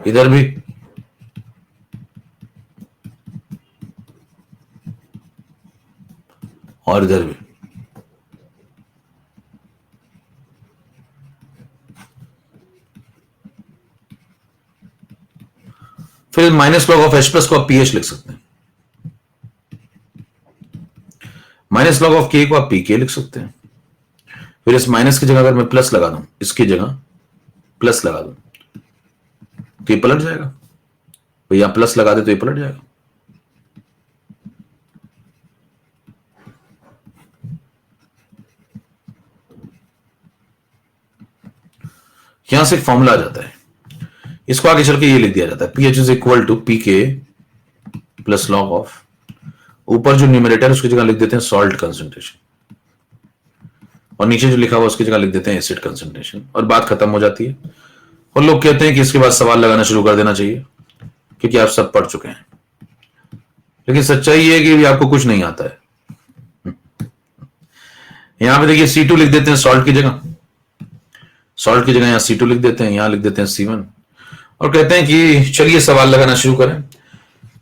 A: इधर भी और इधर भी। फिर minus log of H plus को आप पीएच लिख सकते हैं। माइनस लॉग ऑफ के को आप पीके लिख सकते हैं। फिर इस माइनस की जगह अगर मैं प्लस लगा दूं, इसकी जगह प्लस लगा दूं, तो ये पलट जाएगा। भैया प्लस लगा दे तो ये पलट जाएगा। यहां से एक फॉर्मूला आ जाता है, इसको आगे चल के ये लिख दिया जाता है, pH is equal to pK plus log of, ऊपर जो न्यूमरेटर है उसकी जगह लिख देते हैं सॉल्ट कंसंट्रेशन, और नीचे जो लिखा हुआ उसकी जगह लिख देते हैं एसिड कंसंट्रेशन, और बात खत्म हो जाती है। और लोग कहते हैं कि इसके बाद सवाल लगाना शुरू कर देना चाहिए क्योंकि आप सब पढ़ चुके हैं, लेकिन सच्चाई ये है कि आपको कुछ नहीं आता है। यहां पे देखिए C2 लिख देते हैं सॉल्ट की जगह, सॉल्ट की जगह यहां C2 लिख देते हैं, यहां लिख देते हैं C1, और कहते हैं कि चलिए सवाल लगाना शुरू करें,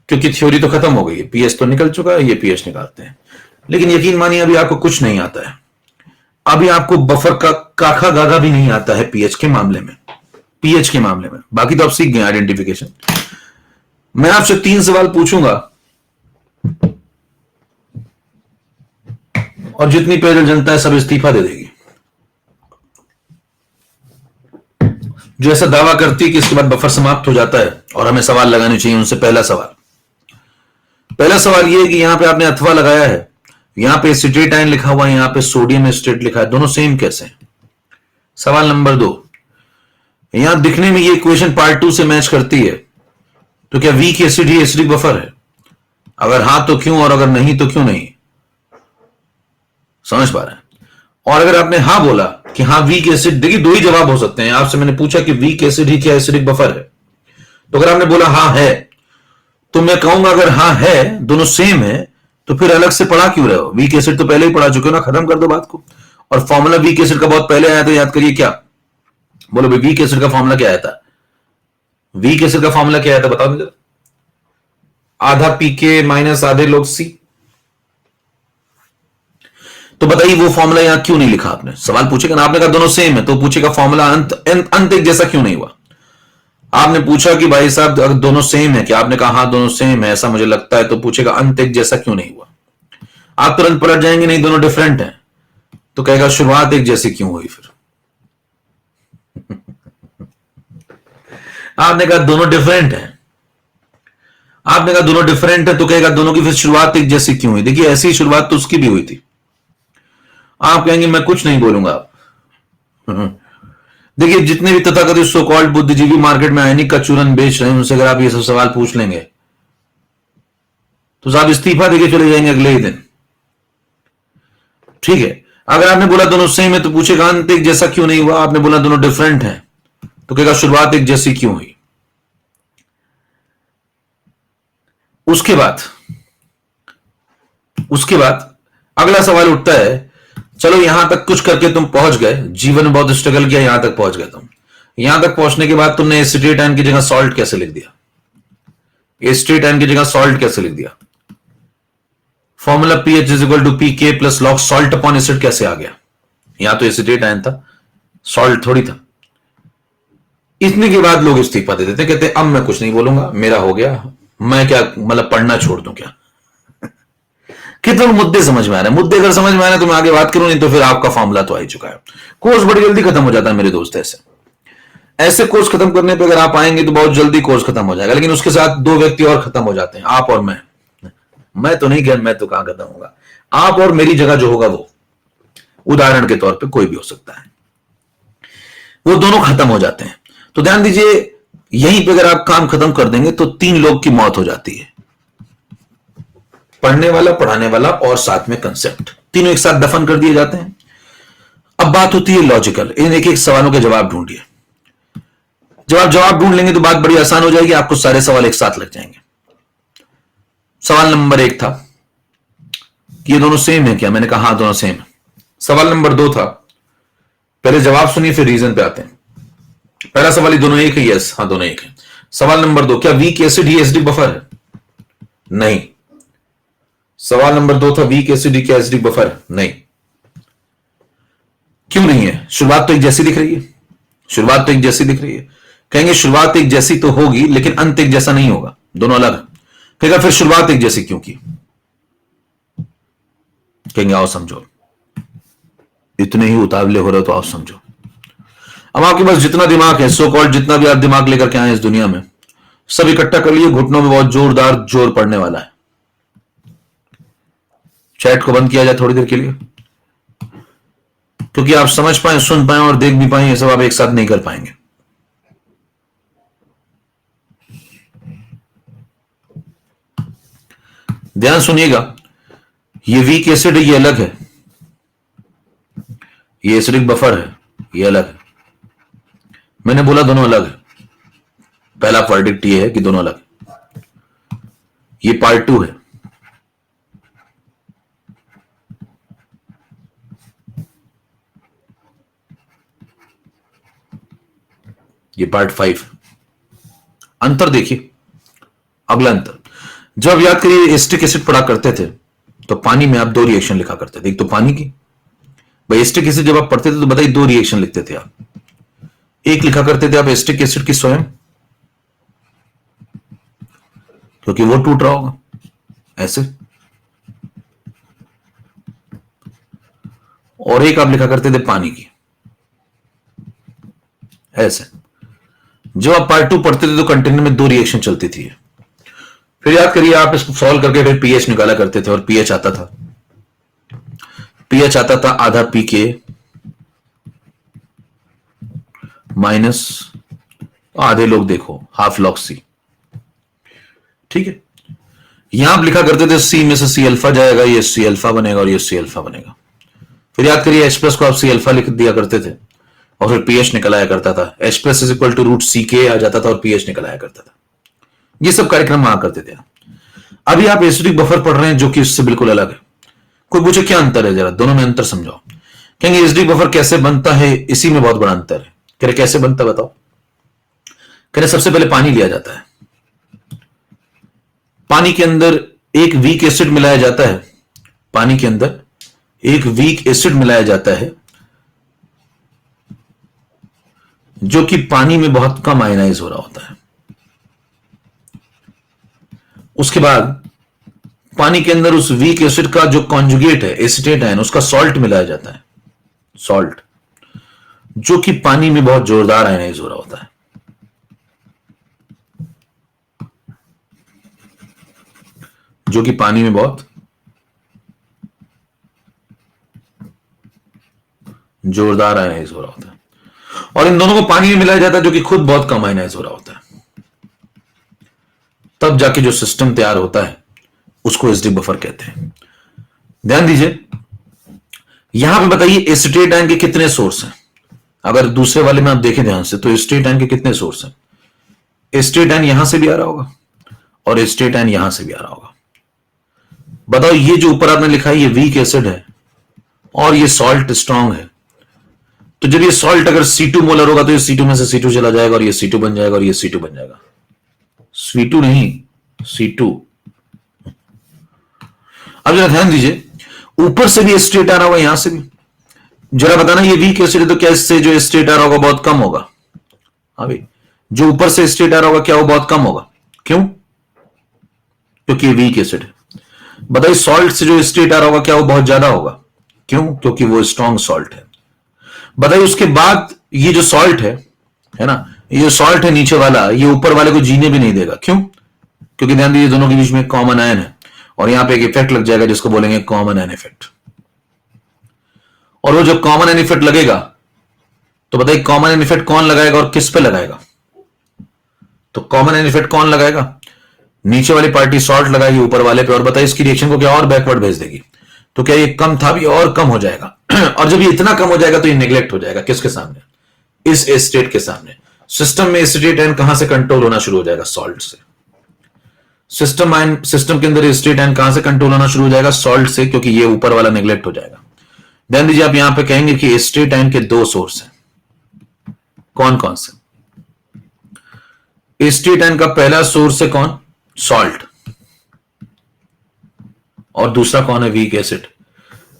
A: क्योंकि थ्योरी तो खत्म हो गई है, पीएच तो निकल चुका है, ये पीएच निकालते हैं। लेकिन यकीन मानिए अभी आपको कुछ नहीं आता है, अभी आपको बफर का काखा गागा भी नहीं आता है पीएच के मामले में, पीएच के मामले में। बाकी तो आप सीख गए आइडेंटिफिकेशन। मैं आपसे 3 सवाल पूछूंगा और जितनी पैदल जनता है सब इस्तीफा दे देगी, जो ऐसा दावा करती है कि इसके बाद बफर समाप्त हो जाता है और हमें सवाल लगाने चाहिए। उनसे पहला सवाल यह है कि यहां पे आपने अथवा लगाया है, यहां पे एसिटेट आयन लिखा हुआ है, यहां पे सोडियम एसिटेट लिखा है, दोनों सेम कैसे हैं? सवाल नंबर 2, यहां दिखने में ये इक्वेशन पार्ट 2 से मैच करती है, तो क्या वीक एसिड ही एसिडिक बफर है? अगर हां तो क्यों, और अगर नहीं तो क्यों नहीं? समझ पा रहे हैं? और अगर आपने हां बोला कि हाँ वीक एसिड, देखिए 2 ही जवाब हो सकते हैं। आपसे मैंने पूछा कि वीक एसिड ही क्या एसिडिक बफर है, तो अगर आपने बोला हाँ है, तो मैं कहूंगा अगर हाँ है, दोनों सेम है, तो फिर अलग से पढ़ा क्यों रहे हो? वीक एसिड तो पहले ही पढ़ा चुके हो ना, खत्म कर दो बात को। और फॉर्मूला वीक एसिड का बहुत पहले आया, तो याद करिए क्या बोलो भाई, वीक एसिड का फॉर्मूला क्या आया था? वीक एसिड का फॉर्मूला क्या आया था बताओ मुझे। आधा पी के माइनस आधे log C। तो बताइए वो फॉर्मूला यहां क्यों नहीं लिखा आपने? सवाल पूछेगा ना, आपने कहा दोनों सेम है, तो पूछेगा फॉर्मूला अंत एक जैसा क्यों नहीं हुआ? आपने पूछा कि भाई साहब अगर दोनों सेम है क्या? आपने कहा हाँ दोनों सेम है ऐसा मुझे लगता है, तो पूछेगा अंत एक जैसा क्यों नहीं हुआ? आप तुरंत पलट जाएंगे नहीं दोनों डिफरेंट हैं, तो कहेगा शुरुआत एक जैसी क्यों हुई फिर? आपने कहा दोनों डिफरेंट है, आपने कहा दोनों डिफरेंट है, तो कहेगा दोनों की फिर शुरुआत एक जैसी क्यों हुई? देखिए ऐसी शुरुआत तो उसकी भी हुई थी। आप कहेंगे मैं कुछ नहीं बोलूंगा। देखिए जितने भी तथाकथित सो कॉल्ड बुद्धिजीवी मार्केट में आयनिक का चूरन बेच रहे हैं, उनसे अगर आप ये सब सवाल पूछ लेंगे तो साहब इस्तीफा देके चले जाएंगे अगले ही दिन। ठीक है, अगर आपने बोला दोनों सेम है तो पूछेगा अंत एक जैसा क्यों नहीं हुआ? आपने बोला दोनों डिफरेंट है तो कहेगा शुरुआत एक जैसी क्यों हुई? उसके बाद अगला सवाल उठता है, चलो यहां तक कुछ करके तुम पहुंच गए, जीवन में बहुत स्ट्रगल किया, यहां तक पहुंच गए तुम। यहां तक पहुंचने के बाद तुमने एसिटेट की जगह सॉल्ट कैसे लिख दिया? एसिटेट की जगह सॉल्ट कैसे लिख दिया? Formula pH is equal to pK plus log salt upon acid कैसे आ गया? यहां तो एसिटेट आयन था, सॉल्ट थोड़ी था। इतने के बाद लोग इस्तीफा दे देते, कहते अब मैं कुछ नहीं बोलूंगा, मेरा हो गया, मैं क्या मतलब पढ़ना छोड़ दूं क्या? कितने मुद्दे समझ में आ रहे हैं? मुद्दे अगर समझ में आ रहे हैं तो मैं आगे बात करूं, नहीं तो फिर आपका फॉर्मूला तो आ ही चुका है। कोर्स बड़ी जल्दी खत्म हो जाता है मेरे दोस्त। ऐसे कोर्स खत्म करने पे अगर आप आएंगे तो बहुत जल्दी कोर्स खत्म हो जाएगा, लेकिन उसके साथ दो व्यक्ति और खत्म हो जाते हैं, आप और मैं तो नहीं, मैं तो कहां खत्म होगा, आप और मेरी जगह जो होगा वो, उदाहरण के तौर पे कोई भी हो सकता है, वो दोनों खत्म हो जाते हैं। तो ध्यान दीजिए यहीं पे अगर आप काम खत्म कर देंगे तो 3 लोग की मौत हो जाती है, पढ़ने वाला, पढ़ाने वाला और साथ में कंसेप्ट, तीनों एक साथ दफन कर दिए जाते हैं। अब बात होती है लॉजिकल, इन एक एक सवालों के जवाब ढूंढिए। जब आप जवाब ढूंढ लेंगे तो बात बड़ी आसान हो जाएगी, आपको सारे सवाल एक साथ लग जाएंगे। सवाल नंबर 1 था कि ये दोनों सेम है क्या? मैंने कहा हाँ दोनों सेम है। सवाल नंबर 2 था, पहले जवाब सुनिए फिर रीजन पे आते हैं। पहला सवाल ये दोनों एक है, यस हाँ दोनों एक है। सवाल नंबर 2, क्या वीक एसिड ही एसिडिक बफर है? नहीं। सवाल नंबर 2 था वीक एसिड ही क्या एसिडिक बफर है? नहीं। क्यों नहीं है? शुरुआत तो एक जैसी दिख रही है, शुरुआत तो एक जैसी दिख रही है। कहेंगे शुरुआत एक जैसी तो होगी लेकिन अंत एक जैसा नहीं होगा, दोनों अलग है। कहेगा फिर शुरुआत एक जैसी क्यों की? कहेंगे आओ समझो, इतने ही उतावले हो रहे हो तो आओ समझो। अब आपके पास जितना दिमाग है, सो कॉल्ड जितना भी आप दिमाग लेकर के आए इस दुनिया में, सब इकट्ठा कर लिए, घुटनों में बहुत जोरदार जोर पड़ने वाला है। चैट को बंद किया जाए थोड़ी देर के लिए, क्योंकि आप समझ पाए, सुन पाए और देख भी पाए, ये सब आप एक साथ नहीं कर पाएंगे। ध्यान सुनिएगा, ये वीक एसिड है, ये अलग है, ये एसिडिक बफर है, ये अलग है। मैंने बोला दोनों अलग है, पहला वर्डिक्ट ये है कि दोनों अलग है। ये पार्ट 2 है, ये पार्ट 5। अंतर देखिए, अगला अंतर, जब याद करिए एसिटिक एसिड पढ़ा करते थे तो पानी में आप 2 रिएक्शन लिखा करते थे, एक तो पानी की, भाई एसिटिक एसिड जब आप पढ़ते थे तो बताइए 2 रिएक्शन लिखते थे आप। एक लिखा करते थे आप एसिटिक एसिड की स्वयं, क्योंकि वो टूट रहा होगा ऐसे, और एक आप लिखा करते थे पानी की ऐसे। जब आप पार्ट 2 पढ़ते थे तो कंटेनर में 2 रिएक्शन चलती थी। फिर याद करिए आप इसको सॉल्व करके फिर पीएच निकाला करते थे, और पीएच आता था आधा पी के माइनस आधे लोग देखो हाफ लॉग सी। ठीक है, यहां आप लिखा करते थे सी में से सी अल्फा जाएगा, ये सी अल्फा बनेगा और ये सी अल्फा बनेगा। फिर याद करिए एच प्लस को आप सी अल्फा लिख दिया करते थे और फिर पीएच निकल आया करता था, H plus is equal to root C K आ जाता था और पीएच निकल आया करता था। ये सब कार्यक्रम वहां करते थे। अभी आप एसिडिक बफर पढ़ रहे हैं जो कि इससे बिल्कुल अलग है। कोई पूछे क्या अंतर है, जरा दोनों में अंतर समझाओ। कहेंगे एसिडिक बफर कैसे बनता है, इसी में बहुत बड़ा अंतर है। कह रहे कैसे बनता बताओ? कह रहे सबसे पहले पानी लिया जाता है, पानी के अंदर एक वीक एसिड मिलाया जाता है, पानी के अंदर एक वीक एसिड मिलाया जाता है जो कि पानी में बहुत कम आयनाइज हो रहा होता है। उसके बाद पानी के अंदर उस वीक एसिड का जो कॉन्जुगेट है, एसीटेट आयन, उसका सॉल्ट मिलाया जाता है, सॉल्ट, जो कि पानी में बहुत जोरदार आयनाइज हो रहा होता है। जो कि पानी में बहुत जोरदार आयनाइज हो रहा होता है। और इन दोनों को पानी में मिलाया जाता है जो कि खुद बहुत कम आयनाइज हो रहा होता है। तब जाके जो सिस्टम तैयार होता है उसको एसिडिक बफर कहते हैं। ध्यान दीजिए, यहां पे बताइए एसीटेट आयन के कितने सोर्स हैं। अगर दूसरे वाले में आप देखें ध्यान से तो एसीटेट आयन के कितने सोर्स हैं। एसीटेट आयन यहां से भी आ रहा होगा और एसीटेट आयन यहां से भी आ रहा होगा। बताओ, ये जो ऊपर आपने लिखा है ये वीक एसिड है और ये सॉल्ट स्ट्रांग है। तो जब ये सॉल्ट अगर C2 मोलर होगा तो ये C2 में से C2 चला जाएगा और ये C2 बन जाएगा और ये C2 बन जाएगा। C2 नहीं, C2। अब जरा ध्यान दीजिए, ऊपर से भी एसीटेट आ रहा होगा, यहां से भी। जरा बताना, ये वीक एसिड है तो क्या इससे जो एसीटेट आ रहा होगा बहुत कम होगा? हाँ भाई, जो ऊपर से एसीटेट आ रहा होगा क्या वो बहुत कम होगा? क्यों? क्योंकि ये वीक एसिड है। बताइए, सॉल्ट से जो एसीटेट आ रहा होगा क्या वो बहुत ज्यादा होगा? क्यों? क्योंकि वो स्ट्रॉन्ग सॉल्ट है। बताइए, उसके बाद ये जो सॉल्ट है ना, ये जो सॉल्ट है नीचे वाला, ये ऊपर वाले को जीने भी नहीं देगा। क्यों? क्योंकि ध्यान दीजिए, दोनों के बीच में कॉमन आयन है और यहां पे एक इफेक्ट लग जाएगा जिसको बोलेंगे कॉमन आयन इफेक्ट। और वो जब कॉमन आयन इफेक्ट लगेगा तो बताइए कॉमन आयन इफेक्ट कौन लगाएगा और किस पे लगाएगा? तो कॉमन आयन इफेक्ट कौन लगाएगा? नीचे वाली पार्टी सॉल्ट लगाएगी ऊपर वाले पे, और बताइए इसकी रिएक्शन को क्या और बैकवर्ड भेज देगी। तो क्या ये कम था भी और कम हो जाएगा। और जब ये इतना कम हो जाएगा तो ये नेग्लेक्ट हो जाएगा। किसके सामने? इस एसीटेट के सामने। सिस्टम में एसीटेट आयन कहां से कंट्रोल होना शुरू हो जाएगा? सॉल्ट से। सिस्टम के अंदर एसीटेट आयन कहां से कंट्रोल होना शुरू हो जाएगा? सॉल्ट से, क्योंकि ये ऊपर वाला नेग्लेक्ट हो जाएगा। ध्यान दीजिए, आप यहां पे कहेंगे कि एसीटेट आयन के दो सोर्स हैं। कौन कौन से? एसीटेट आयन का पहला सोर्स है कौन? सॉल्ट। और दूसरा कौन है? Weak acid.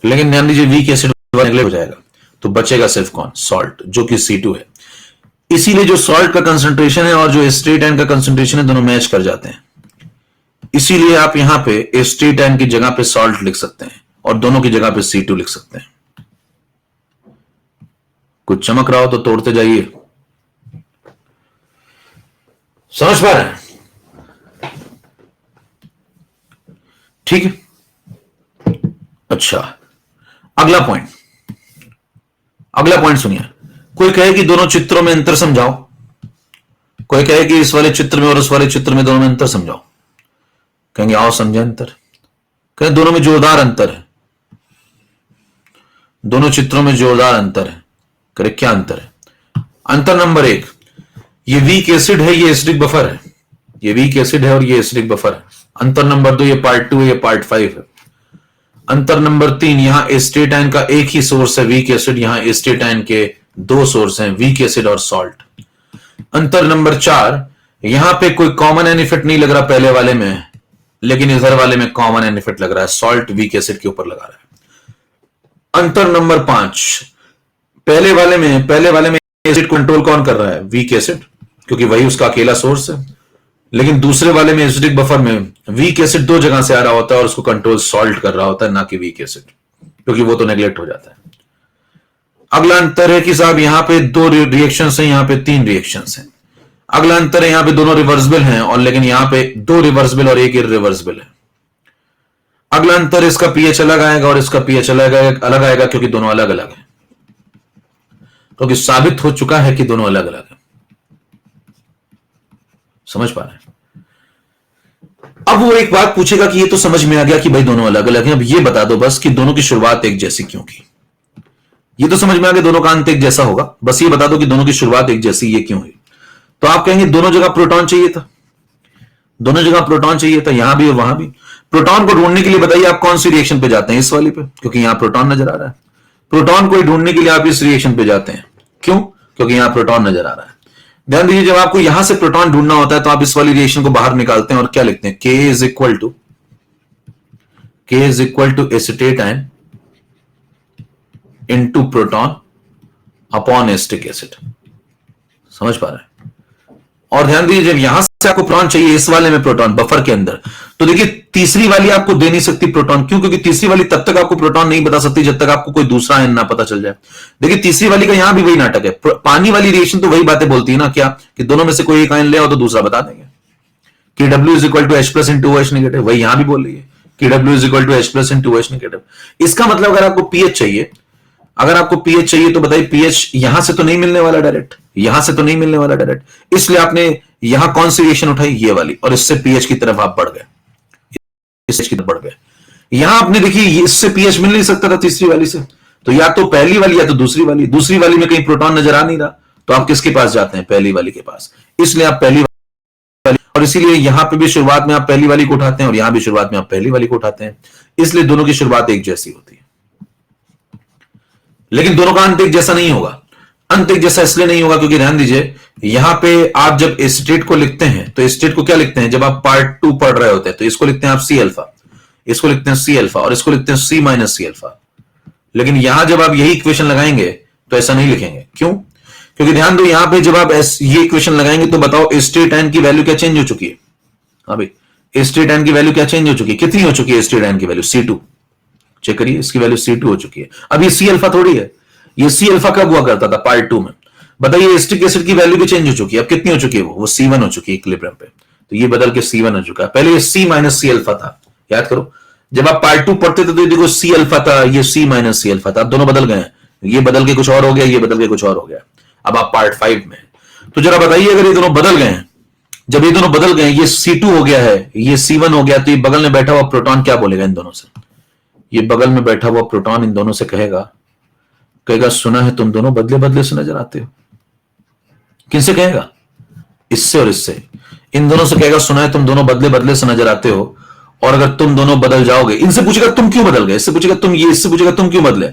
A: लेकिन ध्यान दीजिए, वीक एसिड नेग्लेक्ट हो जाएगा तो बचेगा सिर्फ कौन? सॉल्ट, जो कि C2 है। इसीलिए जो सॉल्ट का कंसंट्रेशन है और जो एसीटेट आयन का कंसंट्रेशन है दोनों मैच कर जाते हैं। इसीलिए आप यहां पे एसीटेट आयन की जगह पे सॉल्ट लिख सकते हैं और दोनों की जगह पे C2 लिख सकते हैं। कुछ चमक रहा हो तो तोड़ते जाइए। समझ पा रहे हैं? ठीक है, अच्छा, अगला पॉइंट सुनिए। कोई कहे कि दोनों चित्रों में अंतर समझाओ, कोई कहे कि इस वाले चित्र में और उस वाले चित्र में दोनों में अंतर समझाओ। कहेंगे आओ समझे अंतर। कहें दोनों में जोरदार अंतर है, दोनों चित्रों में जोरदार अंतर है। करे क्या अंतर है? अंतर नंबर 1, ये वीक एसिड है, ये एसिडिक बफर है। ये वीक एसिड है और ये एसिडिक बफर है। अंतर नंबर 2, ये पार्ट 2 है, ये पार्ट 5 है। अंतर नंबर 3, यहां एसीटेट आयन का एक ही सोर्स है वीक एसिड, यहां एसीटेट आयन के दो सोर्स हैं, वीक एसिड और सॉल्ट। अंतर नंबर 4, यहां पे कोई कॉमन आयन इफेक्ट नहीं लग रहा पहले वाले में, लेकिन इधर वाले में कॉमन आयन इफेक्ट लग रहा है, सॉल्ट वीक एसिड के ऊपर लगा रहा है। अंतर नंबर 5, पहले वाले में एसिड कंट्रोल कौन कर रहा है? वीक एसिड, क्योंकि वही उसका अकेला सोर्स है। लेकिन दूसरे वाले में एसिडिक बफर में वीक एसिड दो जगह से आ रहा होता है और उसको कंट्रोल सॉल्ट कर रहा होता है, ना कि वीक एसिड, क्योंकि वो तो नेग्लेक्ट हो जाता है। अगला अंतर है कि साहब यहां पे 2 रिएक्शंस हैं, यहां पे 3 रिएक्शंस हैं। अगला अंतर है यहां पे दोनों रिवर्सिबल हैं, और लेकिन यहां पे 2 रिवर्सिबल और 1 इररिवर्सिबल है। अगला अंतर, इसका पीएच अलग आएगा और इसका पीएच अलग आएगा, क्योंकि दोनों अलग अलग है, क्योंकि साबित हो चुका है कि दोनों अलग अलग है। समझ पा रहे हैं? अब वो एक बात पूछेगा कि ये तो समझ में आ गया कि भाई दोनों अलग अलग हैं, अब ये बता दो बस कि दोनों की शुरुआत एक जैसी क्यों की। ये तो समझ में आ गया दोनों का अंत एक जैसा होगा, बस ये बता दो कि दोनों की शुरुआत एक जैसी ये क्यों हुई। तो आप कहेंगे दोनों जगह प्रोटॉन चाहिए था, दोनों जगह प्रोटॉन चाहिए था, यहां भी और वहां भी। प्रोटॉन को ढूंढने के लिए बताइए आप कौन सी रिएक्शन पे जाते हैं? इस वाली पे, क्योंकि यहां प्रोटॉन नजर आ रहा है। प्रोटॉन को ढूंढने के लिए आप इस रिएक्शन पे जाते हैं, क्यों? क्योंकि यहां प्रोटॉन नजर आ रहा है। ध्यान दीजिए, जब आपको यहां से प्रोटॉन ढूंढना होता है तो आप इस वाली रिएक्शन को बाहर निकालते हैं और क्या लिखते हैं, K is equal to acetate ion into proton upon acetic acid. समझ पा रहे हैं? और ध्यान दीजिए, जब यहां से आपको प्रोटॉन चाहिए इस वाले में प्रोटॉन बफर के अंदर, तो देखिए तीसरी वाली आपको दे नहीं सकती प्रोटॉन। क्यों? क्योंकि तीसरी वाली तब तक आपको प्रोटॉन नहीं बता सकती जब तक आपको कोई दूसरा आयन ना पता चल जाए। देखिए तीसरी वाली का यहां भी वही नाटक है। पानी वाली रिएक्शन तो वही बातें बोलती है ना, क्या कि दोनों में से कोई एक आयन ले आओ तो दूसरा बता देंगे। KW is equal to H plus in 2H negative, वही यहां भी बोल रही है KW is equal to H plus in 2H negative. इसका मतलब अगर आपको पीएच चाहिए, तो बताइए पीएच यहां से तो नहीं मिलने वाला डायरेक्ट, इसलिए आपने यहां कौन सी रिएक्शन उठाई, ये वाली, और इससे पीएच की तरफ आप बढ़ गए, यहां आपने देखिए इससे पीएच मिल नहीं सकता था तीसरी वाली से, तो या तो पहली वाली या तो दूसरी वाली में कहीं प्रोटॉन नजर आ नहीं रहा, तो आप किसके पास जाते हैं, पहली वाली के पास। इसलिए आप पहली वाली, और इसीलिए यहां पे भी शुरुआत में आप पहली वाली को उठाते हैं और यहां भी शुरुआत में आप पहली वाली को उठाते हैं, इसलिए दोनों की शुरुआत एक जैसी होती है। लेकिन दोनों का अंत एक जैसा नहीं होगा। अंत एक जैसा इसलिए नहीं होगा क्योंकि ध्यान दीजिए, यहां पे आप जब एसिटेट को लिखते हैं तो एसिटेट को क्या लिखते हैं, जब आप पार्ट 2 पढ़ रहे होते हैं तो इसको लिखते हैं आप सी अल्फा, इसको लिखते हैं सी अल्फा, और इसको लिखते हैं सी माइनस सी अल्फा। लेकिन यहां जब आप यही इक्वेशन लगाएंगे तो ऐसा नहीं लिखेंगे। क्यों? क्योंकि ध्यान दो, यहां पे जब आप ये इक्वेशन लगाएंगे तो बताओ एसिटेट आयन की वैल्यू क्या चेंज हो चुकी है। हाँ भाई, एसिटेट आयन की वैल्यू क्या चेंज हो चुकी है, कितनी हो चुकी है एसिटेट आयन की वैल्यू, C2। चेक करिए, इसकी वैल्यू C2 हो चुकी है। अब ये सी अल्फा थोड़ी है, ये सी अल्फा कब हुआ करता था, पार्ट 2 में। बताइए एसिटिक एसिड की वैल्यू भी चेंज हो चुकी है, अब कितनी हो चुकी है, वो C1 हो चुकी है इक्विलिब्रियम पे, तो ये बदल के C1 हो चुका है। पहले ये C माइनस सी अल्फा था, याद करो जब आप पार्ट 2 पढ़ते थे तो देखो C अल्फा था, ये C माइनस सी अल्फा था, दोनों बदल गए हैं, ये बदल के कुछ और हो गया, ये बदल के कुछ और हो गया। अब आप पार्ट 5 में, तो जरा बताइए अगर ये दोनों बदल गए हैं, जब ये दोनों बदल गए, ये C2 हो गया है, ये C1 हो गया, तो ये बगल में बैठा हुआ प्रोटॉन क्या बोलेगा इन दोनों से, ये बगल में बैठा हुआ प्रोटॉन इन दोनों से कहेगा सुना है तुम दोनों बदले बदले से नजर आते हो। किनसे कहेगा, इससे और इससे, इन दोनों से कहेगा सुना है तुम दोनों बदले बदले से नजर आते हो, और अगर तुम दोनों बदल जाओगे, इनसे पूछेगा तुम क्यों बदल गए, इससे पूछेगा तुम ये, इससे पूछेगा तुम क्यों बदले,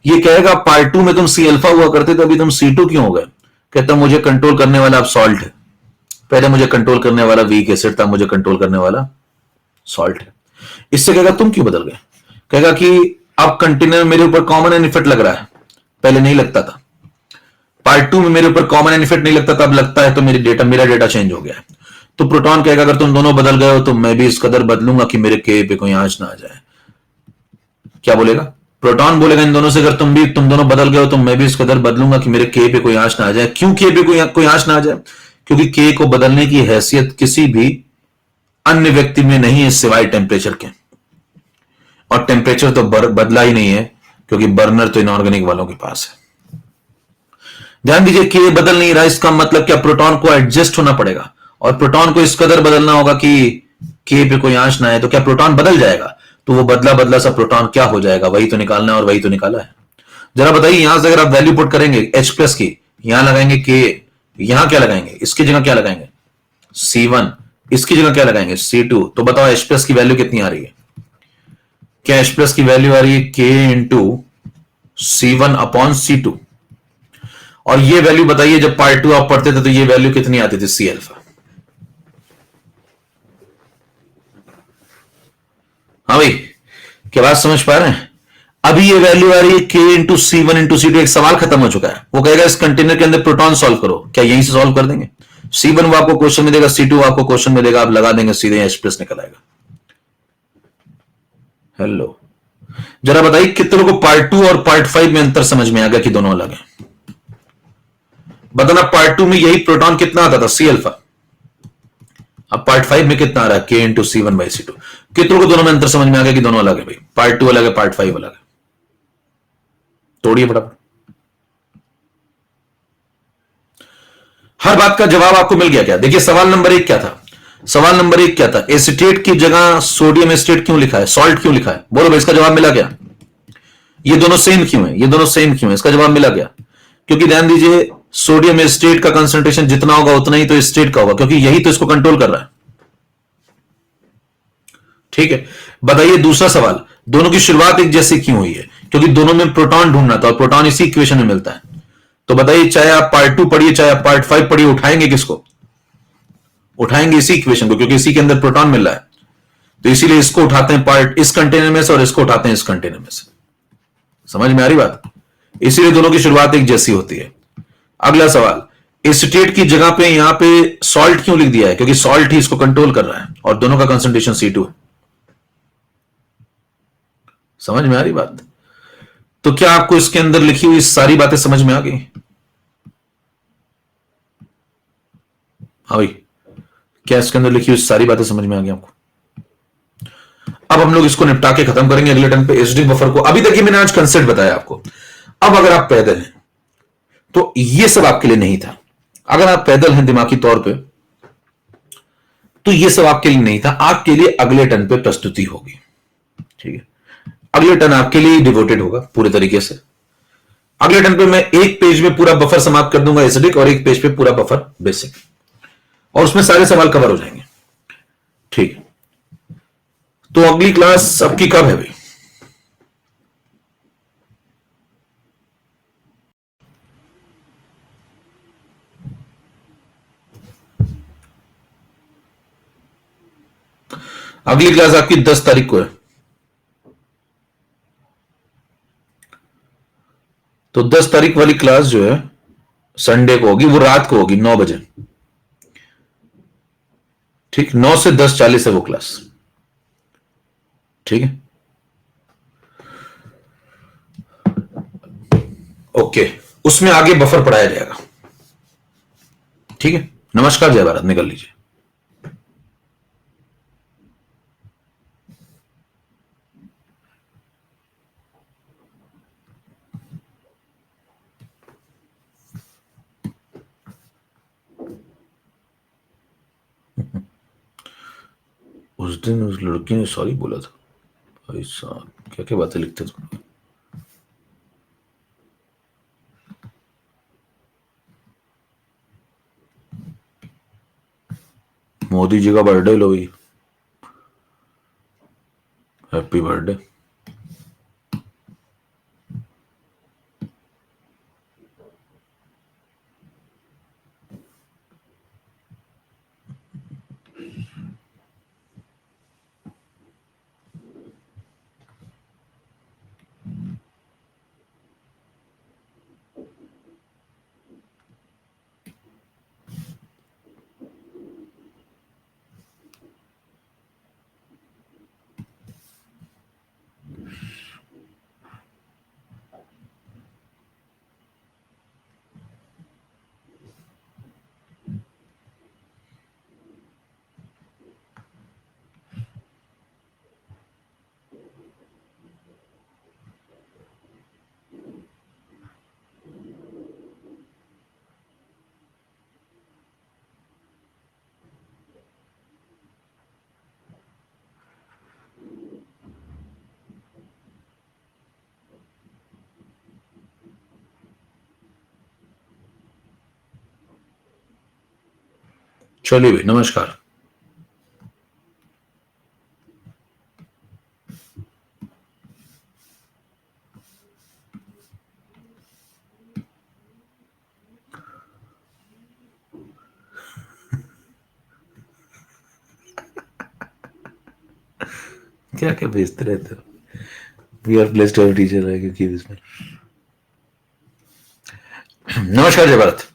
A: ये कहेगा पार्ट 2 में तुम सी अल्फा हुआ करते थे, अभी तुम C2 क्यों हो गए। कहता मुझे कंट्रोल करने वाला अब सॉल्ट है, पहले मुझे कंट्रोल करने वाला वीक एसिड था, मुझे कंट्रोल करने वाला सॉल्ट है। इससे कहेगा तुम क्यों बदल गए, कहेगा कि अब कंटेनर मेरे ऊपर कॉमन एन इफेक्ट लग रहा है, पहले नहीं लगता था, पार्ट 2 में मेरे ऊपर कॉमन एन इफेक्ट नहीं लगता था, अब लगता है तो मेरा डेटा चेंज हो गया है। तो प्रोटॉन कहेगा अगर तुम दोनों बदल गए हो तो मैं भी इस कदर बदलूंगा कि मेरे के पे कोई आंच ना आ जाए। क्या बोलेगा, प्रोटॉन बोलेगा इन दोनों से अगर तुम दोनों बदल गए हो तो मैं भी इस कदर बदलूंगा कि मेरे के पे कोई आंच ना आ जाए। क्यों के पे कोई आंच ना आ जाए, क्योंकि के को बदलने की हैसियत किसी भी अन्य व्यक्ति में नहीं है सिवाय टेम्परेचर के, और टेम्परेचर तो बदला ही नहीं है क्योंकि बर्नर तो इनऑर्गेनिक वालों के पास है। ध्यान दीजिए के बदल नहीं रहा, इसका मतलब क्या, प्रोटॉन को एडजस्ट होना पड़ेगा, और प्रोटॉन को इस कदर बदलना होगा कि के पे कोई आंच ना आए। तो क्या प्रोटॉन बदल जाएगा, तो वो बदला बदला सा प्रोटॉन क्या हो जाएगा, वही तो निकालना है, और वही तो निकाला है। जरा बताइए यहां से अगर आप वैल्यू पुट करेंगे H प्लस की, यहां लगाएंगे के, यहां क्या लगाएंगे, इसकी जगह क्या लगाएंगे C1, इसकी जगह क्या लगाएंगे C2, तो बताओ H प्लस की वैल्यू कितनी आ रही है, क्या H प्लस की वैल्यू आ रही है K into C1 upon C2, और ये वैल्यू बताइए जब पार्ट 2 आप पढ़ते थे तो ये वैल्यू कितनी आती थी, C अल्फा। हाँ भाई, क्या बात समझ पा रहे हैं। अभी ये वैल्यू आ रही है K into C1 into C2, एक सवाल खत्म हो चुका है, वो कहेगा इस कंटेनर के अंदर प्रोटॉन सॉल्व करो, क्या यहीं से सॉल्व कर देंगे, C1 वो आपको क्वेश्चन में देगा, C2 आपको क्वेश्चन में देगा, आप लगा देंगे सीधे H प्लस निकल आएगा। हेलो, जरा बताइए कितने लोगों को पार्ट 2 और पार्ट 5 में अंतर समझ में आ गया कि दोनों अलग हैं। बताना पार्ट 2 में यही प्रोटॉन कितना आता था, C अल्फा, अब पार्ट 5 में कितना आ रहा है, K into C1 by C2। कितनों को दोनों में अंतर समझ में आ गया कि दोनों अलग है भाई, पार्ट 2 अलग है, पार्ट 5 अलग है। तोड़िए फटाफट। हर बात का जवाब आपको मिल गया क्या। देखिए सवाल नंबर 1 क्या था, सवाल नंबर 1 क्या था, एसिटेट की जगह सोडियम एसिटेट क्यों लिखा है, सॉल्ट क्यों लिखा है, बोलो भाई इसका जवाब मिला क्या। ये दोनों सेम क्यों है, ये दोनों सेम क्यों है, इसका जवाब मिला क्या। क्योंकि ध्यान दीजिए सोडियम एसिटेट का कंसंट्रेशन जितना होगा उतना ही तो एसिटेट का होगा, क्योंकि यही तो इसको कंट्रोल कर रहा है। ठीक है, बताइए दूसरा सवाल, दोनों की शुरुआत एक जैसी क्यों हुई है, क्योंकि दोनों में प्रोटॉन ढूंढना था और प्रोटॉन इसी इक्वेशन में मिलता है। तो बताइए, चाहे आप पार्ट 2 पढ़िए चाहे आप पार्ट 5 पढ़िए, उठाएंगे किसको? उठाएंगे इसी इक्वेशन को, क्योंकि इसी के अंदर प्रोटॉन मिल रहा है। तो इसीलिए इसको उठाते हैं पार्ट इस कंटेनर में से और इसको उठाते हैं इस कंटेनर में से। समझ में आ रही बात? इसीलिए दोनों की शुरुआत एक जैसी होती है। अगला सवाल, एसीटेट की जगह पे यहां पे सॉल्ट क्यों लिख दिया है? क्योंकि सॉल्ट ही इसको कंट्रोल कर रहा है और दोनों का कंसंट्रेशन C2 है। समझ में आ रही बात? तो क्या आपको इसके अंदर लिखी हुई सारी बातें समझ में आ गई? हाँ भाई, क्या इसके अंदर लिखी हुई सारी बातें समझ में आ गई आपको? अब हम लोग इसको निपटा के खत्म करेंगे अगले टर्न पे एसिडिक बफर को। अभी तक मैंने आज कंसेप्ट बताया आपको। अब अगर आप पैदल हैं तो ये सब आपके लिए नहीं था। अगर आप पैदल हैं दिमागी तौर पे तो ये सब आपके लिए नहीं था। आपके लिए अगले टर्न पे प्रस्तुति होगी। ठीक है, अगले टर्न आपके लिए डिवोटेड होगा पूरे तरीके से। अगले टर्न पे मैं एक पेज में पूरा बफर समाप्त कर दूंगा एसिडिक और एक पेज पे पूरा बफर बेसिक, और उसमें सारे सवाल कवर हो जाएंगे। ठीक है, तो अगली क्लास आपकी कब है भाई? अगली क्लास आपकी 10 तारीख को है। तो 10 तारीख वाली क्लास जो है संडे को होगी, वो रात को होगी 9 बजे। ठीक, 9 से 10:40 है वो क्लास। ठीक है, ओके, उसमें आगे बफर पढ़ाया जाएगा। ठीक है, नमस्कार, जय भारत, निकल लीजिए। उस दिन उस लड़की ने सॉरी बोला था। भाई साहब, क्या क्या बातें लिखते थे। मोदी जी का बर्थडे लो भाई, हैप्पी बर्थडे। चलिए भाई, नमस्कार। क्या क्या भेजते रहते हो? वी आर ब्लेस्ड टीचर है क्योंकि इसमें। नमस्कार, जय भारत।